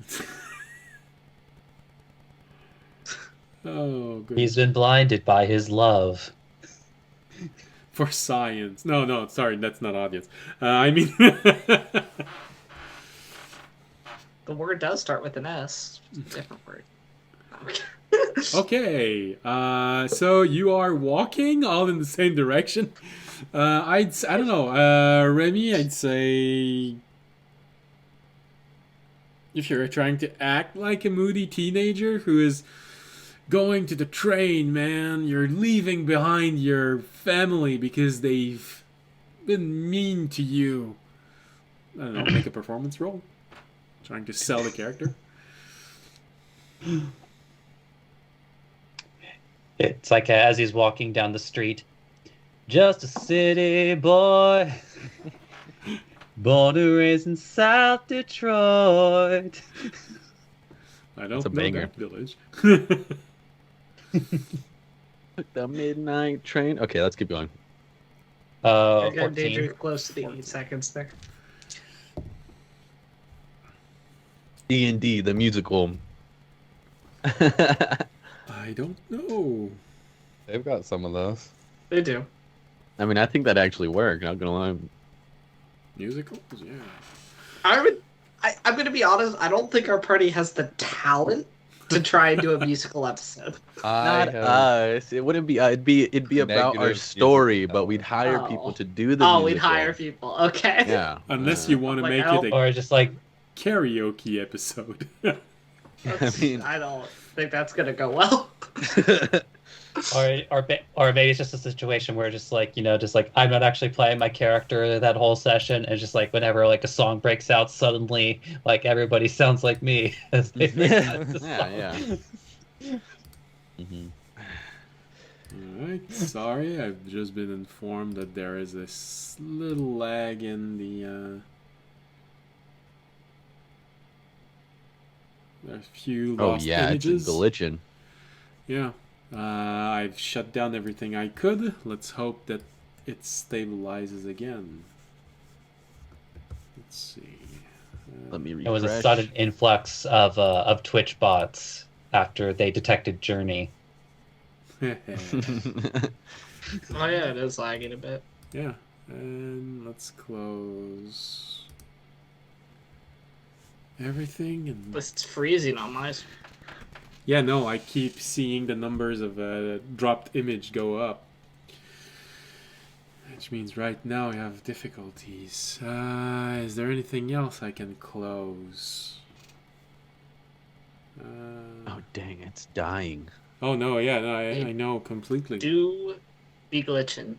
A: Oh, good.
D: He's been blinded by his love.
A: For science. No, sorry, that's not audience. I mean,
E: The word does start with an S. It's a different word.
A: okay. So you are walking all in the same direction. I don't know. Remy, I'd say if you're trying to act like a moody teenager who is going to the train, man, you're leaving behind your family because they've been mean to you. I don't know, make a performance roll. Trying to sell the character.
D: It's like as he's walking down the street. Just a city boy. Born and raised in South Detroit.
A: I don't
C: a
A: know
C: banger.
A: that village.
C: The midnight train. Okay, let's keep going.
E: I got
D: 14.
E: danger close to the 8 seconds there.
C: D&D, the musical.
A: I don't know.
B: They've got some of those.
E: They do.
C: I mean, I think that actually worked. Not gonna lie.
A: Musicals? Yeah.
E: I'm gonna be honest. I don't think our party has the talent to try and do a musical episode.
B: I
C: Not
B: have
C: us. It wouldn't be. It'd be about our
B: Negative
C: story,
B: musical
C: but we'd hire
E: Oh.
C: people to do the.
E: Oh, we'd
C: musical.
E: hire people. Okay.
C: Yeah.
A: Unless you want to
E: Like,
A: make
E: I
A: it
E: don't-
A: a
D: Or just like,
A: karaoke episode.
C: I mean,
E: I don't think that's gonna go well.
D: or maybe it's just a situation where just like, just like I'm not actually playing my character that whole session, and just like whenever like a song breaks out, suddenly like everybody sounds like me as they recite the
C: Yeah,
D: song.
C: yeah. Mhm.
A: Alright, sorry, I've just been informed that there is this little lag in the there's a few
C: Oh
A: lost
C: yeah,
A: images.
C: it's glitching.
A: Yeah. I've shut down everything I could. Let's hope that it stabilizes again. Let's see.
C: Let me refresh.
D: It was a sudden influx of Twitch bots after they detected Journey.
E: Oh yeah, it is lagging a bit.
A: Yeah, and let's close everything. And
E: It's freezing on my.
A: yeah, no, I keep seeing the numbers of dropped image go up, which means right now I have difficulties. Is there anything else I can close?
C: Oh dang, it's dying.
A: Oh no, yeah, no, I know completely.
E: Do be glitching.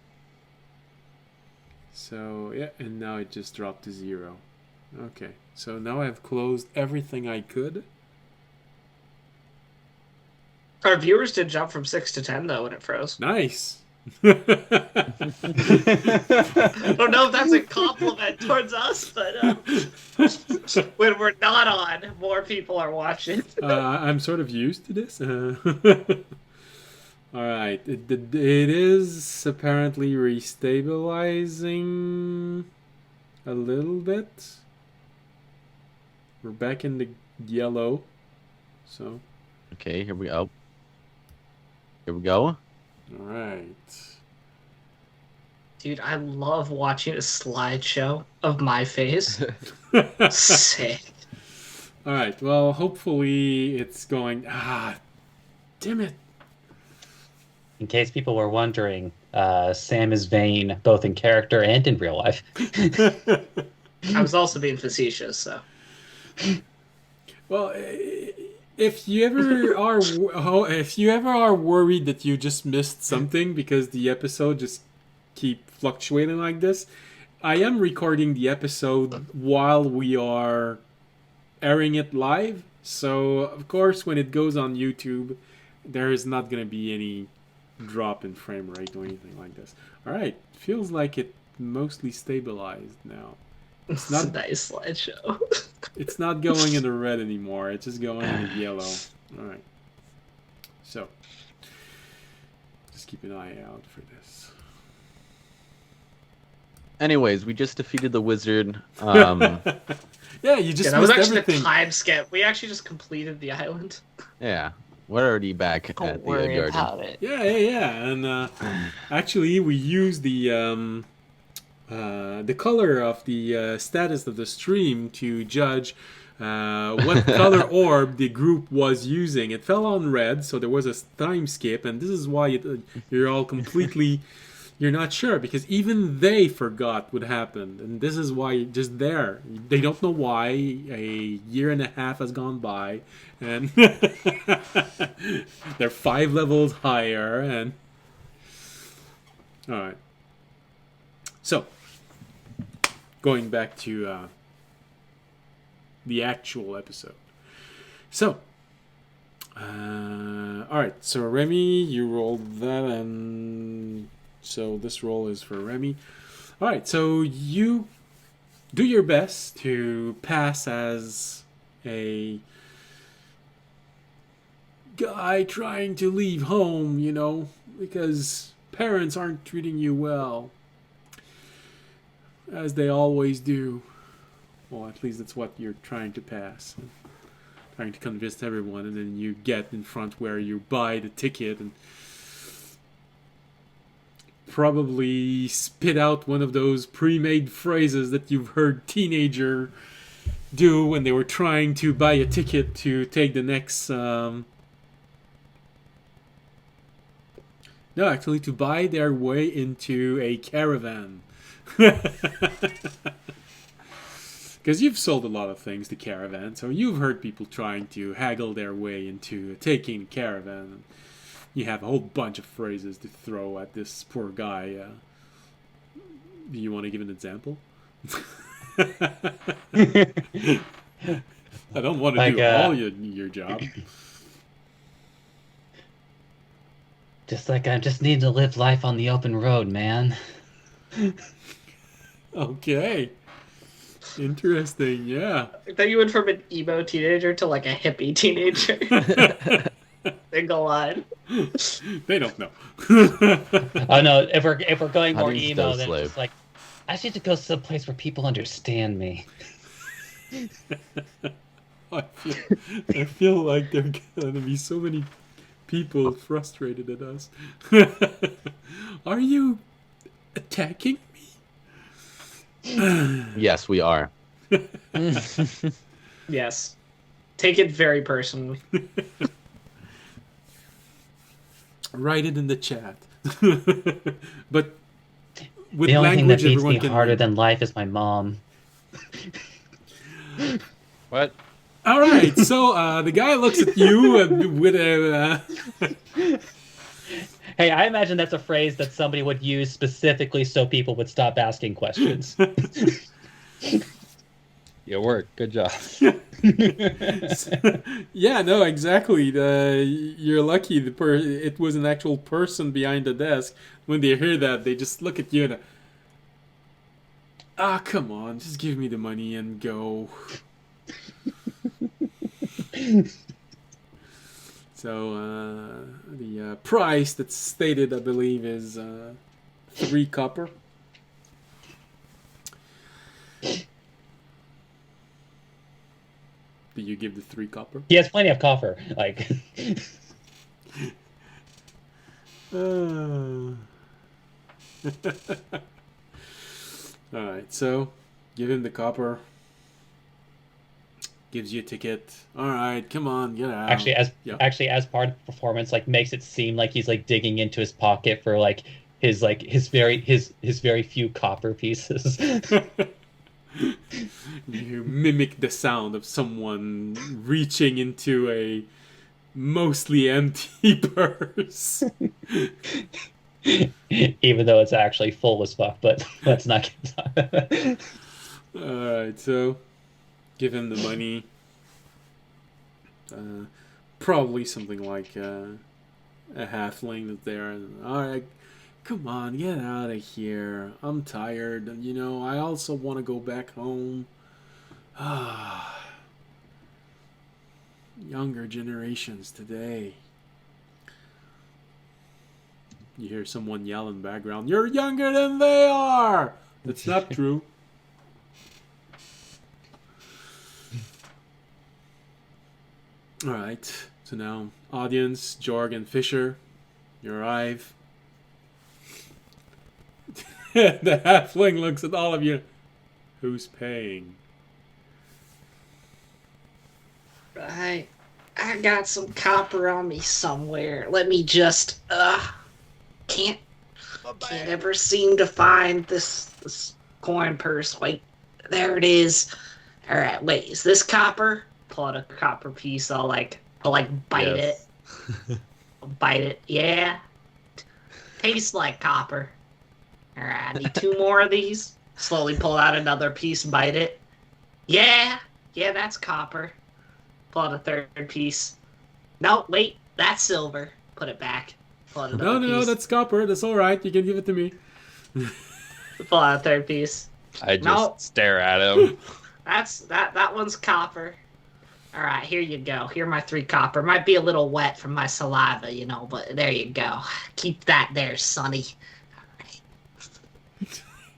A: So yeah, and now it just dropped to 0. Okay, so now I've closed everything I could.
E: Our viewers did jump from 6 to 10 though when it froze.
A: Nice.
E: I don't know if that's a compliment towards us, but when we're not on, more people are watching.
A: I'm sort of used to this. All right, it is apparently restabilizing a little bit. We're back in the yellow, so
C: Okay, here we go. Here we go.
A: all right.
E: Dude, I love watching a slideshow of my face. Sick.
A: All right. Well, hopefully it's going. Damn it.
D: In case people were wondering, Sam is vain both in character and in real life.
E: I was also being facetious, so.
A: Well, if you ever are worried that you just missed something because the episode just keep fluctuating like this, I am recording the episode while we are airing it live. So of course, when it goes on YouTube, there is not going to be any drop in frame rate or anything like this. All right, feels like it mostly stabilized now.
E: It's
A: not-
E: a nice slideshow.
A: It's not going in the red anymore. It's just going in the yellow. All right. So, just keep an eye out for this.
C: Anyways, we just defeated the wizard.
A: Yeah, you just
E: Yeah, that was
A: missed
E: actually
A: everything.
E: a time skip. We actually just completed the island.
C: Yeah, we're already back
G: Don't
C: at the
G: worry
C: garden.
G: about it.
A: Yeah. And actually, we used the color of the status of the stream to judge what color orb the group was using. It fell on red, so there was a time skip, and this is why you're all completely... You're not sure, because even they forgot what happened. And this is why just there. They don't know why. A year and a half has gone by. And they're 5 levels higher. And alright. So, going back to the actual episode. So, alright. So, Remy, you rolled that, and... So this roll is for Remy. Alright, so you do your best to pass as a guy trying to leave home, you know, because parents aren't treating you well. As they always do. Well, at least that's what you're trying to pass. Trying to convince everyone, and then you get in front where you buy the ticket and probably spit out one of those pre-made phrases that you've heard teenager do when they were trying to buy a ticket to take the next no, actually to buy their way into a caravan. Because you've sold a lot of things to caravan, so you've heard people trying to haggle their way into taking a caravan. You have a whole bunch of phrases to throw at this poor guy. Do you want to give an example? I don't want to do all your job.
D: I just need to live life on the open road, man.
A: Okay. Interesting, yeah.
E: I thought you went from an emo teenager to like a hippie teenager. Single line.
A: They don't know.
D: Oh no! If we're going more
C: Honey's
D: emo,
C: Doe
D: then
C: Slave.
D: it's like I just need to go to a place where people understand me.
A: I feel like there are gonna be so many people frustrated at us. Are you attacking me?
C: Yes, we are.
E: Yes. Take it very personally.
A: Write it in the chat. But with
D: The only thing that
A: language,
D: beats
A: everyone
D: me
A: can
D: harder
A: read.
D: than life is my mom.
B: What?
A: All right, so the guy looks at you with a.
D: Hey, I imagine that's a phrase that somebody would use specifically so people would stop asking questions.
B: Your work. Good job.
A: Yeah, no, exactly. You're lucky. It was an actual person behind the desk. When they hear that, they just look at you and come on, just give me the money and go. So the price that's stated, I believe, is 3 copper. Do you give the 3 copper?
D: He has plenty of copper. Like,
A: Alright, so give him the copper. Gives you a ticket. Alright, come on, get out.
D: actually,
A: Yeah.
D: as part of the performance, like makes it seem like he's like digging into his pocket for like his very few copper pieces.
A: You mimic the sound of someone reaching into a mostly empty purse.
D: Even though it's actually full as fuck, but let's not get
A: Alright, so give him the money. Probably something like a halfling that's there. Alright, come on, get out of here. I'm tired, and you know, I also want to go back home. Younger generations today. You hear someone yell in the background, "You're younger than they are! That's not true. All right. So now, audience, Jorg and Fisher, you arrive. The halfling looks at all of you. Who's paying?
E: I got some copper on me somewhere. Let me just can't ever seem to find this coin purse. Wait, there it is. All right, wait, is this copper? Pull out a copper piece. I'll bite
C: Yes.
E: it. I'll bite it. Yeah, tastes like copper. All right, I need 2 more of these. Slowly pull out another piece, bite it. Yeah, that's copper. Pull out a 3rd piece. No, wait, that's silver. Put it back. Pull out another
A: No,
E: piece.
A: that's copper. That's all right. You can give it to me.
E: Pull out a 3rd piece.
B: I just
E: No.
B: stare at him.
E: That one's copper. All right, here you go. Here are my 3 copper. Might be a little wet from my saliva, but there you go. Keep that there, Sonny.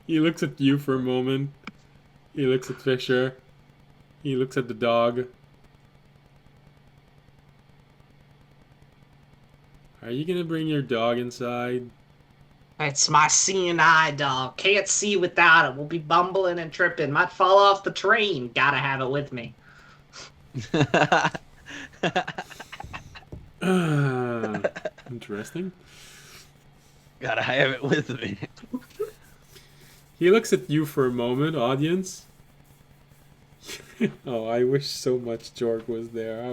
A: He looks at you for a moment. He looks at Fisher. He looks at the dog. Are you gonna bring your dog inside?
E: It's my seeing eye dog. Can't see without it. We'll be bumbling and tripping. Might fall off the train. Gotta have it with me.
A: Interesting.
C: Gotta have it with me.
A: He looks at you for a moment, audience. Oh, I wish so much Jorg was there. I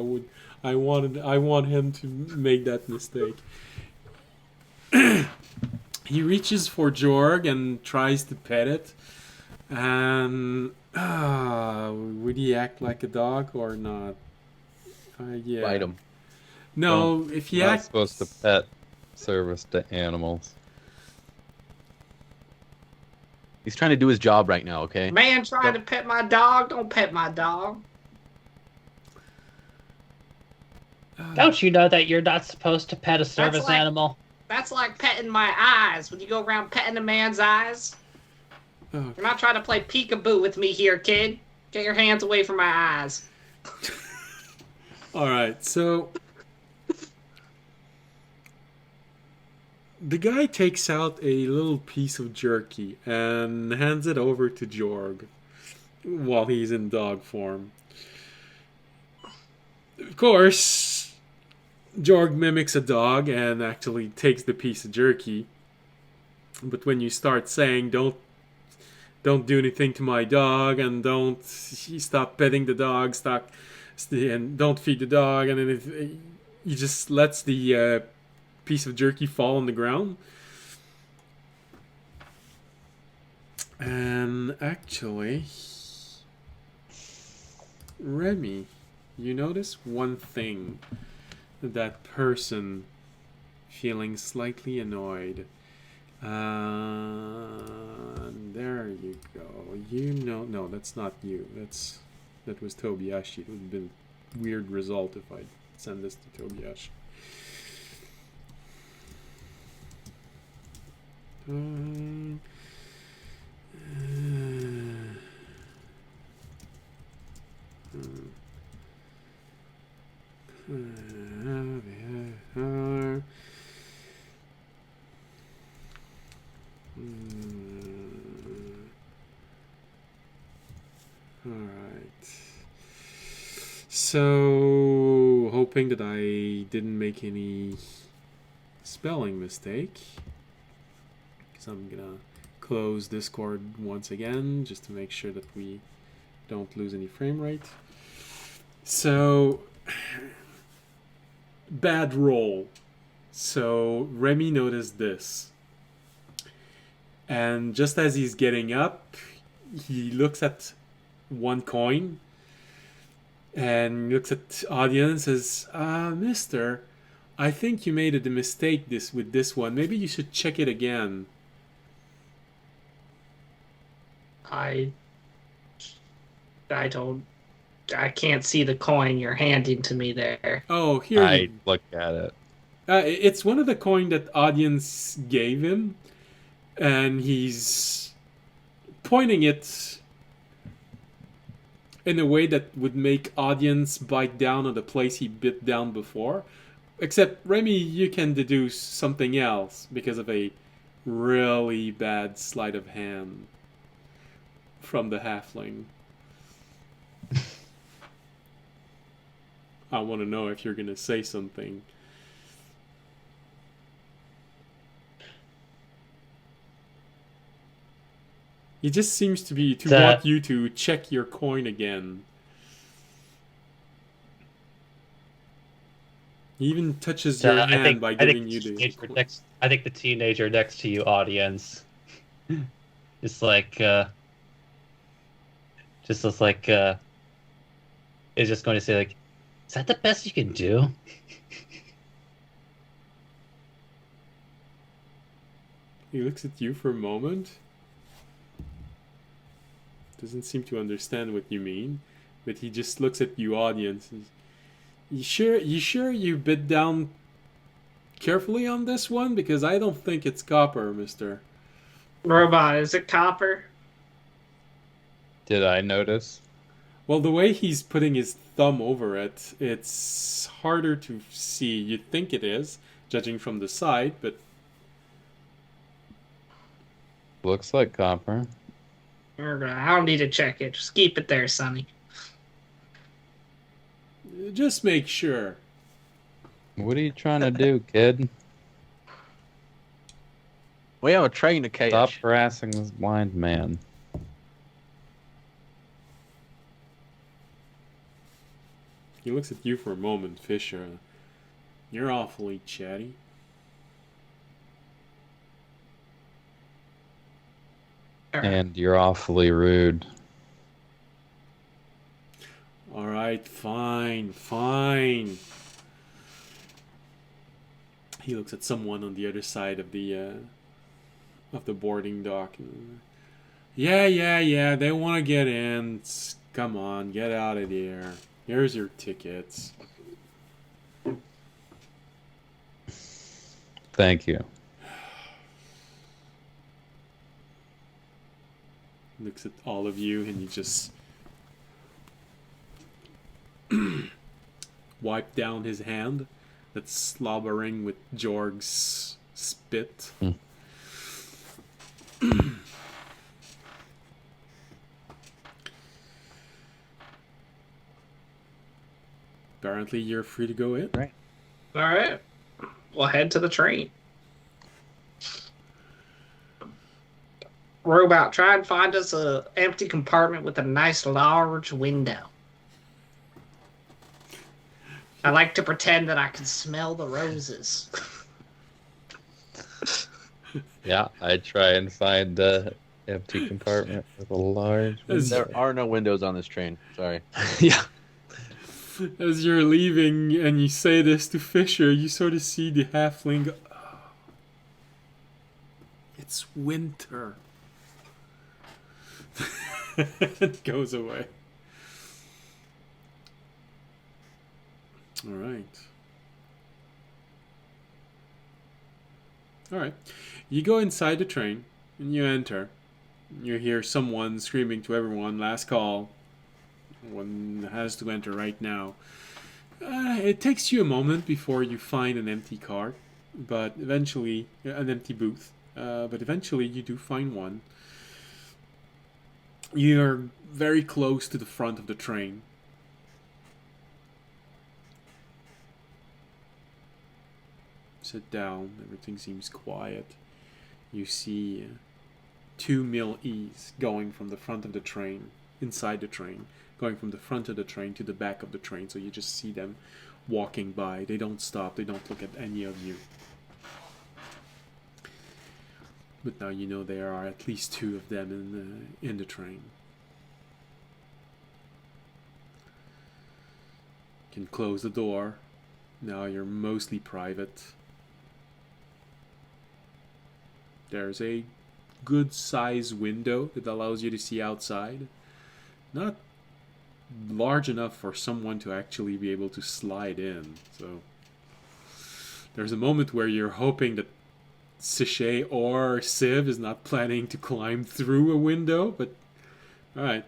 A: want him to make that mistake. He reaches for Jorg and tries to pet it. And would he act like a dog or not? Yeah.
C: Bite him.
A: No, if he
B: You're not
A: acts
B: supposed to pet service to animals.
C: He's trying to do his job right now, okay?
E: Man trying to pet my dog. Don't pet my dog.
D: Don't you know that you're not supposed to pet a service
E: like-
D: animal?
E: That's like petting my eyes. When you go around petting a man's eyes.
A: Oh.
E: You're not trying to play peekaboo with me here, kid. Get your hands away from my eyes.
A: All right, so the guy takes out a little piece of jerky and hands it over to Jorg while he's in dog form. Of course, Jorg mimics a dog and actually takes the piece of jerky. But when you start saying don't do anything to my dog and don't stop petting the dog, and don't feed the dog, and then he just lets the piece of jerky fall on the ground. And actually, Remy, you notice one thing. That person feeling slightly annoyed. There you go. No, that's not you. That was Tobiyashi. It would have been a weird result if I send this to Tobiyashi. Alright. So, hoping that I didn't make any spelling mistake, because I'm gonna close Discord once again just to make sure that we don't lose any frame rate. So, bad roll. So, Remy noticed this. And just as he's getting up, he looks at one coin and looks at audience and says, mister, I think you made a mistake with this one. Maybe you should check it again.
E: I can't see the coin you're handing to me there.
A: Oh, here.
B: I look at it.
A: It's one of the coin that audience gave him, and he's pointing it in a way that would make audience bite down on the place he bit down before. Except, Remy, you can deduce something else because of a really bad sleight of hand from the halfling. I want to know if you're going to say something. He just seems to want you to check your coin again. He even touches your hand by giving you the...
D: I think the teenager next to you, audience, is like, is just going to say like, is that the best you can do?
A: He looks at you for a moment. Doesn't seem to understand what you mean, but he just looks at you, audience. You sure you bit down carefully on this one? Because I don't think it's copper, mister.
E: Robot, is it copper?
B: Did I notice?
A: Well, the way he's putting his thumb over it, it's harder to see. You'd think it is, judging from the side, but...
B: Looks like copper.
E: I don't need to check it. Just keep it there, Sonny.
A: Just make sure.
B: What are you trying to do, kid?
C: We have a train to catch.
B: Stop harassing this blind man.
A: He looks at you for a moment, Fisher. You're awfully chatty.
B: And you're awfully rude.
A: Alright, fine. He looks at someone on the other side of the boarding dock. Yeah, they want to get in. Come on, get out of there. Here's your tickets.
B: Thank you.
A: Looks at all of you and you just wipe down his hand that's slobbering with Jorg's spit. Apparently you're free to go in.
B: Right.
E: Alright. We'll head to the train. Robot, try and find us a empty compartment with a nice large window. I like to pretend that I can smell the roses.
B: Yeah, I try and find a empty compartment with a large window.
C: There are no windows on this train. Sorry.
B: Yeah.
A: As you're leaving and you say this to Fisher, you sort of see the halfling go, oh, it's winter. It goes away. Alright. You go inside the train and you enter. You hear someone screaming to everyone, last call. One has to enter right now. It takes you a moment before you find an empty car, but eventually, an empty booth. But eventually you do find one. You're very close to the front of the train. Sit down, everything seems quiet. You see 2 Mil-E's going from the front of the train, inside the train, going from the front of the train to the back of the train, so you just see them walking by. They don't stop, they don't look at any of you. But now you know there are at least 2 of them in the train. You can close the door. Now you're mostly private. There's a good size window that allows you to see outside. Not large enough for someone to actually be able to slide in. So there's a moment where you're hoping that Sachet or Civ is not planning to climb through a window, but alright.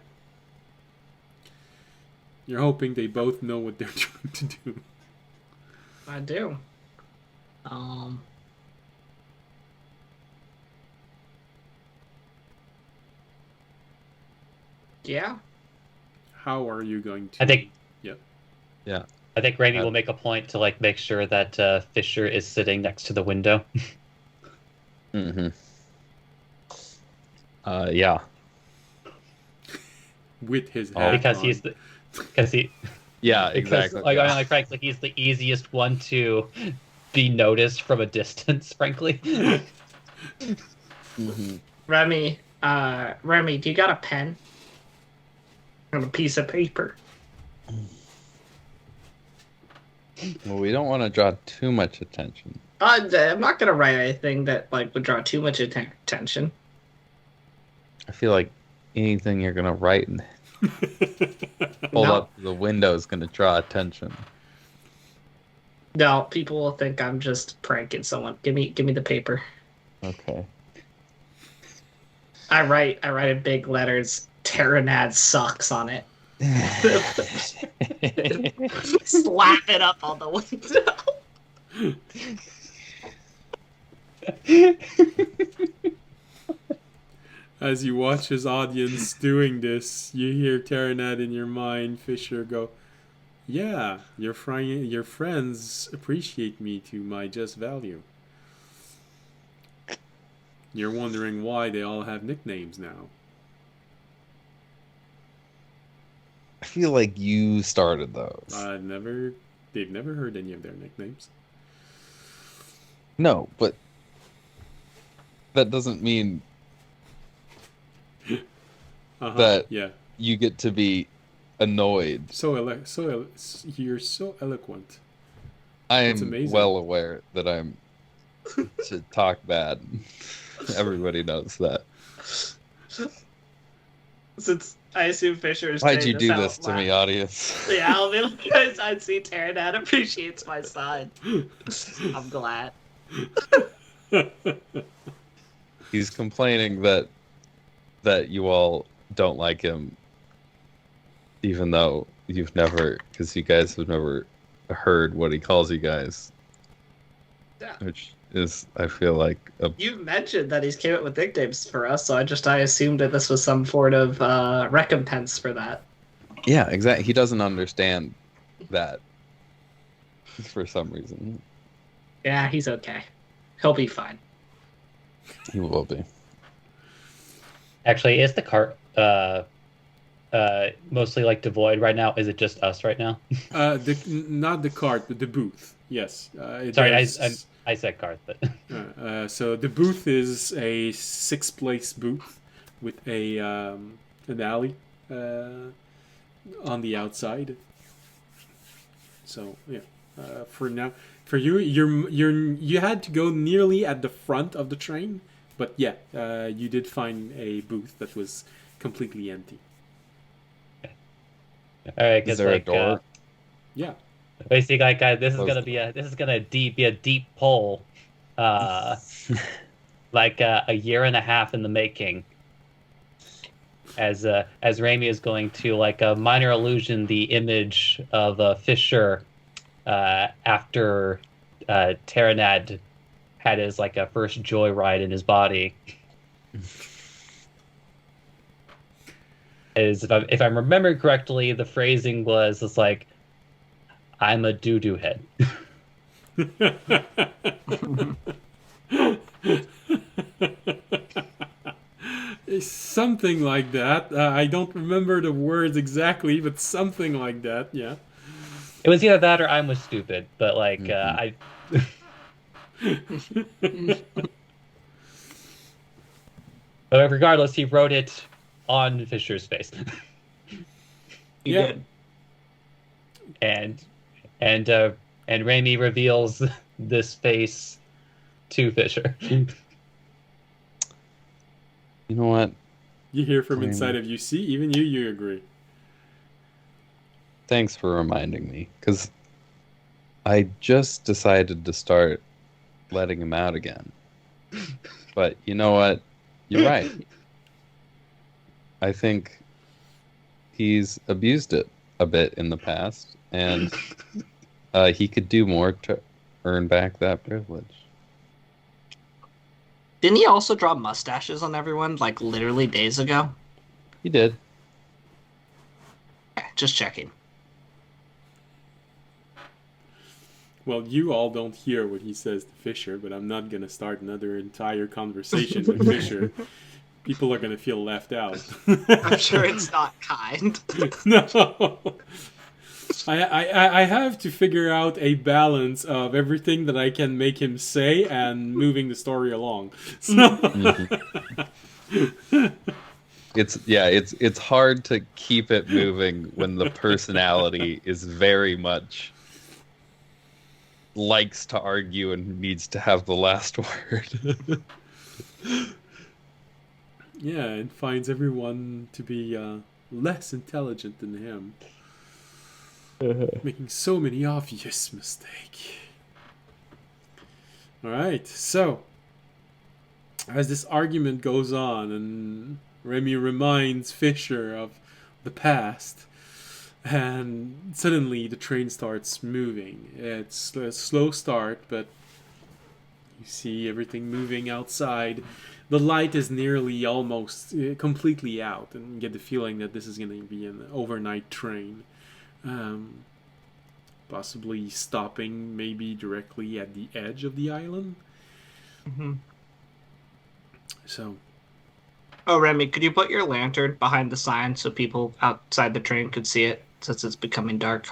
A: You're hoping they both know what they're trying to do.
E: I do. Yeah.
A: How are you going to...
D: I think
B: Yeah.
D: Raimi will make a point to like make sure that Fisher is sitting next to the window.
B: Mm-hmm. Yeah.
A: With his hat
D: because
A: on.
D: he's the because he
B: Yeah,
D: because
B: exactly.
D: like, I mean, frankly, he's the easiest one to be noticed from a distance. Frankly,
B: Mhm.
E: Remy, do you got a pen? And a piece of paper?
B: Well, we don't want to draw too much attention.
E: I'm not gonna write anything that like would draw too much attention.
B: I feel like anything you're gonna write and hold
E: No.
B: up to the window is gonna draw attention.
E: No, people will think I'm just pranking someone. Give me the paper.
B: Okay.
E: I write in big letters. Terranad sucks on it. Slap it up on the window.
A: As you watch his audience doing this, you hear Terranad in your mind, Fisher go, yeah, your friends appreciate me to my just value. You're wondering why they all have nicknames now.
B: I feel like you started those.
A: They've never heard any of their nicknames.
B: No, but that doesn't mean that
A: yeah.
B: you get to be annoyed.
A: You're so eloquent.
B: I
A: That's
B: am
A: amazing.
B: well aware that I'm to talk bad. Everybody knows that.
E: Since I assume Fisher is
B: Why'd
E: saying
B: you do
E: out
B: this to
E: loud.
B: me, audience?
E: Yeah, I'll be like, I see Terranad appreciates my side. I'm glad.
B: He's complaining that you all don't like him, even though because you guys have never heard what he calls you guys.
E: Yeah.
B: Which is, I feel like,
E: You mentioned that he's came up with nicknames for us, so I assumed that this was some sort of recompense for that.
B: yeah, exactly. He doesn't understand that for some reason.
E: Yeah, he's okay. He'll be fine.
B: He will be.
D: actually, is the cart mostly like devoid right now? Is it just us right now?
A: Not the cart, but the booth. Yes.
D: Sorry, I said cart, but
A: So the booth is a 6-place booth with an alley on the outside. So yeah, for now, for you had to go nearly at the front of the train, but yeah, you did find a booth that was completely empty.
D: all right,
B: Is
D: because
B: there
D: like
B: a door?
A: Yeah.
D: basically, like this is
B: Close
D: gonna be a deep pull, like a year and a half in the making. As Raimi is going to like a minor illusion the image of Fisher after Terranad had his like a first joyride in his body. If I'm remembering correctly, the phrasing was it's like, "I'm a doo-doo head."
A: Something like that. I don't remember the words exactly, but something like that. Yeah.
D: It was either that or I was stupid, but like
B: Mhm.
D: But regardless, he wrote it on Fisher's face.
E: He
A: Yeah.
E: did.
D: and Raimi reveals this face to Fisher.
B: You know what?
A: You hear from
B: Raimi.
A: inside of you. See, even you agree.
B: Thanks for reminding me, because I just decided to start letting him out again. But you know what? You're right. I think he's abused it a bit in the past, and he could do more to earn back that privilege.
E: Didn't he also draw mustaches on everyone, like literally days ago?
B: He did.
E: Okay, just checking.
A: Well, you all don't hear what he says to Fisher, but I'm not going to start another entire conversation with Fisher. People are going to feel left out.
E: I'm sure it's not kind.
A: No. I have to figure out a balance of everything that I can make him say and moving the story along. So
B: It's hard to keep it moving when the personality is very much likes to argue and needs to have the last word.
A: yeah, and finds everyone to be less intelligent than him. Making so many obvious mistakes. Alright, so as this argument goes on and Remy reminds Fisher of the past, and suddenly the train starts moving. It's a slow start, but you see everything moving outside. The light is nearly almost completely out, and you get the feeling that this is going to be an overnight train. Possibly stopping maybe directly at the edge of the island.
E: Mm-hmm.
A: So,
E: Oh, Remy, could you put your lantern behind the sign so people outside the train could see it, since it's becoming dark?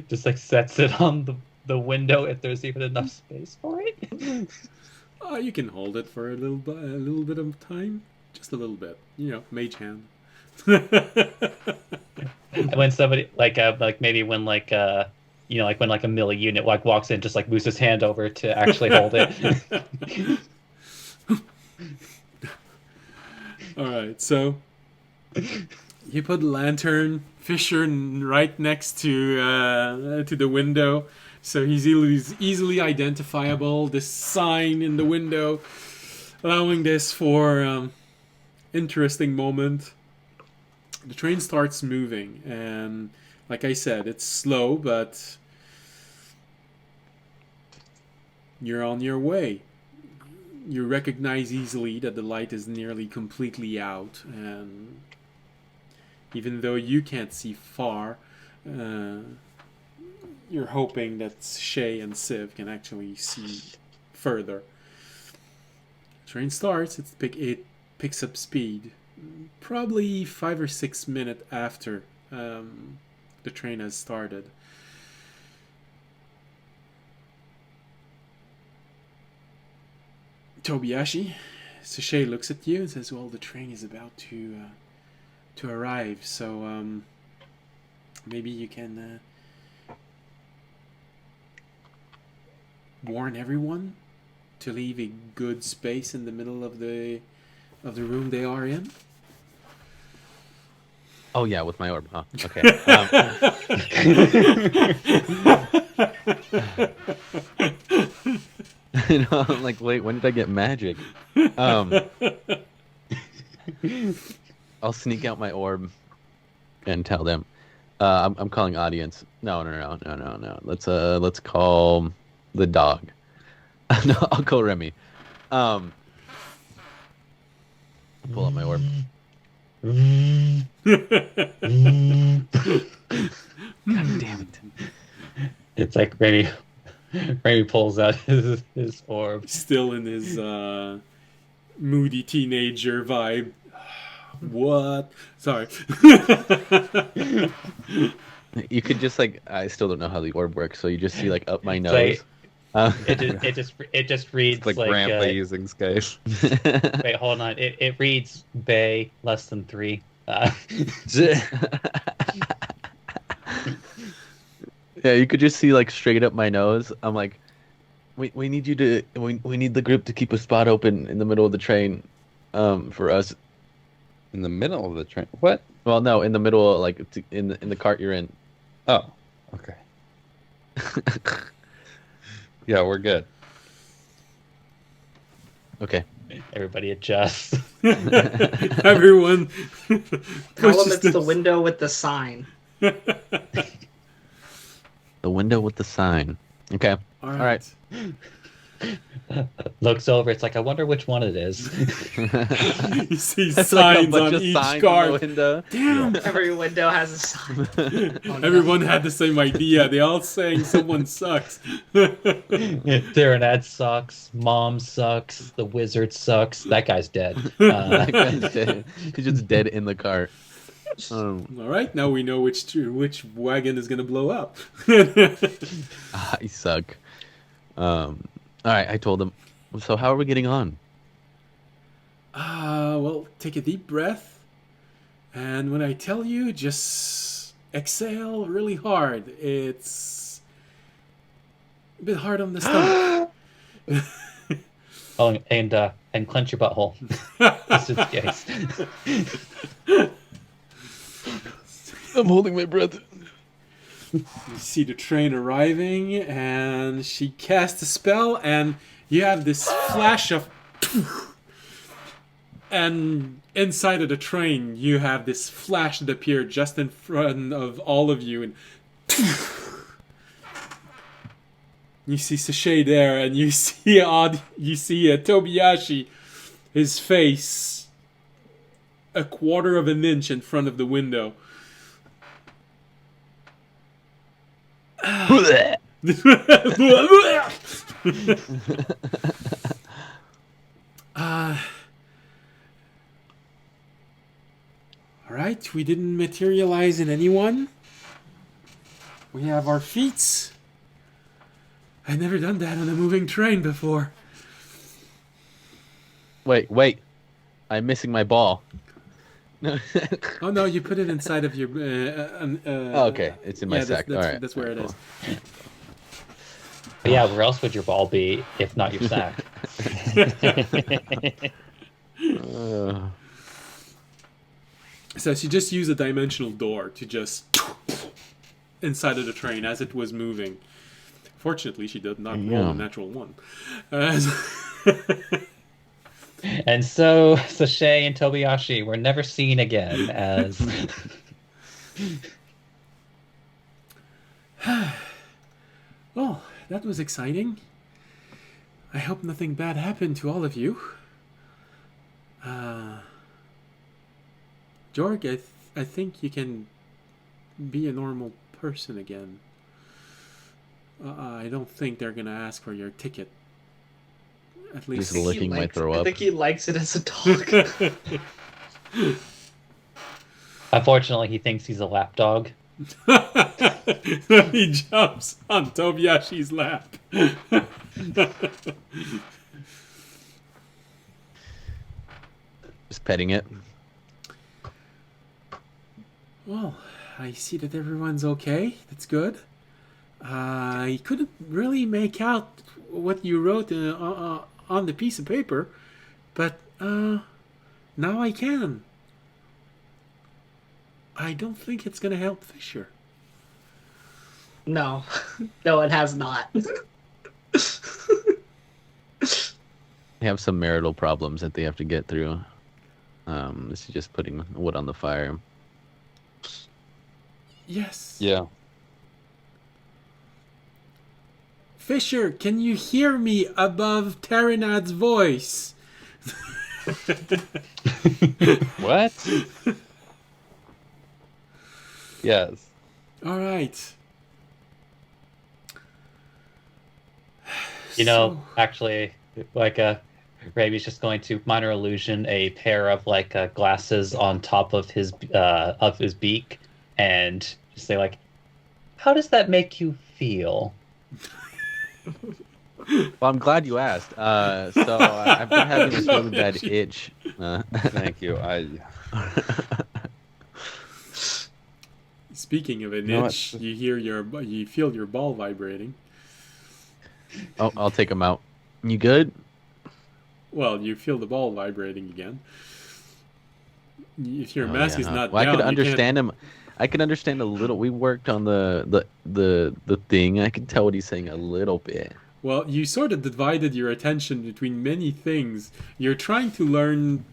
D: Just like sets it on the window if there's even enough space for it.
A: you can hold it for a little bit of time, just a little bit. You know, mage hand.
D: And when somebody like maybe when like when like a melee unit like walks in, just like moves his hand over to actually hold it.
A: All right, so you put the lantern Fisher right next to the window, so he's easily identifiable. This sign in the window, allowing this for interesting moment. The train starts moving, and like I said, it's slow, but you're on your way. You recognize easily that the light is nearly completely out, and even though you can't see far, you're hoping that Shay and Civ can actually see further. Train starts, it picks up speed. Probably 5 or 6 minutes after the train has started. Tobiyashi, Sashay looks at you and says, "Well, the train is about to arrive, so maybe you can warn everyone to leave a good space in the middle of the room they are in."
C: Oh yeah, with my orb, huh? Okay. I'm like, wait, when did I get magic? I'll sneak out my orb and tell them. I'm calling audience. No. Let's call the dog. No, I'll call Remy. Pull out my orb. God damn it!
D: It's like Remy pulls out his orb.
A: Still in his moody teenager vibe. What? Sorry.
C: You could just I still don't know how the orb works, so you just see up my nose.
D: It just reads
B: It's like Grandpa using Skype.
D: Wait, hold on. It reads Bay less than 3.
C: Yeah, you could just see straight up my nose. I'm like, we need you to we need the group to keep a spot open in the middle of the train. for us.
B: In the middle of the train. What?
C: Well, no, in the middle, like in the cart you're in.
B: Oh, okay. Yeah, we're good.
C: Okay.
D: Everybody adjusts.
A: Everyone
E: Tell them
A: pushes
E: it's the window with the sign.
C: The window with the sign. Okay.
A: All
C: right.
D: Looks over. It's like, I wonder which one it is.
A: You see
C: It's like a
A: signs
C: bunch
A: on
C: of
A: each
C: signs in
A: card.
C: the window.
A: Damn!
E: Every window has a sign. Oh, no.
A: Everyone had the same idea. They all saying someone sucks.
D: Theronad sucks. Mom sucks. The wizard sucks. That guy's dead.
C: That guy's dead. He's just dead in the cart.
A: All right, now we know which wagon is gonna blow up.
C: I suck. All right, I told him. So how are we getting on?
A: Well, take a deep breath, and when I tell you, just exhale really hard. It's a bit hard on the stomach.
D: Oh, and clench your butthole. Just in case.
C: I'm holding my breath.
A: You see the train arriving, and she casts a spell, and you have this flash of... And inside of the train, you have this flash that appeared just in front of all of you, and... You see Sashay there, and you see Tobiyashi, his face a quarter of an inch in front of the window. Alright, we didn't materialize in anyone. We have our feet. I've never done that on a moving train before.
C: Wait. I'm missing my ball.
A: Oh no, you put it inside of your...
C: Oh, okay. It's in my sack.
A: That's,
C: All right.
A: that's where it is.
D: But yeah, where else would your ball be if not your sack?
A: So she just used a dimensional door to just... inside of the train as it was moving. Fortunately, she did not roll a natural one.
D: And so Sashay and Tobiyashi were never seen again as...
A: Well, that was exciting. I hope nothing bad happened to all of you. Jorg, I think you can be a normal person again. I don't think they're gonna ask for your ticket. At least
C: Just licking my throw
E: I
C: up.
E: think he likes it as a dog.
D: Unfortunately, he thinks he's a lapdog.
A: He jumps on Tobiyashi's lap.
C: Just petting it.
A: Well, I see that everyone's okay. That's good. I couldn't really make out what you wrote on the piece of paper, but now I can. I don't think it's gonna help Fisher.
E: No, it has not.
C: They have some marital problems that they have to get through. This is just putting wood on the fire.
A: Yes.
B: Yeah.
A: Fisher, can you hear me above Terranad's voice?
B: What? Yes.
A: All right.
D: You know, actually, like Raby's just going to minor illusion a pair of like glasses on top of his beak, and just say like, "How does that make you feel?"
C: Well, I'm glad you asked. So I've been having this really bad itch.
B: Thank you.
A: Speaking of an
B: No,
A: itch, you feel your ball vibrating.
C: Oh, I'll take them out. You good?
A: Well, you feel the ball vibrating again. If your
C: Oh,
A: mask
C: yeah,
A: is
C: huh.
A: not
C: Well,
A: down,
C: I could
A: you
C: understand him. I could understand a little. We worked on the thing. I could tell what he's saying a little bit.
A: well, you sort of divided your attention between many things. You're trying to learn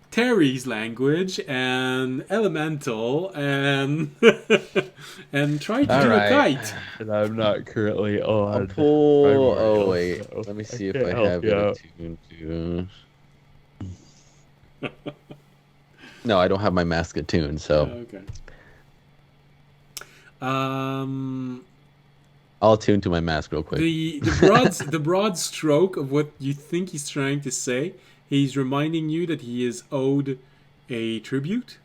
A: Terry's language and elemental and and try to
C: All
A: do a
C: right.
A: kite.
B: And I'm not currently
C: I'll
B: on
C: pull.
B: primary
C: Oh
B: health,
C: wait,
B: so
C: let me see if
B: can't
C: I
B: help
C: have
B: you
C: it
B: out.
C: attuned to. No, I don't have my mask attuned, so
A: Okay. Um,
C: I'll attune to my mask real quick.
A: the broad stroke of what you think he's trying to say. He's reminding you that he is owed a tribute.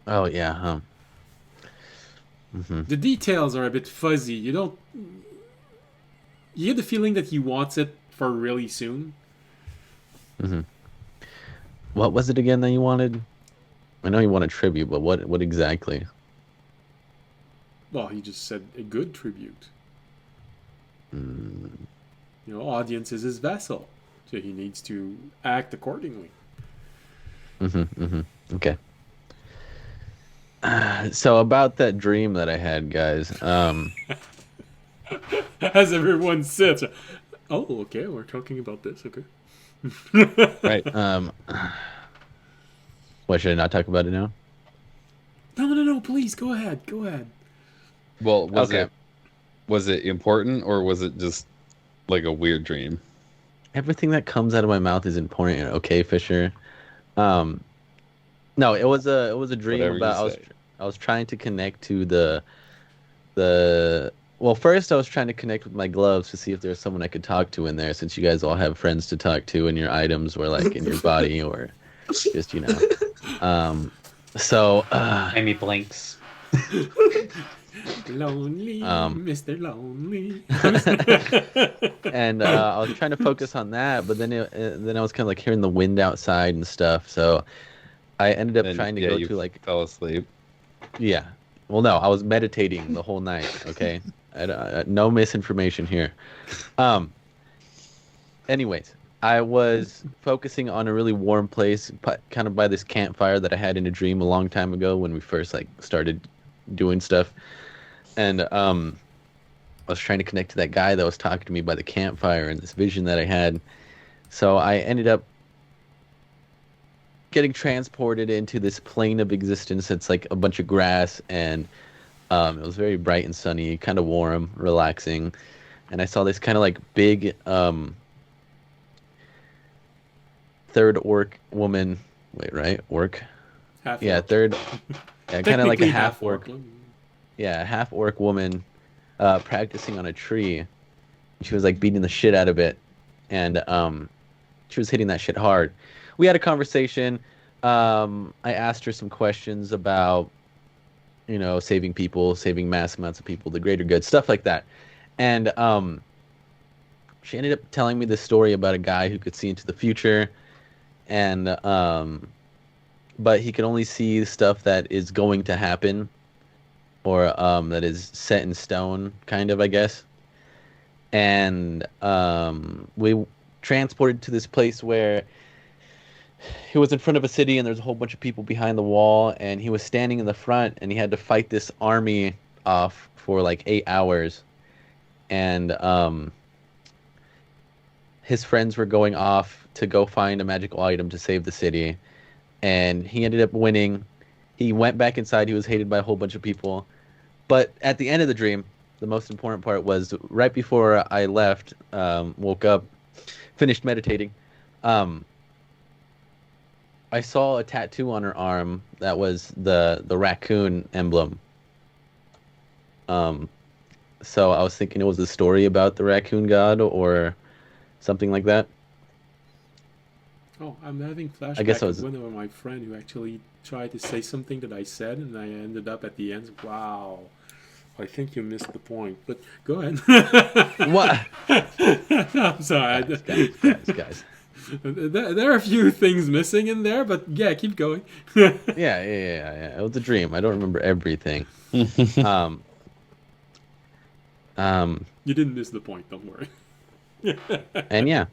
C: Oh yeah,
A: The details are a bit fuzzy. You get the feeling that he wants it for really soon.
C: What was it again that you wanted? I know you want a tribute, but what exactly?
A: Well, he just said a good tribute. Audience is his vessel, so he needs to act accordingly.
C: Okay. So about that dream that I had, guys.
A: As everyone sits, oh, okay, we're talking about this. Okay.
C: Right. What, should I not talk about it now?
A: No, please go ahead. Go ahead.
B: Well,
C: Okay.
B: was it important or was it just like a weird dream?
C: Everything that comes out of my mouth is important. Okay, Fisher. No, it was a dream
B: Whatever you
C: about
B: say.
C: I was trying to connect to the well, first I was trying to connect with my gloves to see if there was someone I could talk to in there, since you guys all have friends to talk to and your items were like in your body or just so
D: Amy blinks.
A: Lonely, Mr. Lonely.
C: and I was trying to focus on that, but then then I was kind of like hearing the wind outside and stuff, so I ended up
B: And,
C: trying to
B: yeah,
C: go
B: you
C: to like
B: fell asleep.
C: yeah. Well, no, I was meditating the whole night. Okay, no misinformation here. Anyways, I was focusing on a really warm place, kind of by this campfire that I had in a dream a long time ago when we first like started doing stuff, and I was trying to connect to that guy that was talking to me by the campfire and this vision that I had. So I ended up getting transported into this plane of existence that's like a bunch of grass, and it was very bright and sunny, kind of warm, relaxing, and I saw this kind of like big third orc woman. Wait, right? Orc?
A: Half
C: Yeah,
A: orc.
C: third. Yeah, kind of like a
A: Technically
C: half orc. Yeah, half orc woman practicing on a tree. She was like beating the shit out of it, and she was hitting that shit hard. We had a conversation. I asked her some questions about, saving people, saving mass amounts of people, the greater good, stuff like that. And she ended up telling me this story about a guy who could see into the future, and but he could only see stuff that is going to happen, or that is set in stone, kind of, I guess. And we transported to this place where he was in front of a city and there's a whole bunch of people behind the wall, and he was standing in the front and he had to fight this army off for like 8 hours. And his friends were going off to go find a magical item to save the city, and he ended up winning. He went back inside. He was hated by a whole bunch of people. But at the end of the dream, the most important part was right before I left, woke up, finished meditating, I saw a tattoo on her arm that was the raccoon emblem. So I was thinking it was a story about the raccoon god or something like that.
A: Oh, I'm having flashbacks
C: I guess I
A: of
C: was-
A: one of my friend who actually tried to say something that I said, and I ended up at the end. Wow, I think you missed the point. But go ahead.
C: What?
A: I'm sorry.
C: Guys.
A: There are a few things missing in there, but yeah, keep going.
C: Yeah. It was a dream. I don't remember everything. Um,
A: You didn't miss the point. Don't worry.
C: and yeah.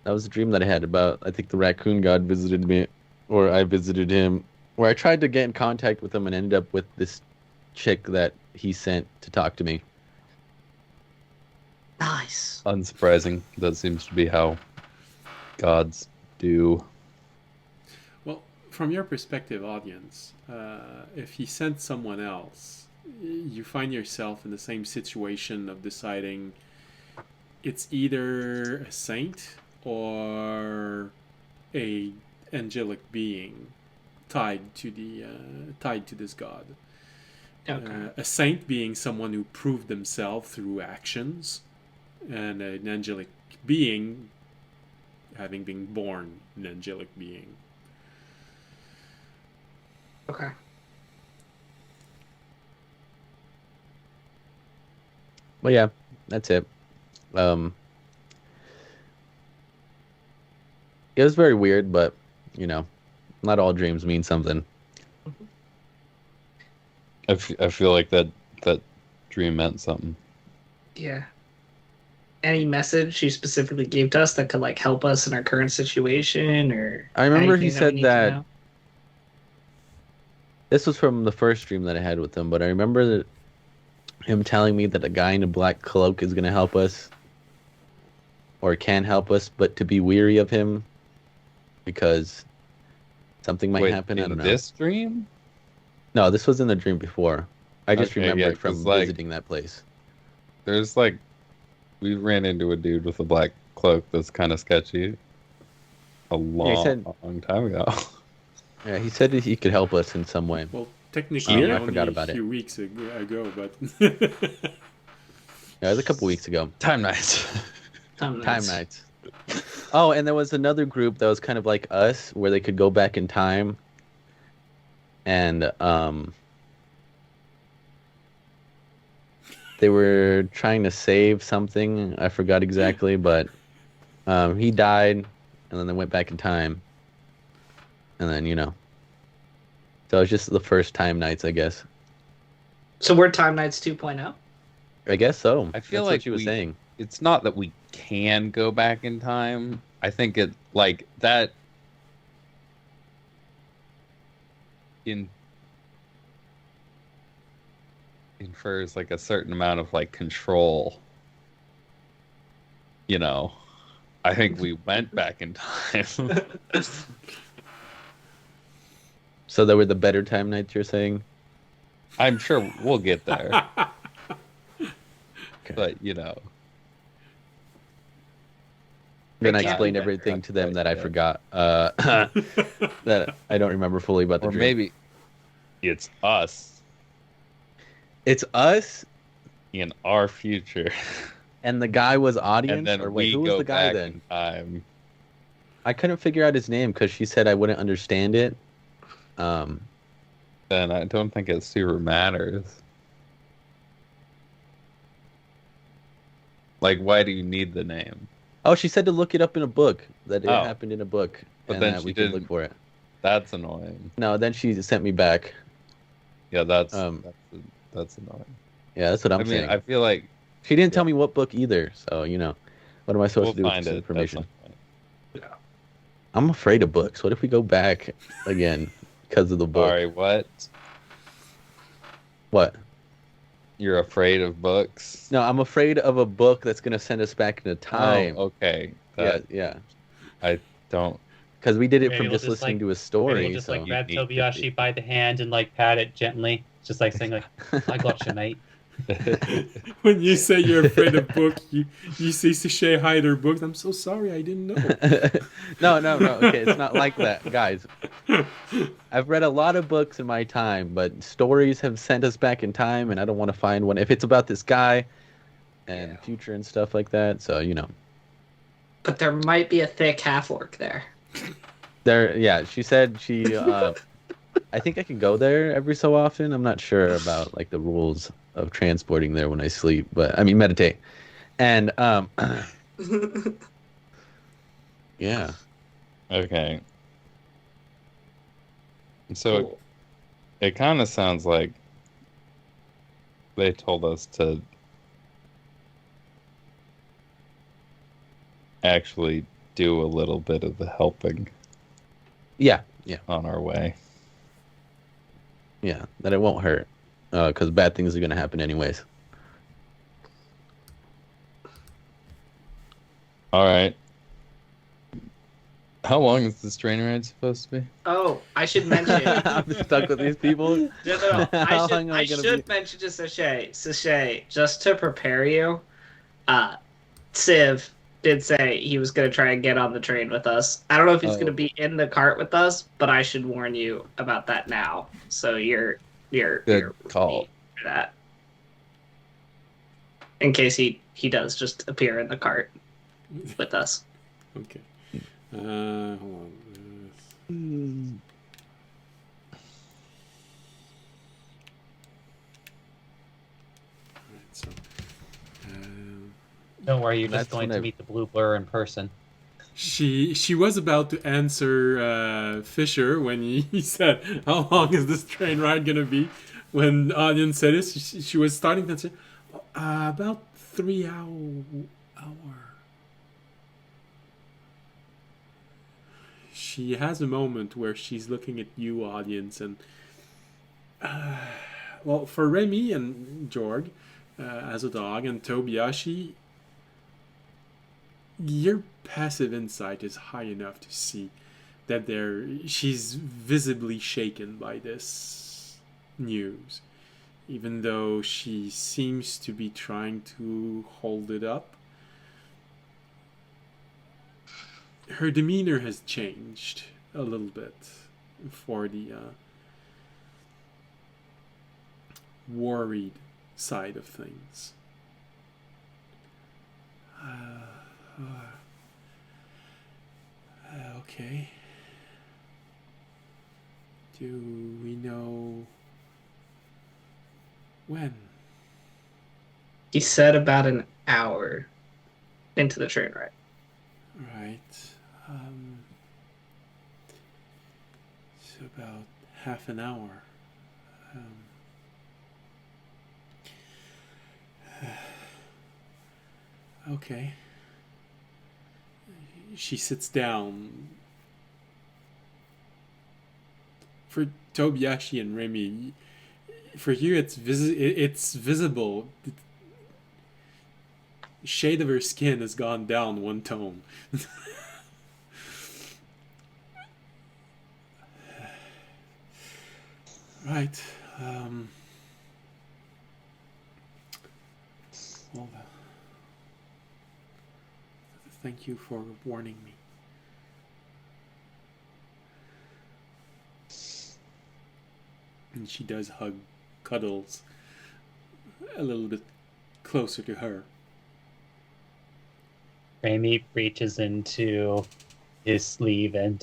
C: That was a dream that I had about, I think the raccoon god visited me, or I visited him, where I tried to get in contact with him and ended up with this chick that he sent to talk to me.
E: Nice.
B: Unsurprising. That seems to be how gods do.
A: Well, from your perspective, audience, if he sent someone else, you find yourself in the same situation of deciding it's either a saint or a angelic being tied to this god.
E: Okay.
A: A saint being someone who proved themselves through actions, and an angelic being having been born an angelic being.
E: Okay.
C: Well, yeah, that's it. It was very weird, but not all dreams mean something.
B: I feel like that dream meant something.
E: Yeah. Any message she specifically gave to us that could like help us in our current situation, or
C: I remember he
E: anything we
C: said
E: need to
C: that
E: know?
C: this was from the first dream that I had with him, but I remember that him telling me that a guy in a black cloak is going to help us, or can help us, but to be weary of him because something might
B: Wait,
C: happen. I
B: in
C: don't know.
B: this dream?
C: No, this was in the dream before. I just
B: Okay,
C: remember
B: yeah,
C: it from
B: 'cause, like,
C: visiting that place.
B: There's we ran into a dude with a black cloak that's kind of sketchy a long time ago.
C: Yeah, he said that he could help us in some way.
A: Well, technically,
C: I
A: only
C: forgot
A: a
C: about it.
A: few weeks ago, but
C: Yeah, it was a couple weeks ago.
B: Time nights.
E: Time
C: Time nights. Oh, and there was another group that was kind of like us, where they could go back in time, and they were trying to save something. I forgot exactly, but he died, and then they went back in time, and then so it's just the first time nights, I guess.
E: So we're Time Nights 2.0?
C: I guess so.
B: I feel
C: That's
B: like
C: what she was saying.
B: It's not that we can go back in time. I think it that infers a certain amount of control. I think we went back in time.
C: So they were the better time nights, you're saying?
B: I'm sure we'll get there.
C: Okay.
B: But
C: Then I
E: can't
C: explained
E: be
C: everything to them
B: right,
C: that I
B: yeah.
C: forgot. That I don't remember fully about the
B: or
C: dream.
B: maybe it's us
C: It's us,
B: in our future,
C: and the guy was audience?
B: and then
C: Or wait,
B: we
C: who was
B: go
C: the guy
B: back
C: then?
B: in time.
C: I couldn't figure out his name because she said I wouldn't understand it.
B: Then I don't think it super matters. Why do you need the name?
C: Oh, she said to look it up in a book. That it
B: Oh.
C: happened in a book.
B: But
C: and
B: then
C: that
B: she
C: we could look
B: didn't.
C: for it.
B: That's annoying.
C: No, then she sent me back.
B: Yeah, that's annoying.
C: Yeah, that's what I'm
B: I mean,
C: saying.
B: I feel like
C: She didn't tell me what book either, so what am I supposed
B: we'll
C: to do with
B: find
C: this
B: it.
C: information?
B: That's not
C: I'm afraid of books. What if we go back again because of the book?
B: Sorry, what?
C: What?
B: You're afraid of books?
C: No, I'm afraid of a book that's gonna send us back into time.
B: Oh, okay.
C: Yeah.
B: I don't.
C: Because we did it
D: Maybe
C: from
D: we'll
C: just
D: just,
C: listening to his
D: Maybe
C: story.
D: we'll just
C: so.
D: grab
B: You need to
D: Tobiyashi
B: be-
D: by the hand and pat it gently, just saying "I got you, mate."
A: when you say you're afraid of book, you say Sashay hide her books. I'm so sorry, I didn't know.
C: No. Okay, it's not like that, guys. I've read a lot of books in my time, but stories have sent us back in time, and I don't want to find one if it's about this guy and future and stuff like that. So
E: But there might be a thick half-orc there.
C: Yeah, she said she. I think I can go there every so often. I'm not sure about the rules of transporting there when I sleep, but I mean meditate, and yeah.
B: Okay. So
E: Cool.
B: it kind of sounds like they told us to actually do a little bit of the helping
C: Yeah,
B: on our way.
C: yeah. That it won't hurt, because bad things are gonna happen anyways.
B: All right. How long is this train ride supposed to be?
E: Oh, I should mention.
C: I'm stuck with these people.
E: No.
C: How
E: I
C: long am I gonna
E: should
C: be?
E: mention to Sachet, just to prepare you. Civ did say he was going to try and get on the train with us. I don't know if he's going to be in the cart with us, but I should warn you about that now. So you're
B: Good call.
E: for that. In case he does just appear in the cart with us.
A: Okay. Hold on. Alright, so.
D: Don't worry, you're
C: That's
D: just going
C: when
D: to meet the blue blur in person.
A: She was about to answer Fisher when he said, "How long is this train ride gonna be?" When the audience said it, she was starting to say, "About 3 hour." She has a moment where she's looking at you, audience, and well, for Remy and Jorg as a dog, and Tobiashi, your passive insight is high enough to see that she's visibly shaken by this news, even though she seems to be trying to hold it up. Her demeanor has changed a little bit for the worried side of things. Okay. Do we know when?
E: He said about an hour into the train ride.
A: Right. So about half an hour. Okay. She sits down. For Tobiashi and Remy, for you it's visible. The shade of her skin has gone down one tone. Right. Well, thank you for warning me. And she does cuddles a little bit closer to her.
D: Remy reaches into his sleeve and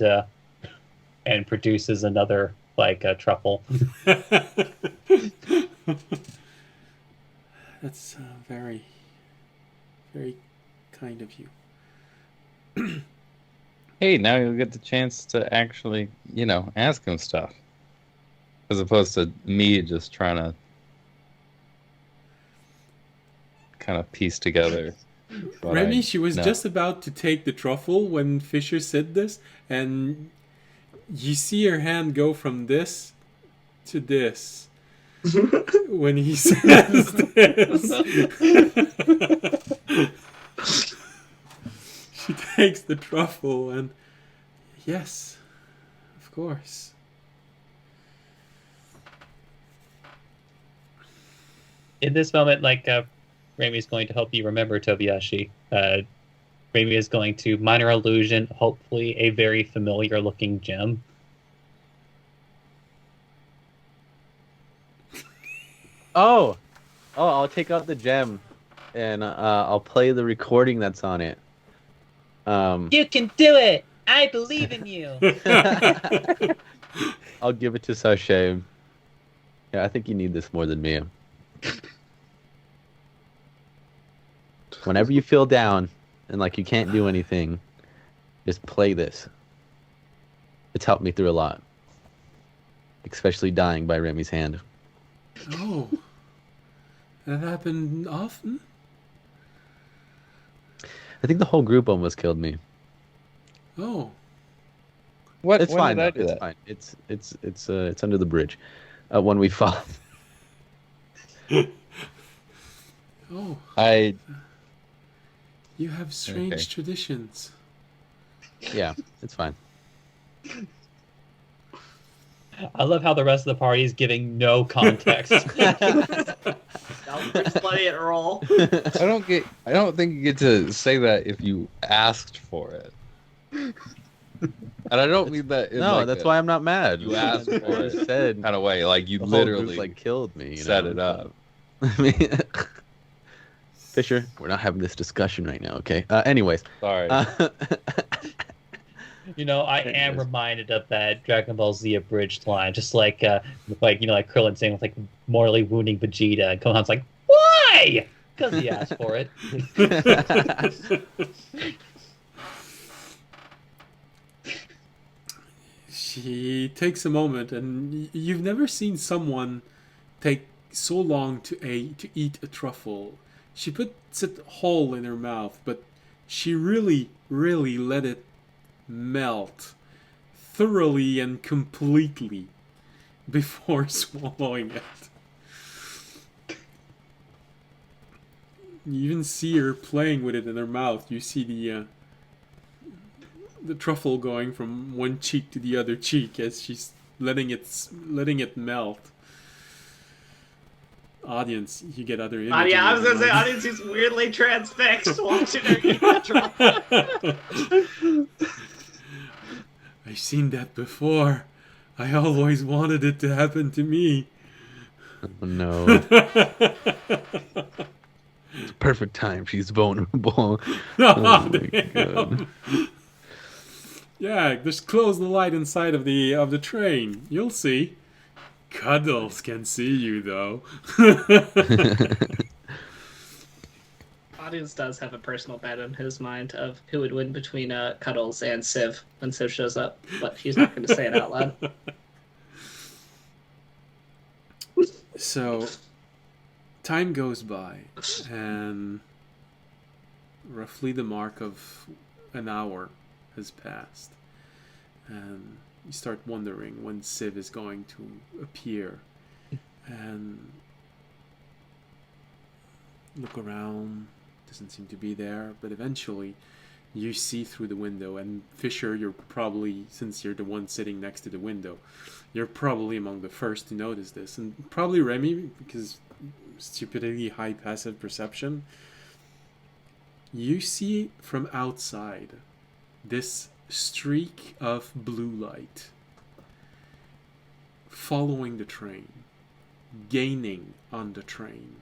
D: produces another truffle.
A: That's very, very kind of you.
B: Hey, now you'll get the chance to actually, ask him stuff. As opposed to me just trying to kind of piece together.
A: Remy, she was just about to take the truffle when Fisher said this, and you see her hand go from this to this when he says this. She takes the truffle and yes, of course.
D: In this moment, Remy's going to help you remember Tobiashi. Remy is going to minor illusion, hopefully a very familiar looking gem.
C: Oh, I'll take out the gem, and I'll play the recording that's on it.
D: You can do it! I believe in you!
C: I'll give it to Sachet. Yeah, I think you need this more than me. Whenever you feel down and like you can't do anything, just play this. It's helped me through a lot. Especially dying by Remy's hand.
A: Oh. That happened often?
C: I think the whole group almost killed me.
A: Oh,
B: What?
C: It's
B: when
C: fine.
B: did I
C: Though.
B: do
C: It's
B: that?
C: fine. It's under the bridge. When we fall.
A: oh,
B: I
A: you have strange
B: Okay.
A: traditions.
C: Yeah, it's fine.
D: I love how the rest of the party is giving no context.
E: There's plenty at roll.
B: I don't think you get to say that if you asked for it. And I don't mean that in
C: No,
B: like
C: that's
B: a
C: why I'm not mad.
B: you asked
C: I
B: for
C: just
B: it
C: said
B: kind of way. Like you
C: the whole group
B: literally
C: like killed me. You
B: set
C: know?
B: it up.
C: I mean, Fisher, we're not having this discussion right now, okay? Anyways,
B: Sorry.
D: You know, I am
C: Anyways.
D: reminded of that Dragon Ball Z abridged line, just like like Krillin saying with like mortally wounding Vegeta, and Gohan's like, "Why?" Because he asked for it.
A: She takes a moment, and you've never seen someone take so long to eat a truffle. She puts it whole in her mouth, but she really, really let it melt thoroughly and completely before swallowing it. You even see her playing with it in her mouth. You see the truffle going from one cheek to the other cheek as she's letting it melt. Audience, you get other images.
E: Yeah, I was gonna say, audience is weirdly transfixed watching her eat the truffle.
A: I've seen that before. I always wanted it to happen to me.
C: oh, no, perfect time. She's vulnerable.
A: Oh,
C: my
A: damn.
C: God.
A: Yeah, just close the light inside of the train. You'll see. Cuddles can see you though.
E: Audience does have a personal bet in his mind of who would win between Cuddles and Civ when Civ shows up, but he's not going to say it out loud.
A: So, time goes by, and roughly the mark of an hour has passed, and you start wondering when Civ is going to appear, and look around, doesn't seem to be there, but eventually you see through the window, and Fisher, you're probably, since you're the one sitting next to the window, you're probably among the first to notice this, and probably Remy, because stupidly high passive perception. You see from outside this streak of blue light following the train, gaining on the train.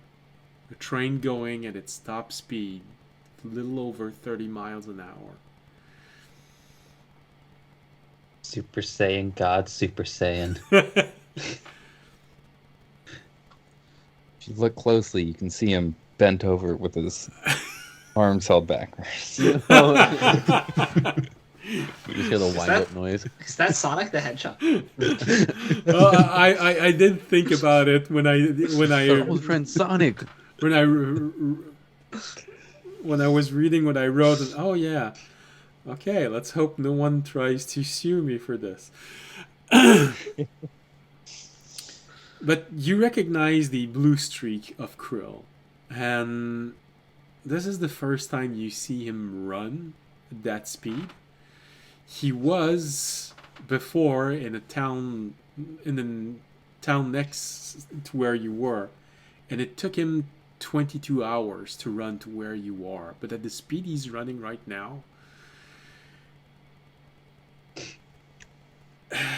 A: The train going at its top speed, a little over 30 miles an hour.
D: Super Saiyan God, Super Saiyan.
B: If you look closely, you can see him bent over with his arms held backwards.
C: You just hear the wind-up noise.
E: Is that Sonic the Hedgehog?
A: I did think about it when I
C: Old friend Sonic.
A: when I was reading what I wrote, and oh yeah, okay, let's hope no one tries to sue me for this. But you recognize the blue streak of Krill, and this is the first time you see him run at that speed. He was before in the town next to where you were, and it took him 22 hours to run to where you are. But at the speed he's running right now, and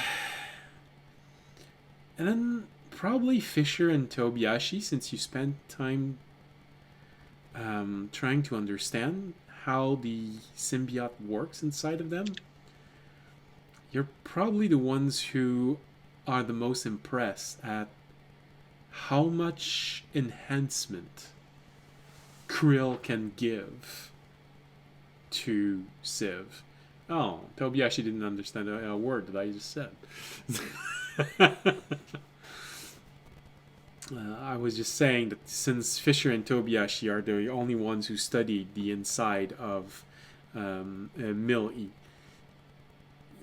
A: then probably Fisher and Tobiashi, since you spent time trying to understand how the symbiote works inside of them, you're probably the ones who are the most impressed at how much enhancement Krill can give to Civ. Oh, Tobiashi didn't understand a word that I just said. I was just saying that since Fisher and Tobiashi are the only ones who studied the inside of Mil-E,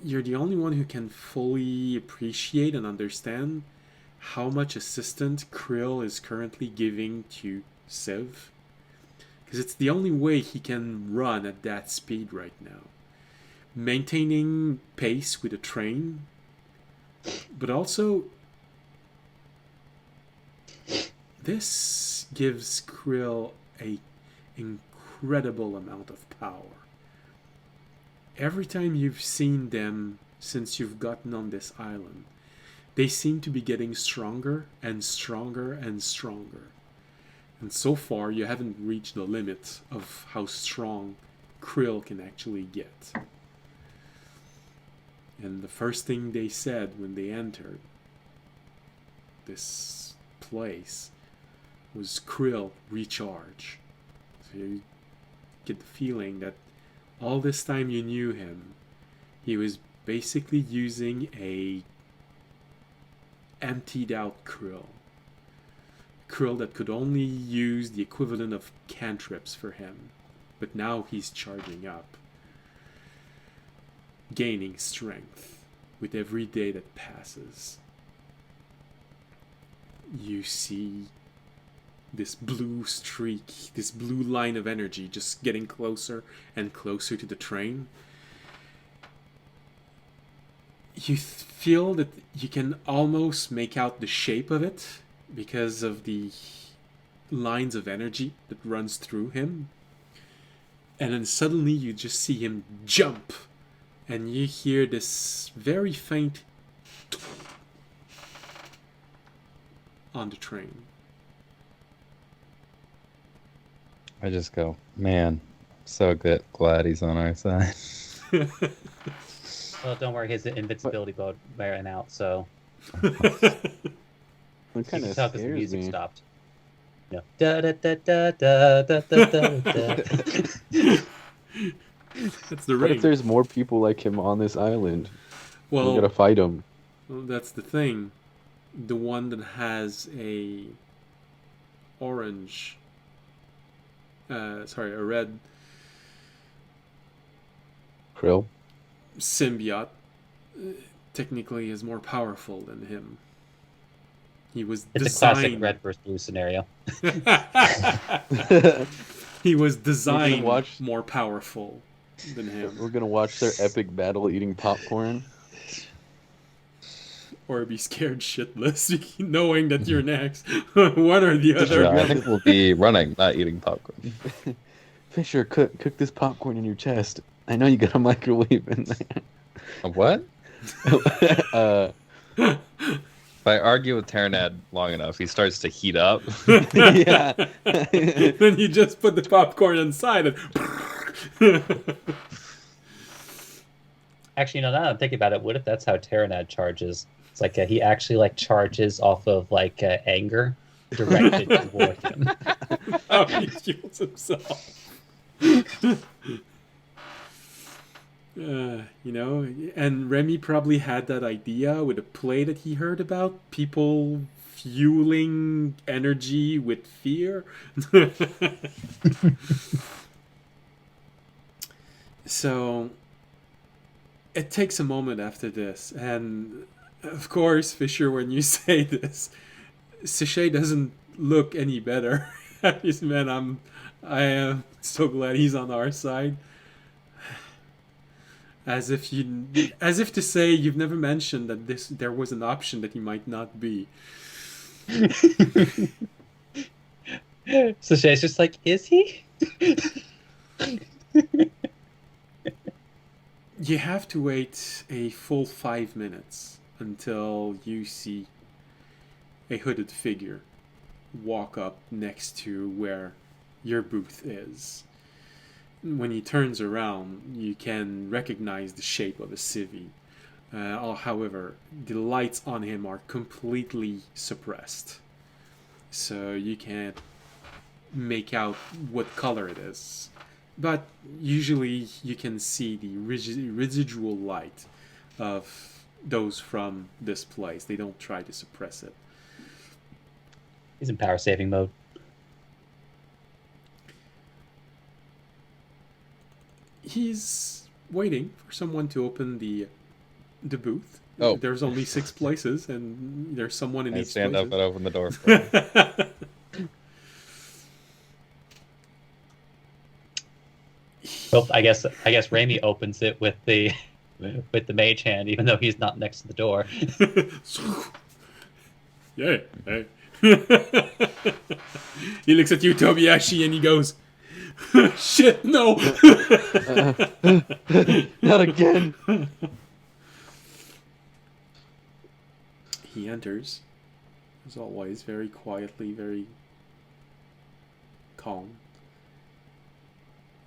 A: you're the only one who can fully appreciate and understand how much assistance Krill is currently giving to Civ. Because it's the only way he can run at that speed right now. Maintaining pace with a train, but also this gives Krill a incredible amount of power. Every time you've seen them since you've gotten on this island, they seem to be getting stronger and stronger and stronger. And so far, you haven't reached the limit of how strong Krill can actually get. And the first thing they said when they entered this place was Krill recharge. So you get the feeling that all this time you knew him, he was basically using a emptied out Krill. Krill that could only use the equivalent of cantrips for him. But now he's charging up, gaining strength with every day that passes. You see this blue streak, this blue line of energy just getting closer and closer to the train. You feel that you can almost make out the shape of it because of the lines of energy that runs through him. And then suddenly you just see him jump, and you hear this very faint on the train.
B: I just go, man, so good. Glad he's on our side.
D: Well, don't worry, his invincibility boat ran out, so
C: It
D: you
C: kind
D: can
C: of
D: tell because the
C: scares
D: music
C: me.
D: stopped. Yeah. Da da da da da da da da.
A: That's the
C: What
A: ring.
C: if there's more people like him on this island? We
A: Well,
C: gotta fight him.
A: that's the thing. The one that has a orange, a red
C: Krill.
A: symbiote technically is more powerful than him. He was
D: It's
A: designed.
D: a classic red versus blue scenario.
A: He was designed
C: watch-
A: more powerful than him.
C: We're gonna watch their epic battle eating popcorn.
A: Or be scared shitless, knowing that you're next. One or the other.
B: I think we'll be running, not eating popcorn.
C: Fisher, cook this popcorn in your chest. I know you got a microwave in there.
B: A what? If I argue with Terranad long enough, he starts to heat up.
C: Yeah.
A: Then you just put the popcorn inside and
D: Actually, now that I'm thinking about it, what if that's how Terranad charges? It's like he actually like charges off of like anger directed toward him.
A: how he heals himself. And Remy probably had that idea with a play that he heard about people fueling energy with fear. So it takes a moment after this, and of course, Fisher, when you say this, Sachet doesn't look any better. He's, man, I am so glad he's on our side. As if to say you've never mentioned that there was an option that he might not be.
D: So Shay's just like, is he?
A: You have to wait a full 5 minutes until you see a hooded figure walk up next to where your booth is. When he turns around, you can recognize the shape of a civvy. However, the lights on him are completely suppressed, so you can't make out what color it is. But usually you can see the residual light of those from this place. They don't try to suppress it.
D: He's in power saving mode.
A: He's waiting for someone to open the The booth.
B: Oh.
A: There's only 6 places, and there's someone in
B: I
A: each
B: stand up and
A: places.
B: open the door for him.
D: Well, I guess Raimi opens it with the mage hand, even though he's not next to the door.
A: Yeah. Hey. He looks at you, Tobiyashi, and he goes, "Shit, no!"
C: Not again.
A: He enters, as always, very quietly, very calm.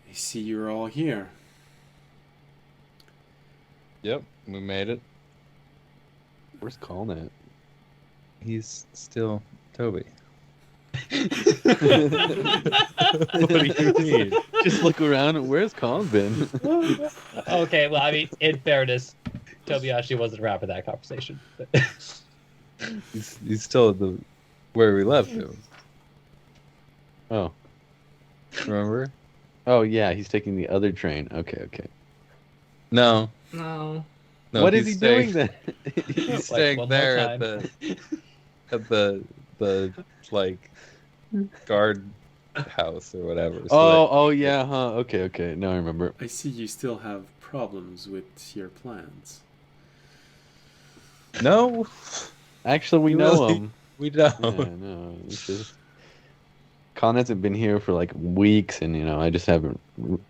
A: I see you're all here.
B: Yep, we made it.
C: Where's Colin at?
B: He's still Toby.
C: What do you mean? Just look around. Where's Colin been?
D: Okay, well, I mean, in fairness, Tobiyashi wasn't around for that conversation. But
B: He's still at the where we left him.
C: Oh.
B: Remember?
C: Oh yeah, he's taking the other train. Okay.
B: No.
E: No.
B: No.
C: What is
B: he's
C: he
B: staying-
C: doing then?
B: He's
D: Like,
B: staying
D: one more
B: there
D: time.
B: at the like guard house or whatever. So
C: Oh yeah, huh? Okay. Now I remember.
A: I see you still have problems with your plans.
B: no,
C: Actually, we
B: You
C: know
B: really-
C: him.
B: we don't.
C: Yeah, no, it's just Colin hasn't been here for like weeks, and I just haven't.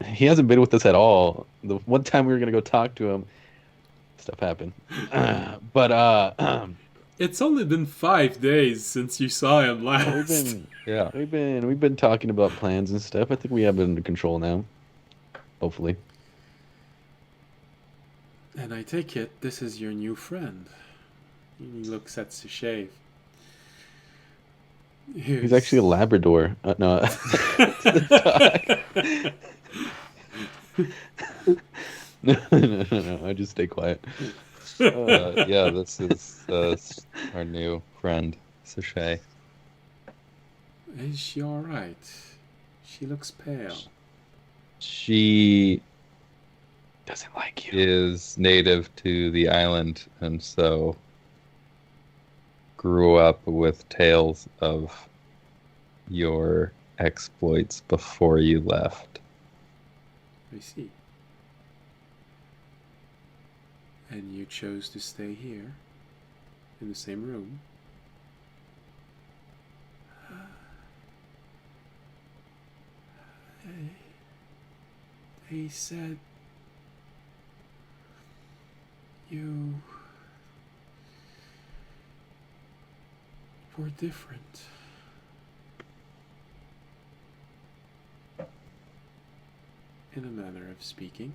C: He hasn't been with us at all. The one time we were gonna go talk to him, stuff happened. But
A: It's only been 5 days since you saw him last.
B: Yeah.
C: we've been talking about plans and stuff. I think we have it under control now. Hopefully.
A: And I take it this is your new friend. He looks at Sashay.
C: He's actually a Labrador. No. No. I just stay quiet.
B: Yeah, this is our new friend, Sashay.
A: Is she alright? She looks pale.
B: She
C: Doesn't like you.
B: is native to the island, and so grew up with tales of your exploits before you left.
A: I see. And you chose to stay here, in the same room. They said you were different. In a manner of speaking.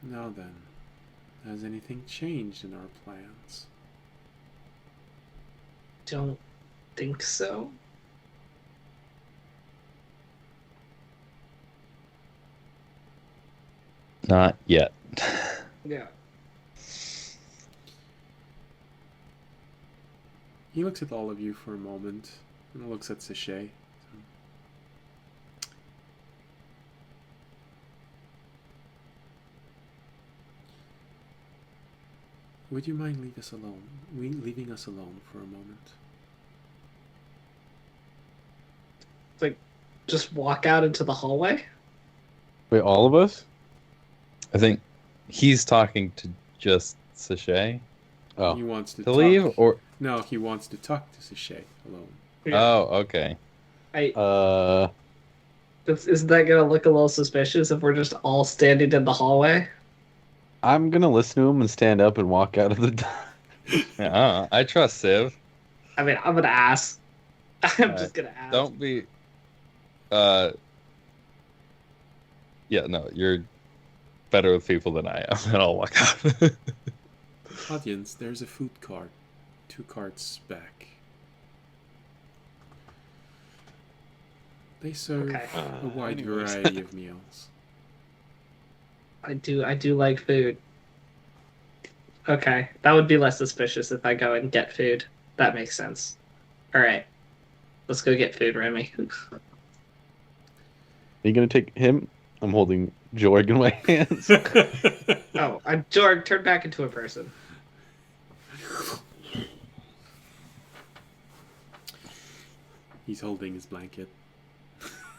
A: Now then, has anything changed in our plans?
E: Don't think so.
B: Not yet.
E: Yeah.
A: He looks at all of you for a moment and looks at Sashay. Would you mind leaving us alone for a moment?
E: Like, just walk out into the hallway?
C: Wait, all of us?
B: I think he's talking to just Sashay
C: Oh.
A: He wants to
B: to leave,
A: talk.
B: or
A: No, he wants to talk to Sashay alone.
B: oh, okay.
E: Isn't that gonna look a little suspicious if we're just all standing in the hallway?
C: I'm gonna listen to him and stand up and walk out of the door.
B: I trust Civ.
E: I mean, I'm gonna ask. I'm just gonna ask.
B: Don't be. Yeah, no, you're better with people than I am, and I'll walk out.
A: Audience, there's a food cart. 2 carts back. They serve
E: Okay.
A: a wide
C: anyways.
A: variety of meals.
E: I do like food. Okay, that would be less suspicious if I go and get food. That makes sense. All right, let's go get food, Remy.
C: Are you gonna take him I'm holding Jorg in my hands.
E: Oh, Jorg, turn back into a person.
A: He's holding his blanket.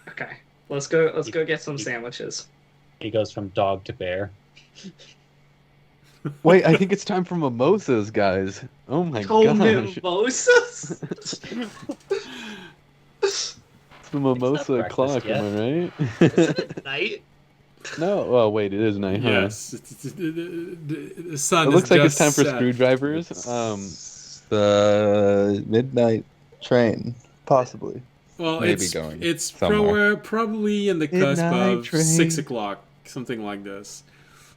E: Okay, let's go get some sandwiches.
D: He goes from dog to bear.
C: Wait, I think it's time for mimosas, guys. Oh my
E: Oh,
C: gosh.
E: mimosas?
C: It's the mimosa
D: breakfast
C: o'clock,
D: yet.
C: am I right?
E: Isn't it night?
C: No, well, wait, it is night, huh?
A: Yes, the sun.
C: It looks
A: is
C: like it's
A: just
C: time for
A: set.
C: screwdrivers.
B: It's the midnight train, possibly.
A: Well,
B: maybe going
A: it's
B: somewhere.
A: probably in the cusp
B: Midnight
A: of
B: train.
A: 6 o'clock, something like this.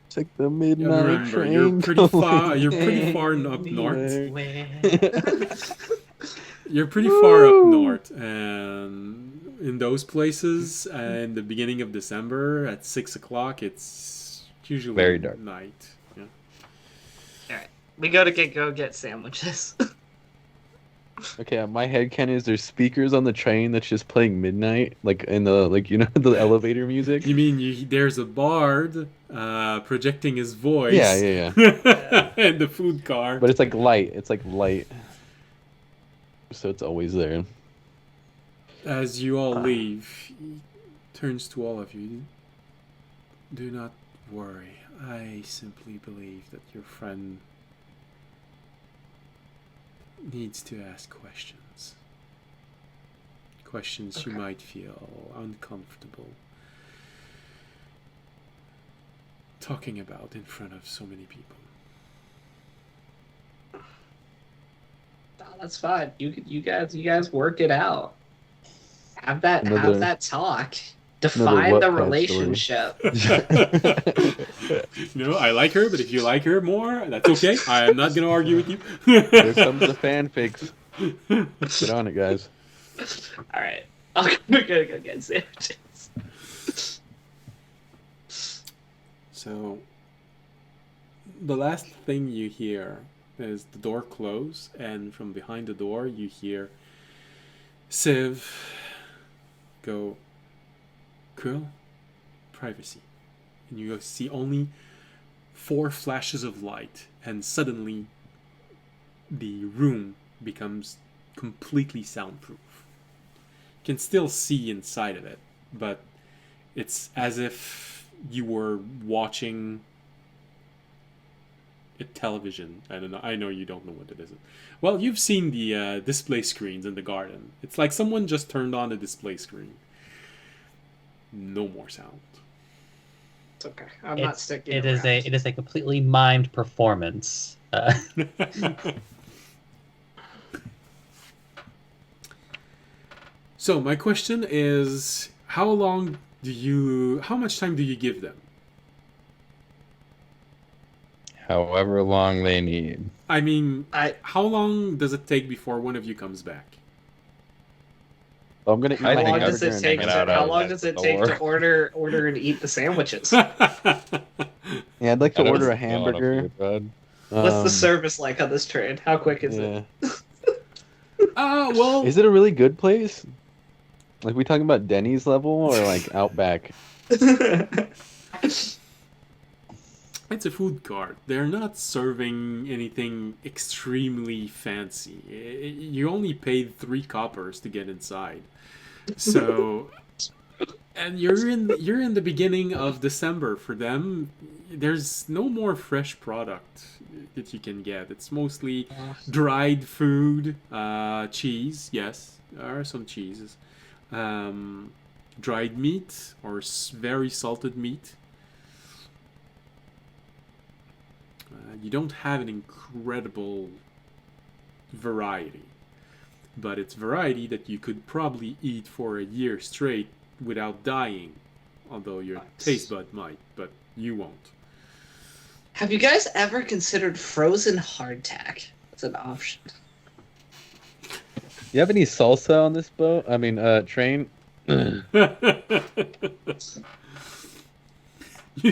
C: It's like the midnight
A: Remember,
C: train.
A: you're pretty far. You're
C: going
A: pretty far up north.
C: anywhere.
A: You're pretty far up north, and in those places, in the beginning of December at 6 o'clock, it's usually
B: Very dark.
A: night. Yeah.
E: Alright, we gotta go get sandwiches.
C: Okay, my headcanon is there's speakers on the train that's just playing midnight, like in the the elevator music.
A: You mean there's a bard projecting his voice?
C: Yeah.
A: in the food car.
C: But it's like light. It's like light. So it's always there.
A: As you all leave, he turns to all of you. Do not worry. I simply believe that your friend needs to ask questions. Questions you might feel uncomfortable talking about in front of so many people.
E: Oh, that's fine. You guys work it out. Have that talk. Define
C: what
E: the
C: kind of
E: relationship.
A: I like her, but if you like her more, that's okay. I am not going to argue with you.
C: Here comes the fanfics. Get on it, guys.
E: All right, we're gonna go get sandwiches.
A: So, the last thing you hear is the door close, and from behind the door you hear Civ go, "Cool, privacy." And you see only 4 flashes of light, and suddenly the room becomes completely soundproof. You can still see inside of it, but it's as if you were watching a television. I don't know. I know you don't know what it is. Well, you've seen the display screens in the garden. It's like someone just turned on the display screen. No more sound.
E: It's okay. I'm not sticking.
D: It
E: around.
D: is a completely mimed performance.
A: So my question is, how much time do you give them?
B: However long they need.
A: I mean,
E: I
A: how long does it take before one of you comes back?
C: I'm gonna eat
B: I
C: my
B: think
E: How long
B: I'm
E: does it take?
B: hanging out
E: How
B: out
E: long
B: at
E: does
B: the
E: it take to
B: door.
E: order and eat the sandwiches?
C: Yeah, I'd like to
B: I don't
C: order a
B: know if
C: hamburger.
B: you're good.
E: What's the service like on this train? How quick is
C: Yeah.
A: Well,
C: Is it a really good place? Like, we talking about Denny's level or like Outback?
E: it?
A: it's a food cart. They're not serving anything extremely fancy. You only paid 3 coppers to get inside. So, and you're in the beginning of December. For them, there's no more fresh product that you can get. It's mostly dried food, cheese. Yes, there are some cheeses. Dried meat or very salted meat. You don't have an incredible variety, but it's variety that you could probably eat for a year straight without dying, although your taste bud might, but you won't.
E: Have you guys ever considered frozen hardtack as an option?
C: You have any salsa on this boat? I mean, train?
A: You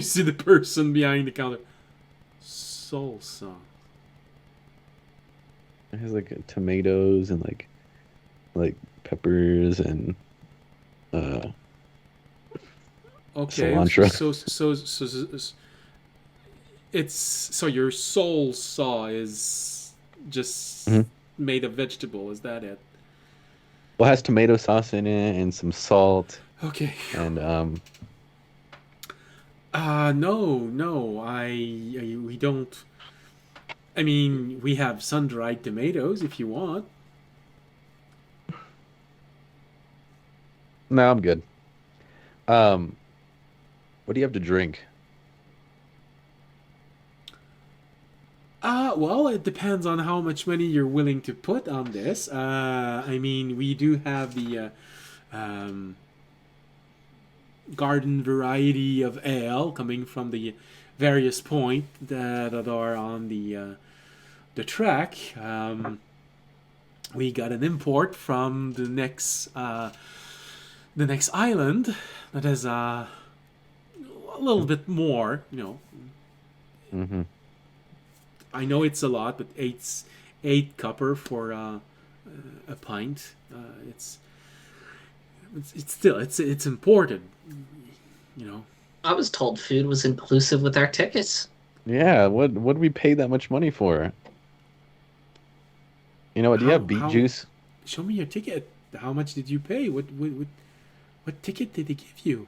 A: see the person behind the counter. Salsa.
C: It has like tomatoes and like peppers and
A: Okay,
C: cilantro.
A: so your soul saw is just
C: Mhm.
A: made of vegetable. Is that it?
C: Well, it has tomato sauce in it and some salt
A: Okay.
C: and
A: No, we don't. I mean, we have sun-dried tomatoes if you want.
C: no, I'm good. Um, what do you have to drink?
A: Well, it depends on how much money you're willing to put on this. I mean, we do have the garden variety of ale coming from the various point that are on the track. We got an import from the next island that is a little bit more.
C: Mm-hmm.
A: I know it's a lot, but eight copper for a pint. It's still it's important.
E: I was told food was inclusive with our tickets.
C: Yeah, what did we pay that much money for? You know what? Do you have beet juice?
A: Show me your ticket. How much did you pay? What ticket did they give you?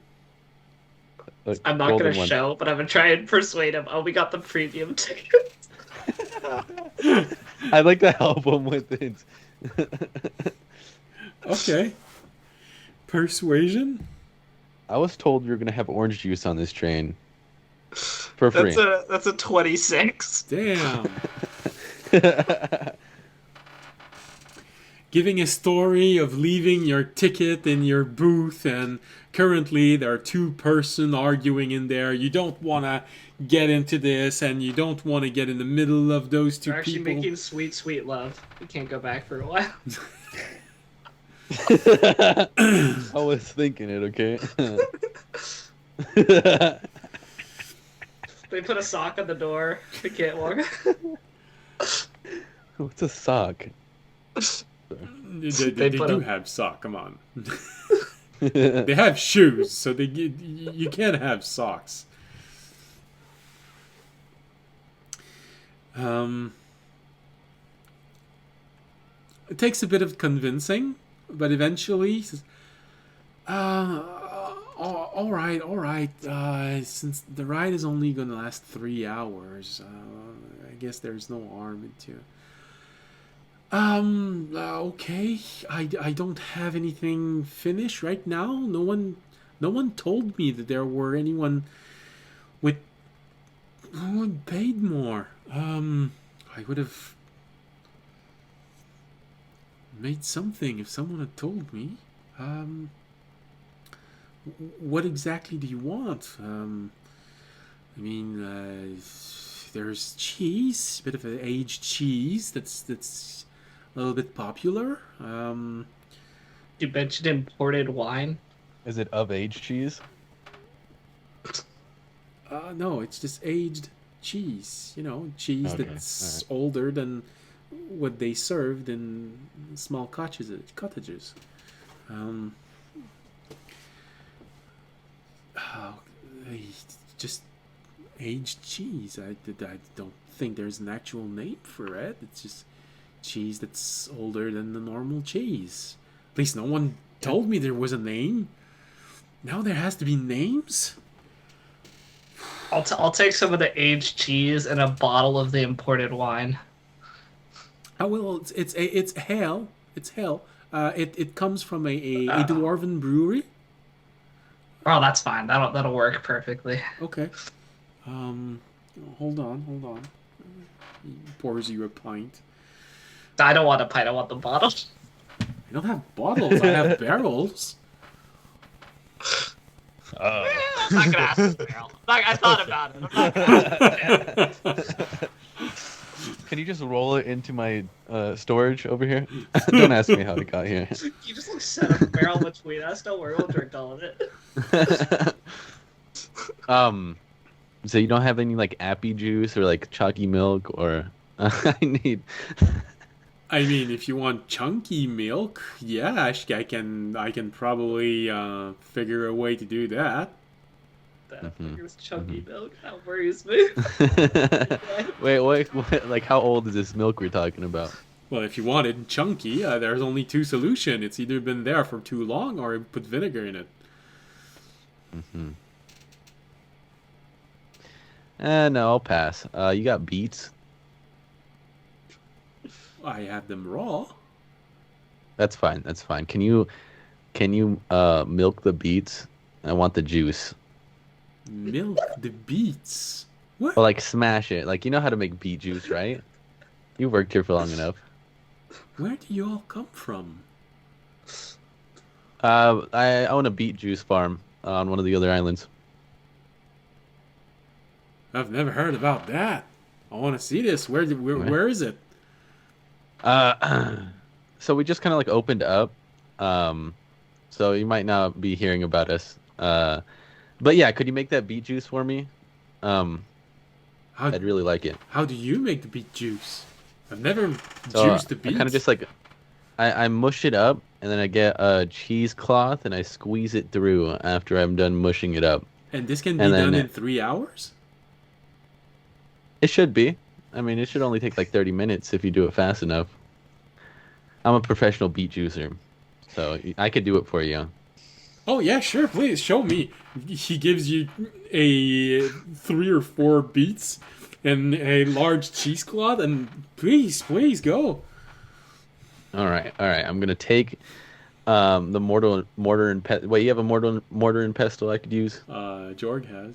E: I'm not
C: Golden
E: going to
C: one.
E: show, but I'm going to try and persuade him. Oh, we got the premium ticket.
C: I'd like to help him with it.
A: Okay. Persuasion?
C: I was told we were gonna have orange juice on this train for free.
E: That's a 26.
A: Damn. Giving a story of leaving your ticket in your booth, and currently there are two person arguing in there. You don't want to get into this, and you don't want to get in the middle of those two
E: We're actually
A: people.
E: making sweet, sweet love. We can't go back for a while.
C: I was thinking it, okay?
E: They put a sock on the door. We can't walk.
C: What's a sock?
A: They do have sock. Come on. They have shoes, so you can't have socks. It takes a bit of convincing, but eventually he says, all right. Since the ride is only going to last 3 hours, I guess there's no harm into. Okay. I don't have anything finished right now. No one told me that there were anyone with who had paid more. I would have made something if someone had told me. What exactly do you want? I mean, there's cheese, a bit of an aged cheese that's a little bit popular.
E: You mentioned imported wine.
C: Is it of age cheese?
A: No, it's just aged cheese. Cheese
C: Okay,
A: that's older than what they served in small cottages. Just aged cheese. I don't think there's an actual name for it. It's just cheese that's older than the normal cheese. At least no one told me there was a name. Now there has to be names?
E: I'll take some of the aged cheese and a bottle of the imported wine.
A: Oh well, it's ale. It's ale. It comes from a dwarven brewery.
E: Oh, that's fine. That'll work perfectly.
A: Okay. Hold on. He pours you a pint.
E: I don't want a pint. I want the bottle.
A: I don't have bottles. I have barrels.
E: I'm not gonna ask this barrel. I thought about it. I'm not gonna ask this.
C: Can you just roll it into my storage over here? Don't ask me how it got here.
E: You just set up a barrel between us. Don't worry, we'll drink all of it.
C: So you don't have any like appy juice or like chalky milk or I need.
A: I mean, if you want chunky milk, yeah, I can probably figure a way to do that.
E: That
C: Mhm.
E: was chunky milk. That worries me.
C: Wait, what? Like, how old is this milk we're talking about?
A: Well, if you want it chunky, there's only two solutions. It's either been there for too long or put vinegar in it.
C: Mm-hmm. No, I'll pass. You got beets?
A: I have them raw.
C: That's fine. That's fine. Can you milk the beets? I want the juice.
A: Milk the beets. What?
C: Or like smash it. Like, you know how to make beet juice, right? You worked here for long enough.
A: Where do you all come from?
C: I own a beet juice farm on one of the other islands.
A: I've never heard about that. I want to see this. Where is it?
C: So we just kind of like opened up. So you might not be hearing about us. But yeah, could you make that beet juice for me? I'd really like it.
A: How do you make the beet juice? I've never
C: So
A: juiced the
C: I
A: beets.
C: kind of just like I mush it up, and then I get a cheesecloth and I squeeze it through after I'm done mushing it up.
A: And this can be
C: and then
A: done in 3 hours?
C: It should be. I mean, it should only take like 30 minutes if you do it fast enough. I'm a professional beet juicer, so I could do it for you.
A: Oh yeah, sure. Please show me. He gives you a 3 or 4 beets and a large cheesecloth, and please go.
C: All right. I'm gonna take the mortar and pestle. Wait, you have a mortar and pestle I could use?
A: Jorg has.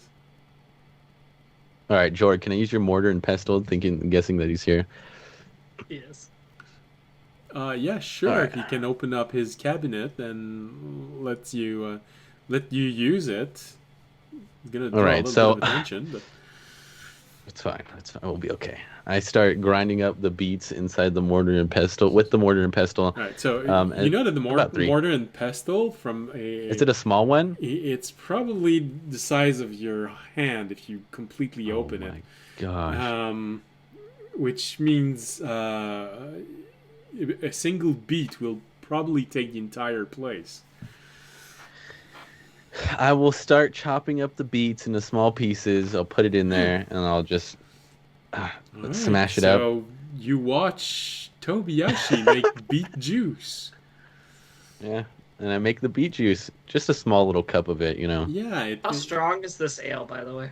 C: All right, Jorg, can I use your mortar and pestle? Guessing that he's here.
E: Yes.
A: Yeah, sure.
C: Alright.
A: He can open up his cabinet and let you use it. He's gonna draw
C: Alright,
A: a little
C: so-
A: bit of attention, but
C: It's fine. We'll be okay. I start grinding up the beets inside the mortar and pestle with the mortar and pestle.
A: all right. So
C: And
A: you know that the
C: about 3.
A: mortar and pestle from a
C: Is it a small one?
A: it's probably the size of your hand if you completely open
C: oh
A: it.
C: my gosh.
A: Which means a single beet will probably take the entire place.
C: I will start chopping up the beets into small pieces. I'll put it in there, and I'll just
A: Alright,
C: smash it up.
A: So you watch Tobiyashi make beet juice.
C: Yeah, and I make the beet juice. Just a small little cup of it, you know.
A: Yeah.
E: How strong is this ale, by the way?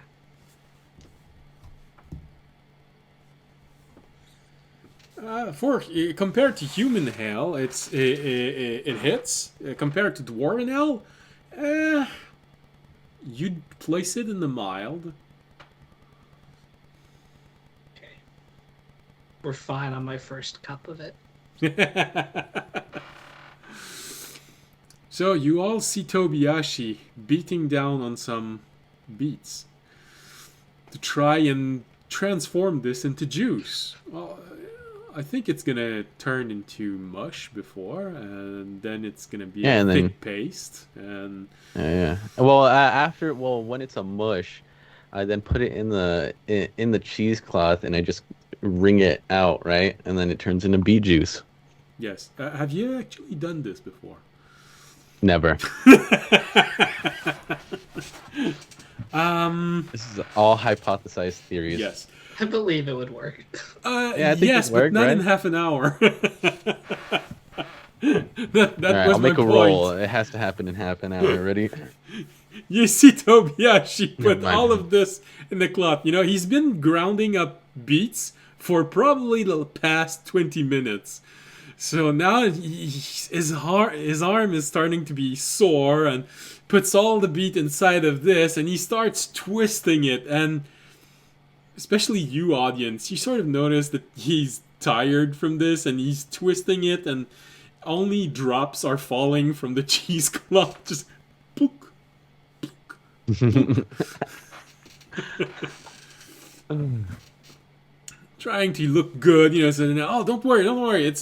A: Compared to human ale, it hits. Compared to dwarven ale, you'd place it in the mild.
E: Okay. We're fine on my first cup of it.
A: So you all see Tobiyashi beating down on some beets to try and transform this into juice. Well, I think it's gonna turn into mush before, and then it's gonna be
C: Yeah,
A: a
C: and
A: thick
C: then-
A: paste. And
C: Yeah. Well, when it's a mush, I then put it in the cheesecloth, and I just wring it out, right? And then it turns into beet juice.
A: yes, have you actually done this before?
C: Never.
A: Um.
C: This is all hypothesized theories.
A: Yes.
E: I believe it would work.
C: Yeah, I think
A: yes,
C: it worked,
A: but not
C: right?
A: in half an hour. that
C: All right,
A: was
C: I'll
A: my
C: make a
A: point.
C: roll. It has to happen in half an hour. Ready?
A: You see Tobiyashi put
C: Never
A: all
C: mind.
A: of this in the cloth. You know, he's been grounding up beets for probably the past 20 minutes. So now his arm is starting to be sore, and puts all the beet inside of this, and he starts twisting it. And especially you, audience, you sort of notice that he's tired from this, and he's twisting it, and only drops are falling from the cheesecloth. Just pook. Trying to look good, you know, saying, "Oh, don't worry, it's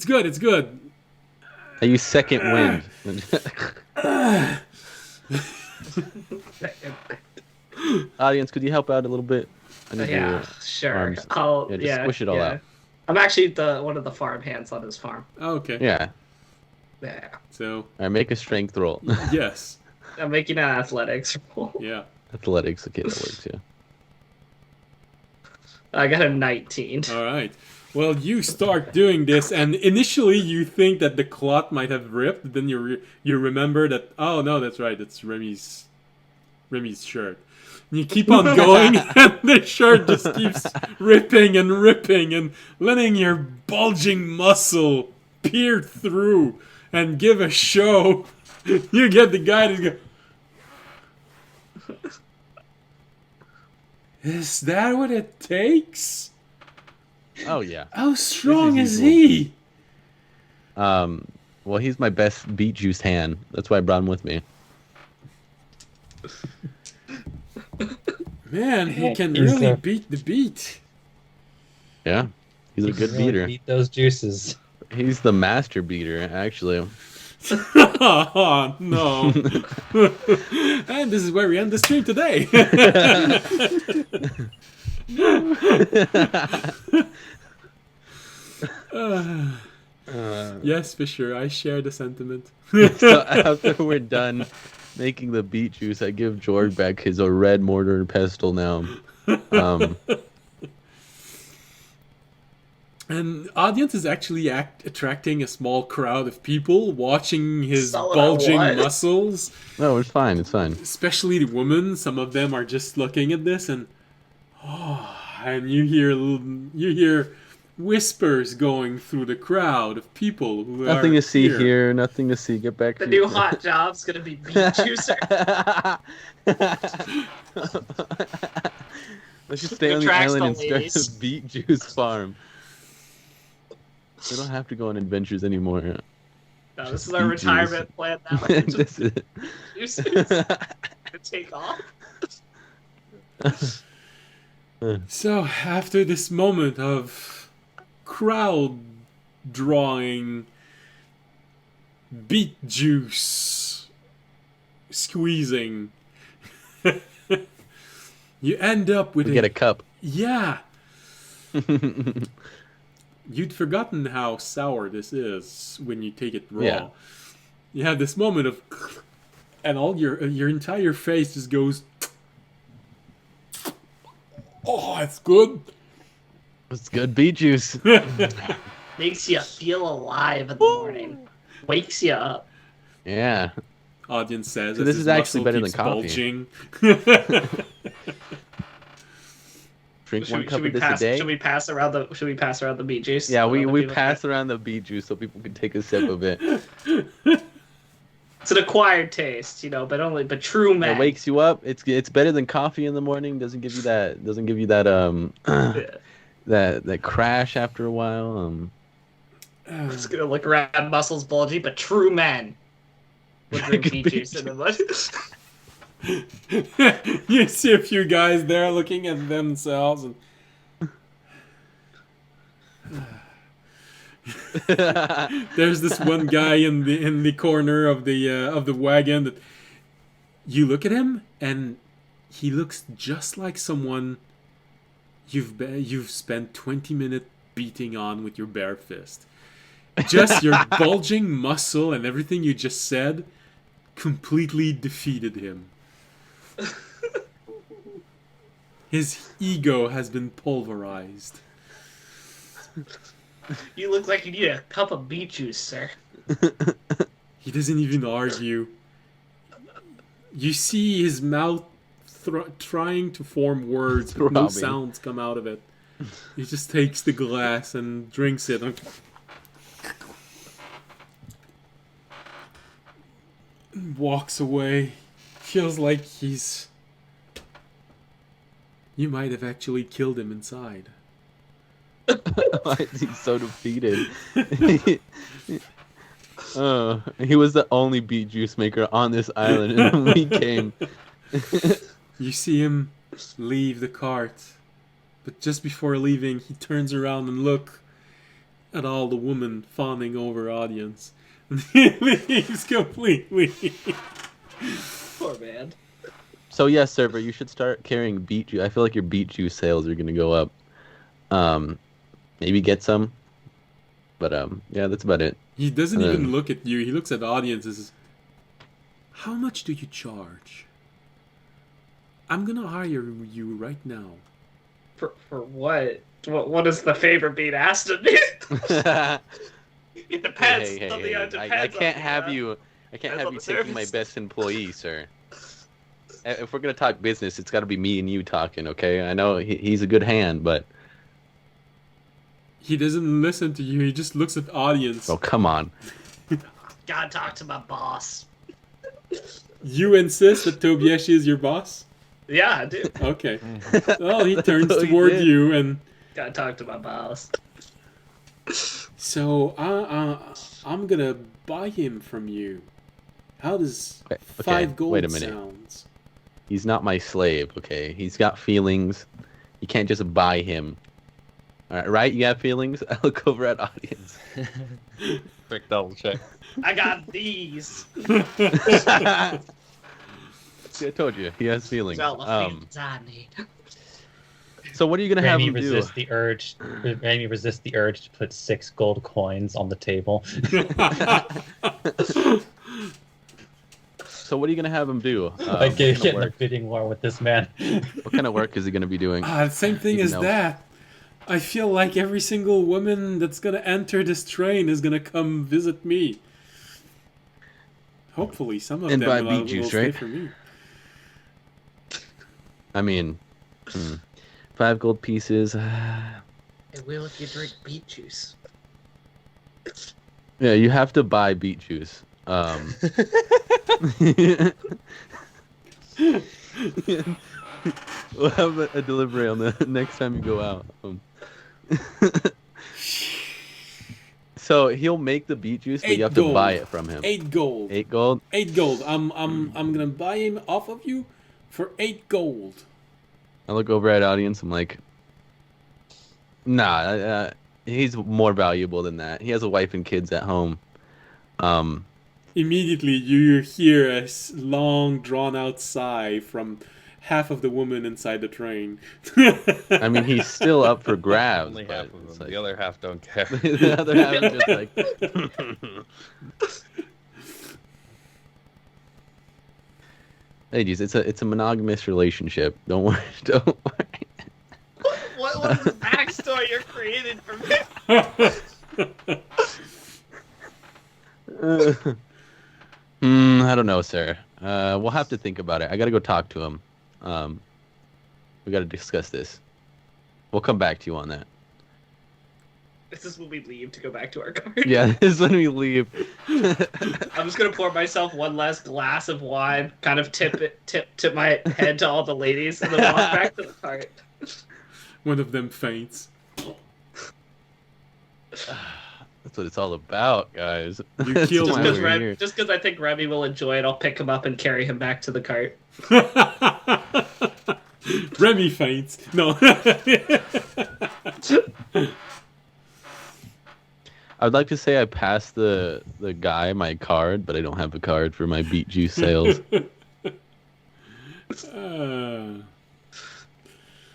A: good."
C: I use second wind. Audience, could you help out a little bit? I need
E: Yeah,
C: your
E: sure.
C: arms.
E: I'll
C: Yeah, just squish it all out.
E: I'm actually one of the farm hands on his farm.
A: Okay.
C: Yeah.
E: Yeah.
A: So
C: All right, make a strength roll.
A: yes.
E: I'm making an athletics roll.
A: Yeah.
C: Athletics, okay, that works, yeah.
E: I got a 19.
A: All right. Well, you start doing this, and initially you think that the cloth might have ripped. Then you remember that. Oh no, that's right. It's Remy's shirt. And you keep on going, and the shirt just keeps ripping and ripping, and letting your bulging muscle peer through and give a show. You get the guy to go. Is that what it takes?
C: Oh yeah.
A: How strong
C: This
A: is
C: is
A: he?
C: Well, he's my best beet juice hand. That's why I brought him with me.
A: Man, he can
D: He's
A: really
D: a-
A: beat the beat.
C: Yeah, he's a
D: You
C: good
D: can really
C: beater.
D: Beat those juices.
C: He's the master beater, actually.
A: Oh, no. And this is where we end the stream today. Yes, Fisher, I share the sentiment.
C: So after we're done making the beet juice, I give George back his red mortar and pestle now.
A: And audience is actually attracting a small crowd of people watching his
E: Solid
A: bulging
E: what?
A: muscles.
C: No, it's fine. It's fine.
A: Especially the women. Some of them are just looking at this and and you hear whispers going through the crowd of people who
C: Nothing
A: are
C: to see here. Nothing to see. Get back
E: The
C: to
E: new hot job's gonna be beet juicer.
C: Let's just stay on the
E: Attracts
C: island
E: the
C: and start
E: ladies.
C: a beet juice farm. We don't have to go on adventures anymore.
E: No, this
C: Just
E: is our
C: beet juice.
E: retirement plan now.
C: This is-
E: Juices to take off.
A: So, after this moment of crowd drawing, beet juice squeezing, you end up with
C: we get a cup.
A: yeah. You'd forgotten how sour this is when you take it raw.
C: Yeah.
A: You have this moment of, and all your entire face just goes. Oh, it's good.
C: It's good beet juice.
E: Makes you feel alive in the morning. Wakes you up.
C: Yeah.
A: Audience says
C: So
A: as
C: this
A: his
C: is actually
A: muscle
C: better than
A: keeps
C: coffee.
A: bulging.
C: Drink one
E: Should
C: cup
E: we
C: of this
E: pass?
C: a day.
E: Should we pass around the beet juice?
C: Yeah,
E: So
C: we
E: other people
C: pass around the beet juice so people can take a sip of it.
E: It's an acquired taste, but true men.
C: It wakes you up. It's better than coffee in the morning. Doesn't give you that that crash after a while.
E: It's gonna look around, muscles bulgy, but true men would drink beet juice in the mud.
A: You see a few guys there looking at themselves and there's this one guy in the corner of the wagon that you look at him and he looks just like someone you've spent 20 minutes beating on with your bare fist. Just your bulging muscle and everything you just said completely defeated him. His ego has been pulverized.
E: You look like you need a cup of beet juice, sir.
A: He doesn't even argue. You see his mouth trying to form words, but no
C: Throbbing.
A: sounds come out of it. He just takes the glass and drinks it. And walks away. Feels like you might have actually killed him inside.
C: Why is he so defeated? He was the only beet juice maker on this island, and when we came.
A: You see him leave the cart, but just before leaving, he turns around and look at all the women fawning over audience. And he leaves completely.
E: Poor man.
C: So yes, server, you should start carrying beet juice. I feel like your beet juice sales are gonna go up. Maybe get some, but yeah, that's about it.
A: He doesn't
C: And
A: even
C: then-
A: look at you. He looks at audiences. How much do you charge? I'm gonna hire you right now.
E: For what? What is the favor being asked of me? It depends.
C: Hey,
E: on the,
C: I
E: depends on
C: can't
E: the,
C: have you. I can't
E: depends
C: have
E: on
C: you
E: the
C: taking my
E: service.
C: best employee, sir. If we're gonna talk business, it's got to be me and you talking, okay? I know he's a good hand, but
A: He doesn't listen to you. He just looks at the audience.
C: oh, come on.
E: Gotta talk to my boss.
A: You insist that Tobieshi is your boss?
E: Yeah, I do.
A: Okay. Well, he turns
C: Oh, he
A: toward
C: did.
A: you and...
E: Gotta talk to my boss.
A: So, I'm gonna buy him from you. How does
C: Okay,
A: 5 gold
C: wait a minute.
A: sounds?
C: He's not my slave, okay? He's got feelings. You can't just buy him. All right? You got feelings? I look over at audience.
B: Quick double check.
E: I got these.
C: See, I told you, he has feelings.
E: All the feelings I need.
C: So what are you gonna have
D: Remy
C: him do?
D: resists the urge. Remy resists the urge to put 6 gold coins on the table.
C: So what are you gonna have him do?
D: I
C: What
D: get
C: kind of
D: in a
C: work-
D: bidding war with this man.
C: what kind of work is he gonna be doing?
A: The same thing
C: Even
A: as
C: though-
A: that. I feel like every single woman that's gonna enter this train is gonna come visit me. Hopefully, some of
C: And
A: them
C: buy
A: will,
C: beet
A: will
C: juice,
A: stay
C: right?
A: for me.
C: I mean, 5 gold pieces.
E: It will if you drink beet juice.
C: Yeah, you have to buy beet juice. We'll have a delivery on the next time you go out. So he'll make the beet juice, but you have to buy it from him.
A: 8 gold.
C: 8 gold.
A: 8 gold. I'm gonna buy him off of you for 8 gold.
C: I look over at audience. I'm like, nah, he's more valuable than that. He has a wife and kids at home.
A: Immediately, you hear a long, drawn-out sigh from half of the women inside the train.
C: I mean, he's still up for grabs.
B: Only
C: but
B: half of
C: it's
B: them.
C: like-
B: The other half don't care.
C: the other half is just like. Ladies, it's a monogamous relationship. Don't worry. Don't worry.
E: What is this backstory you're creating for me?
C: I don't know, sir. We'll have to think about it. I gotta go talk to him. We gotta discuss this. We'll come back to you on that.
E: This is when we leave to go back to our card.
C: Yeah, this is when we leave.
E: I'm just gonna pour myself one last glass of wine, kind of tip my head to all the ladies, and then walk back to the cart.
A: One of them faints.
C: That's what it's all about, guys.
A: You
C: That's
A: killed
C: why
A: him.
C: we're here.
E: Just because I think Remy will enjoy it, I'll pick him up and carry him back to the cart.
A: Remy faints. No.
C: I'd like to say I passed the guy my card, but I don't have a card for my beet juice sales.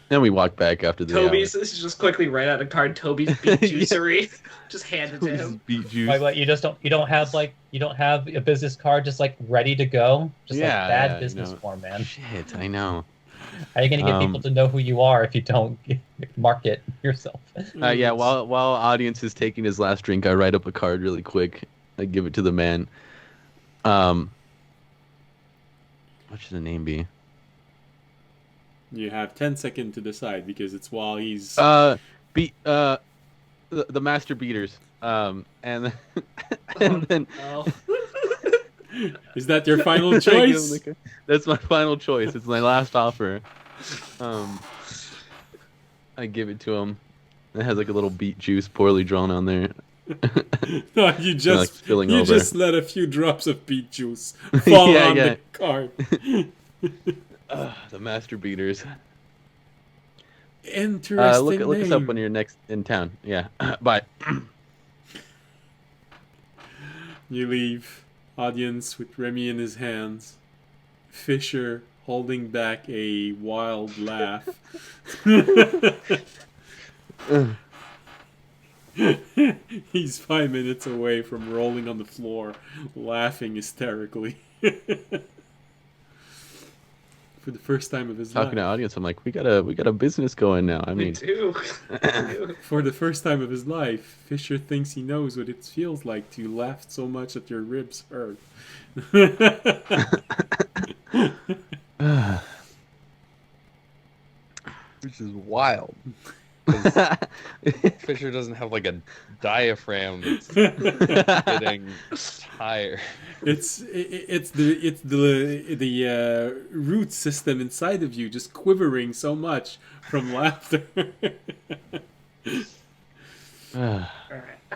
C: Then we walk back after the
E: Toby's, this is just quickly right out of card. Toby's beet juicery, just hand it to
C: hour.
E: him.
C: Beet juice.
D: Like, what, you don't have a business card just like ready to go? Just like bad business form, man.
C: Shit, I know.
D: How are you gonna get people to know who you are if you don't market yourself?
C: Yeah, while audience is taking his last drink, I write up a card really quick. I give it to the man. What should the name be?
A: You have 10 seconds to decide because it's while he's...
C: The master beaters. And then, and then
E: Oh.
A: Is that your final
C: I give him
A: choice?
C: the- that's my final choice. It's my last offer. I give it to him. It has like a little beet juice poorly drawn on there.
A: No, you just
C: spilling
A: you
C: over.
A: just let a few drops of beet juice fall
C: Yeah,
A: on
C: yeah.
A: the card.
C: The master beaters.
A: Interesting
C: Look us up
A: name.
C: when you're next in town. Yeah. Bye.
A: You leave audience with Remy in his hands. Fisher holding back a wild laugh. He's 5 minutes away from rolling on the floor, laughing hysterically. For the first time of his
C: Talking to
A: life.
C: audience, I'm like, we got a business going now. I
E: Me
C: mean,
E: too.
A: For the first time of his life, Fisher thinks he knows what it feels like to laugh so much that your ribs hurt.
B: Which is wild. Fisher doesn't have like a diaphragm that's getting tired.
A: It's the root system inside of you just quivering so much from laughter.
E: Alright.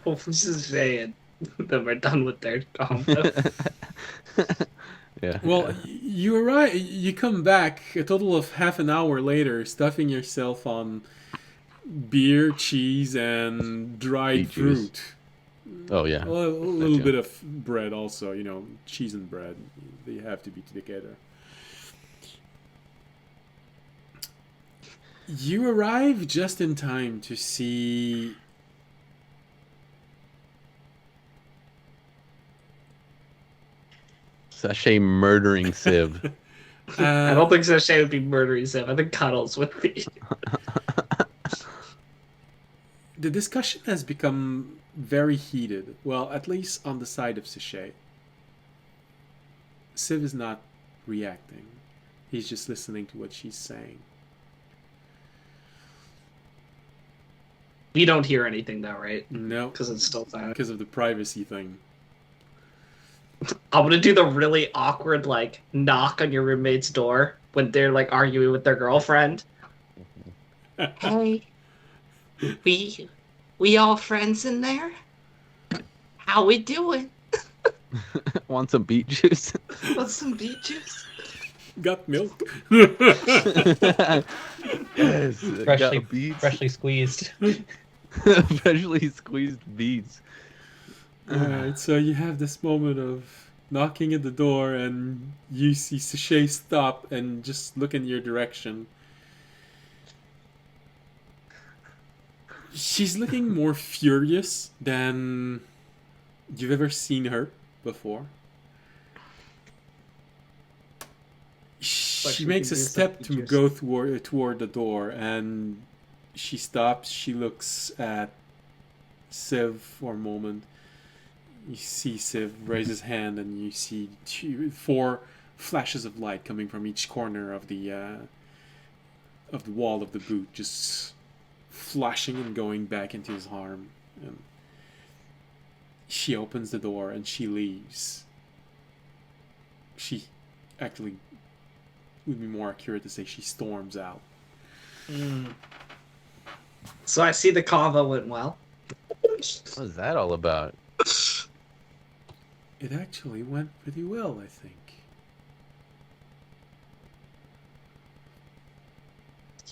E: Hope this is saying that we're done with their combo.
C: yeah.
A: Well, you arrive. You come back a total of half an hour later, stuffing yourself on beer, cheese, and dried
C: Beet juice.
A: fruit.
C: Oh yeah.
A: A little
C: too.
A: bit of bread also. You know, cheese and bread. They have to be together. You arrive just in time to see
C: Sachet murdering Civ.
E: I don't think Sachet would be murdering Ziv. I think Cuddles would be.
A: the discussion has become very heated. Well, at least on the side of Sachet. Civ is not reacting. He's just listening to what she's saying.
E: We don't hear anything though, right?
A: No,
E: Because it's still silent.
A: because of the privacy thing.
E: I'm gonna do the really awkward like knock on your roommate's door when they're like arguing with their girlfriend. Hey, we all friends in there? How we doing?
C: Want some beet juice?
E: Want some beet juice?
A: Got milk?
C: Yes.
D: Freshly,
C: got beets.
D: freshly squeezed.
C: Freshly squeezed beets.
A: Alright, so you have this moment of knocking at the door and you see Sachet stop and just look in your direction. She's looking more furious than you've ever seen her before. She
E: she
A: makes a
E: can do
A: step
E: something
A: to
E: just-
A: go toward the door and she stops. She looks at Civ for a moment. You see Civ raise his hand, and you see four flashes of light coming from each corner of the wall of the boot, just flashing and going back into his arm. And she opens the door and she leaves. She actually would be more accurate to say she storms out.
E: So I see the convo went well.
C: What is that all about?
A: It actually went pretty well, I think.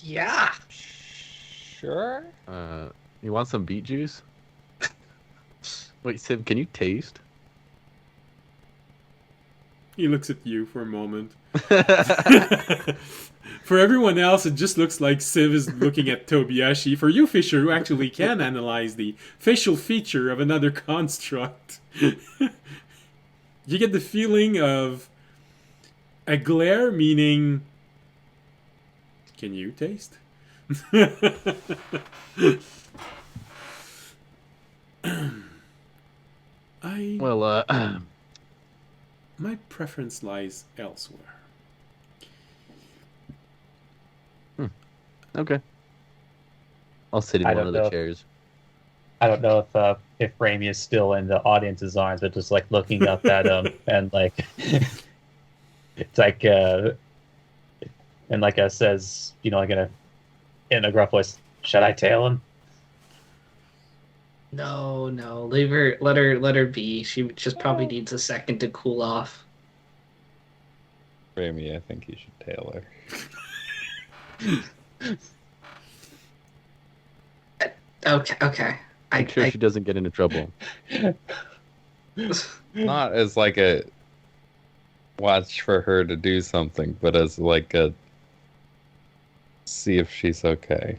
E: Yeah.
B: Sure.
C: You want some beet juice? Wait, Civ, can you taste?
A: He looks at you for a moment. For everyone else, it just looks like Civ is looking at Tobiashi. For you, Fisher, who actually can analyze the facial feature of another construct, you get the feeling of a glare, meaning, can you taste?
C: Well,
A: My preference lies elsewhere.
C: okay. I'll sit in
D: I
C: one
D: don't
C: of the
D: know.
C: chairs.
D: I don't know if Raimi is still in the audience's arms, but just like looking up at him and like it's like and like says, you know, like in a gruff voice, should I tail him?
E: No, leave her. Let her be. She just probably needs a second to cool off.
B: Rami, I think you should tail her.
E: Okay.
C: I'm sure she doesn't get into trouble.
B: Not as like a watch for her to do something, but as like a see if she's okay.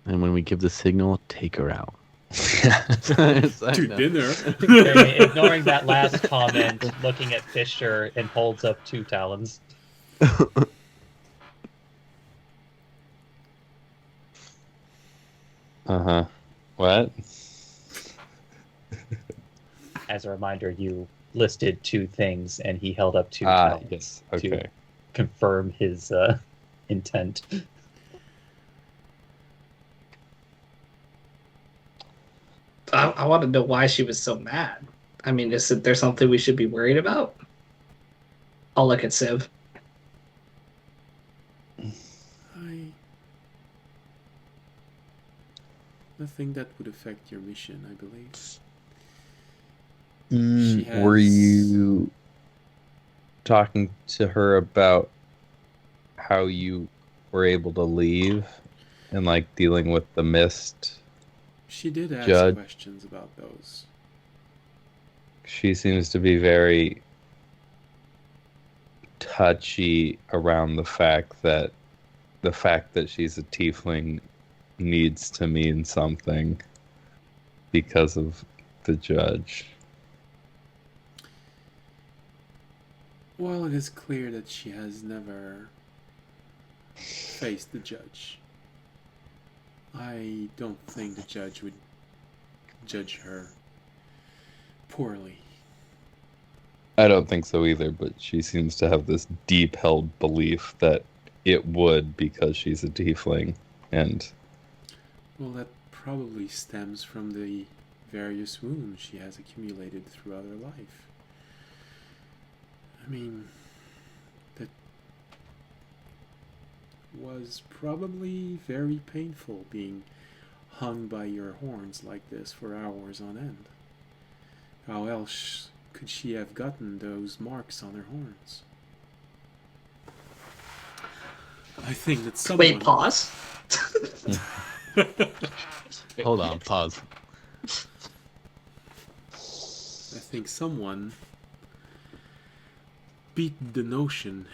C: And when we give the signal, take her out.
A: To
C: No.
A: dinner.
D: Rainy, ignoring that last comment, looking at Fisher and holds up 2 talons.
B: Uh-huh. What?
D: As a reminder, you listed 2 things, and he held up 2
B: Ah,
D: talons
B: yes.
D: to
B: Okay.
D: confirm his intent.
E: I want to know why she was so mad. I mean, is there something we should be worried about? I'll look at Civ.
A: Nothing that would affect your mission, I believe.
B: Were you talking to her about how you were able to leave and like dealing with the mist?
A: She did ask
B: Judge.
A: questions about those.
B: She seems to be very touchy around the fact that she's a tiefling needs to mean something because of the judge.
A: Well, it is clear that she has never faced the judge. I don't think the judge would judge her poorly.
B: I don't think so either, but she seems to have this deep held belief that it would because she's a tiefling. And
A: Well, that probably stems from the various wounds she has accumulated throughout her life. I mean, that was probably very painful, being hung by your horns like this for hours on end. How else could she have gotten those marks on her horns? I think that someone...
E: Wait, pause.
C: Hold on, pause.
A: I think someone beat the notion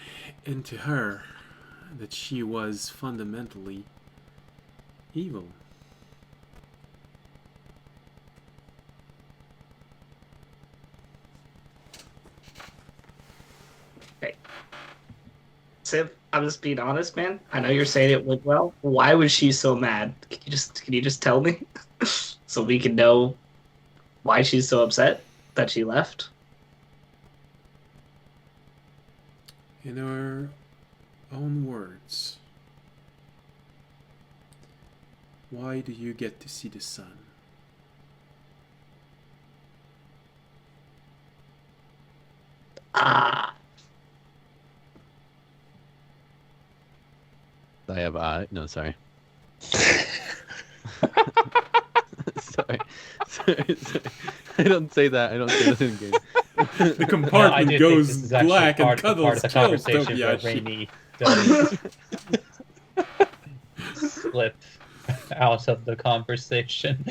A: into her that she was fundamentally evil.
E: Civ, I'm just being honest, man. I know you're saying it went well. Why was she so mad? Can you just tell me so we can know why she's so upset that she left?
A: In her own words, why do you get to see the sun?
E: Ah,
C: I have no, sorry. sorry. Sorry. I don't say that. I don't say that in game.
A: The
D: I
A: compartment
D: do think
A: goes
D: this is actually
A: black and
D: part of
A: cuddles
D: the
A: kills
D: conversation where
A: Tobiashi.
D: Rainy does slip out of the conversation.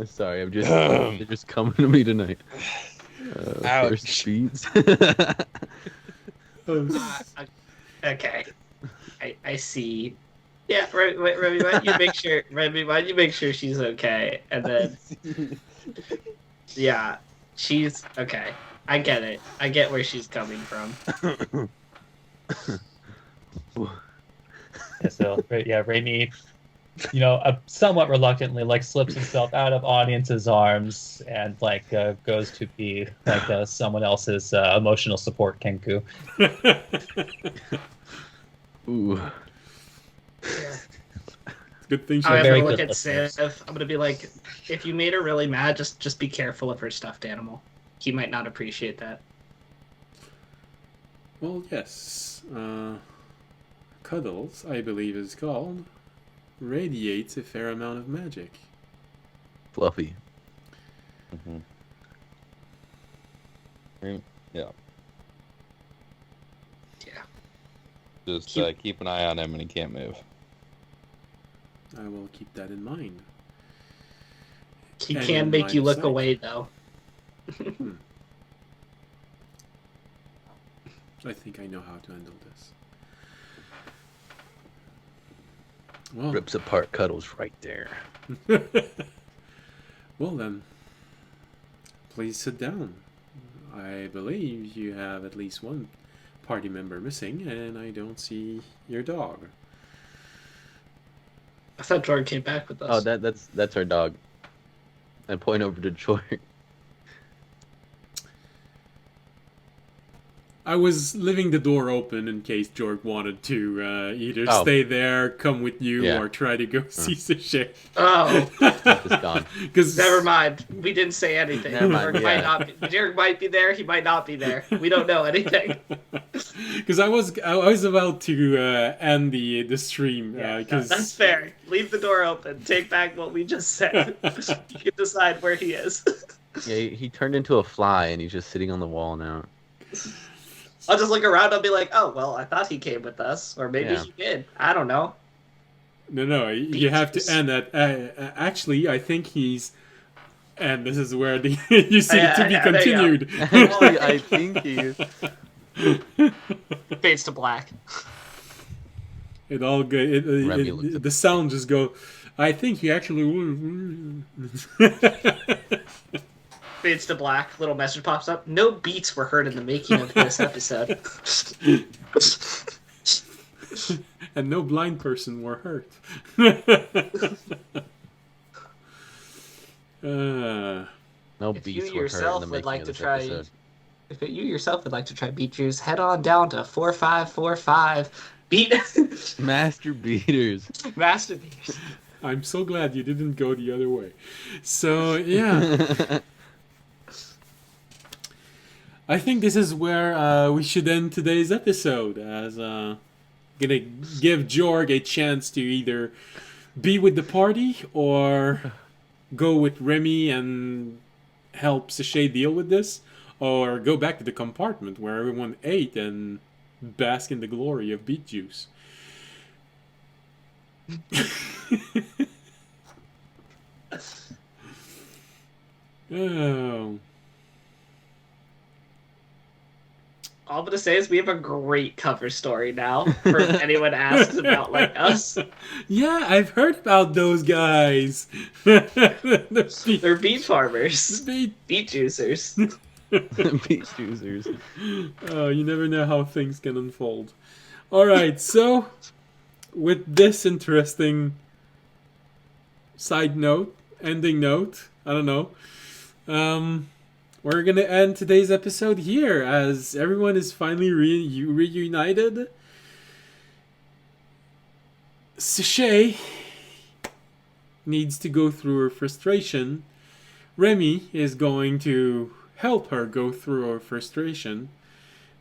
C: Sorry, they're just coming to me tonight. First
B: Ouch.
C: beats.
E: okay. I see. Yeah, Remy, why don't you make sure? Remy, why don't you make sure she's okay? And then, yeah, she's okay. I get it. I get where she's coming from.
D: Yeah, so yeah, Rainy, somewhat reluctantly, like slips himself out of audience's arms and like goes to be like someone else's emotional support Kenku.
C: Ooh.
A: Good thing she
E: I'm
D: very
E: gonna look
D: good
E: at
D: listeners.
E: Civ. I'm gonna be like, if you made her really mad, just be careful of her stuffed animal. He might not appreciate that.
A: Well, yes. Cuddles, I believe it's called, radiates a fair amount of magic.
C: Fluffy.
B: Mhm. Yeah.
E: Yeah.
B: Just keep an eye on him and he can't move.
A: I will keep that in mind.
E: He
A: And
E: can
A: in
E: make
A: line
E: you
A: of
E: look
A: sight.
E: away, though.
A: I think I know how to handle this. Well,
C: Rips apart Cuddles right there.
A: well then, please sit down. I believe you have at least one party member missing, and I don't see your dog.
E: I thought Jordan came back with us.
C: Oh, that's our dog. I point over to Jorg.
A: I was leaving the door open in case Jorg wanted to either
C: Oh.
A: stay there, come with you,
C: Yeah.
A: or try to go see Sachet.
E: Oh,
C: Just gone.
A: Because
E: never mind. We didn't say anything.
C: Never mind,
E: Jorg might
C: yeah.
E: not be, Jorg might be there. He might not be there. We don't know anything.
A: Because I was about to end the stream.
E: Yeah,
A: Because
E: that's fair. Leave the door open. Take back what we just said. You can decide where he is.
C: Yeah, he turned into a fly and he's just sitting on the wall now.
E: I'll just look around. I'll be like, oh, well, I thought he came with us. Or maybe
C: Yeah.
E: he did. I don't know.
A: No, you have to
E: Beaches.
A: end that. Actually, I think he's. And this is where the you see
E: Yeah,
A: to be
E: yeah, there you go.
A: continued.
C: Actually, I think he is.
E: Fades to black.
A: It all go.
C: Remy looks at
A: The sound just go. I think he actually.
E: Fades to black. Little message pops up. No beats were heard in the making of this episode.
A: And no blind person were hurt.
C: No
E: If you
C: beats were heard in
E: yourself
C: the
E: would
C: making
E: like
C: of
E: to
C: this
E: try,
C: episode.
E: if you yourself would like to try beat juice, head on down to 4545 beat
C: Master beaters.
E: master beaters.
A: I'm so glad you didn't go the other way. So yeah. I think this is where we should end today's episode, as gonna give Jorg a chance to either be with the party or go with Remy and help Sachet deal with this, or go back to the compartment where everyone ate and bask in the glory of beet juice. Oh.
E: All I'm gonna say is we have a great cover story now. For if anyone asks about like us,
A: Yeah, I've heard about those guys. The
E: they're beet farmers,
A: beet.
E: beet juicers.
C: Beat choosers.
A: Oh, you never know how things can unfold. All right, so with this interesting side note, ending note, I don't know, we're gonna end today's episode here as everyone is finally reunited. Sachet needs to go through her frustration. Remy is going to help her go through her frustration.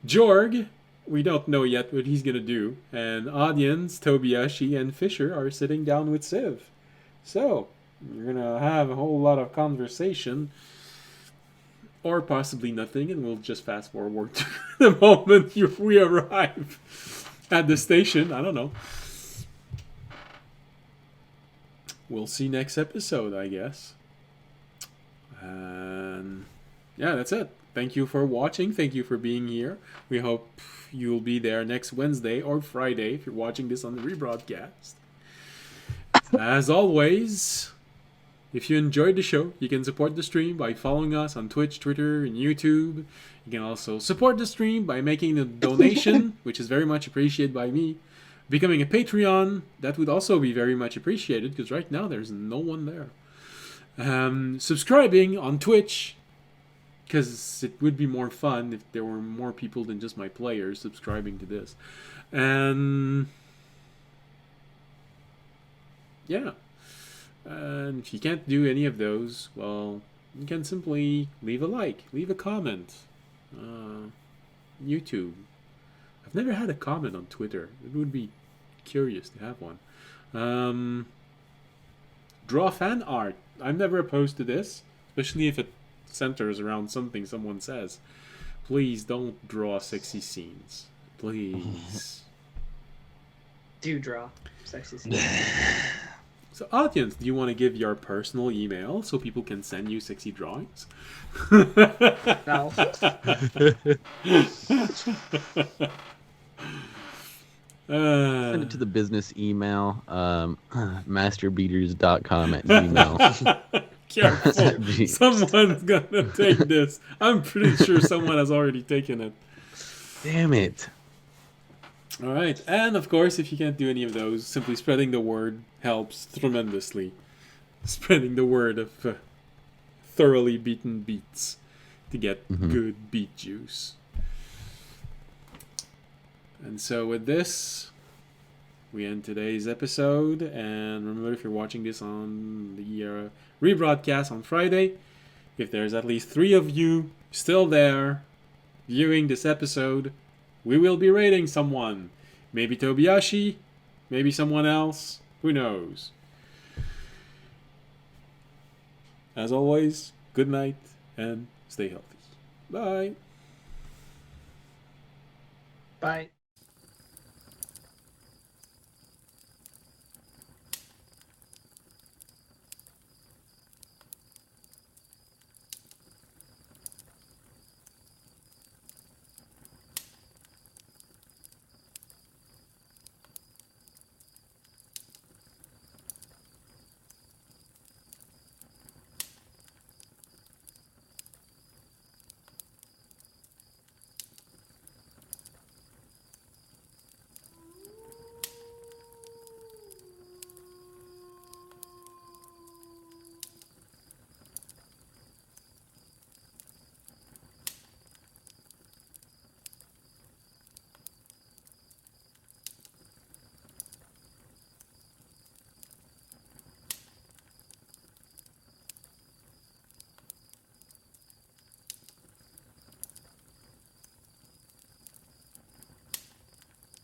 A: Jorg, we don't know yet what he's gonna do. And audience, Tobiashi and Fisher are sitting down with Civ. So, you're gonna have a whole lot of conversation. Or possibly nothing, and we'll just fast forward to the moment we arrive at the station. I don't know. We'll see next episode, I guess. And yeah, that's it. Thank you for watching. Thank you for being here. We hope you'll be there next Wednesday or Friday if you're watching this on the rebroadcast. As always, if you enjoyed the show, you can support the stream by following us on Twitch, Twitter, and YouTube. You can also support the stream by making a donation, which is very much appreciated by me. Becoming a Patreon, that would also be very much appreciated, because right now there's no one there. Subscribing on Twitch, because it would be more fun if there were more people than just my players subscribing to this. And yeah. And if you can't do any of those, well, you can simply leave a like, leave a comment. YouTube. I've never had a comment on Twitter. It would be curious to have one. Draw fan art. I'm never opposed to this, especially if it centers around something someone says. Please don't draw sexy scenes. Please.
E: Do draw sexy scenes.
A: So, audience, do you want to give your personal email so people can send you sexy drawings?
E: No.
C: Send it to the business email, masterbeaters.com at gmail.
A: Careful.
C: Jeez.
A: Someone's gonna take this. I'm pretty sure someone has already taken it.
C: Damn it.
A: All right. And of course, if you can't do any of those, simply spreading the word helps tremendously. Spreading the word of thoroughly beaten beets to get good beet juice. And so with this, we end today's episode. And remember, if you're watching this on the rebroadcast on Friday, if there's at least 3 of you still there viewing this episode, we will be rating someone. Maybe Tobiyashi, maybe someone else. Who knows? As always, good night and stay healthy. Bye.
E: Bye.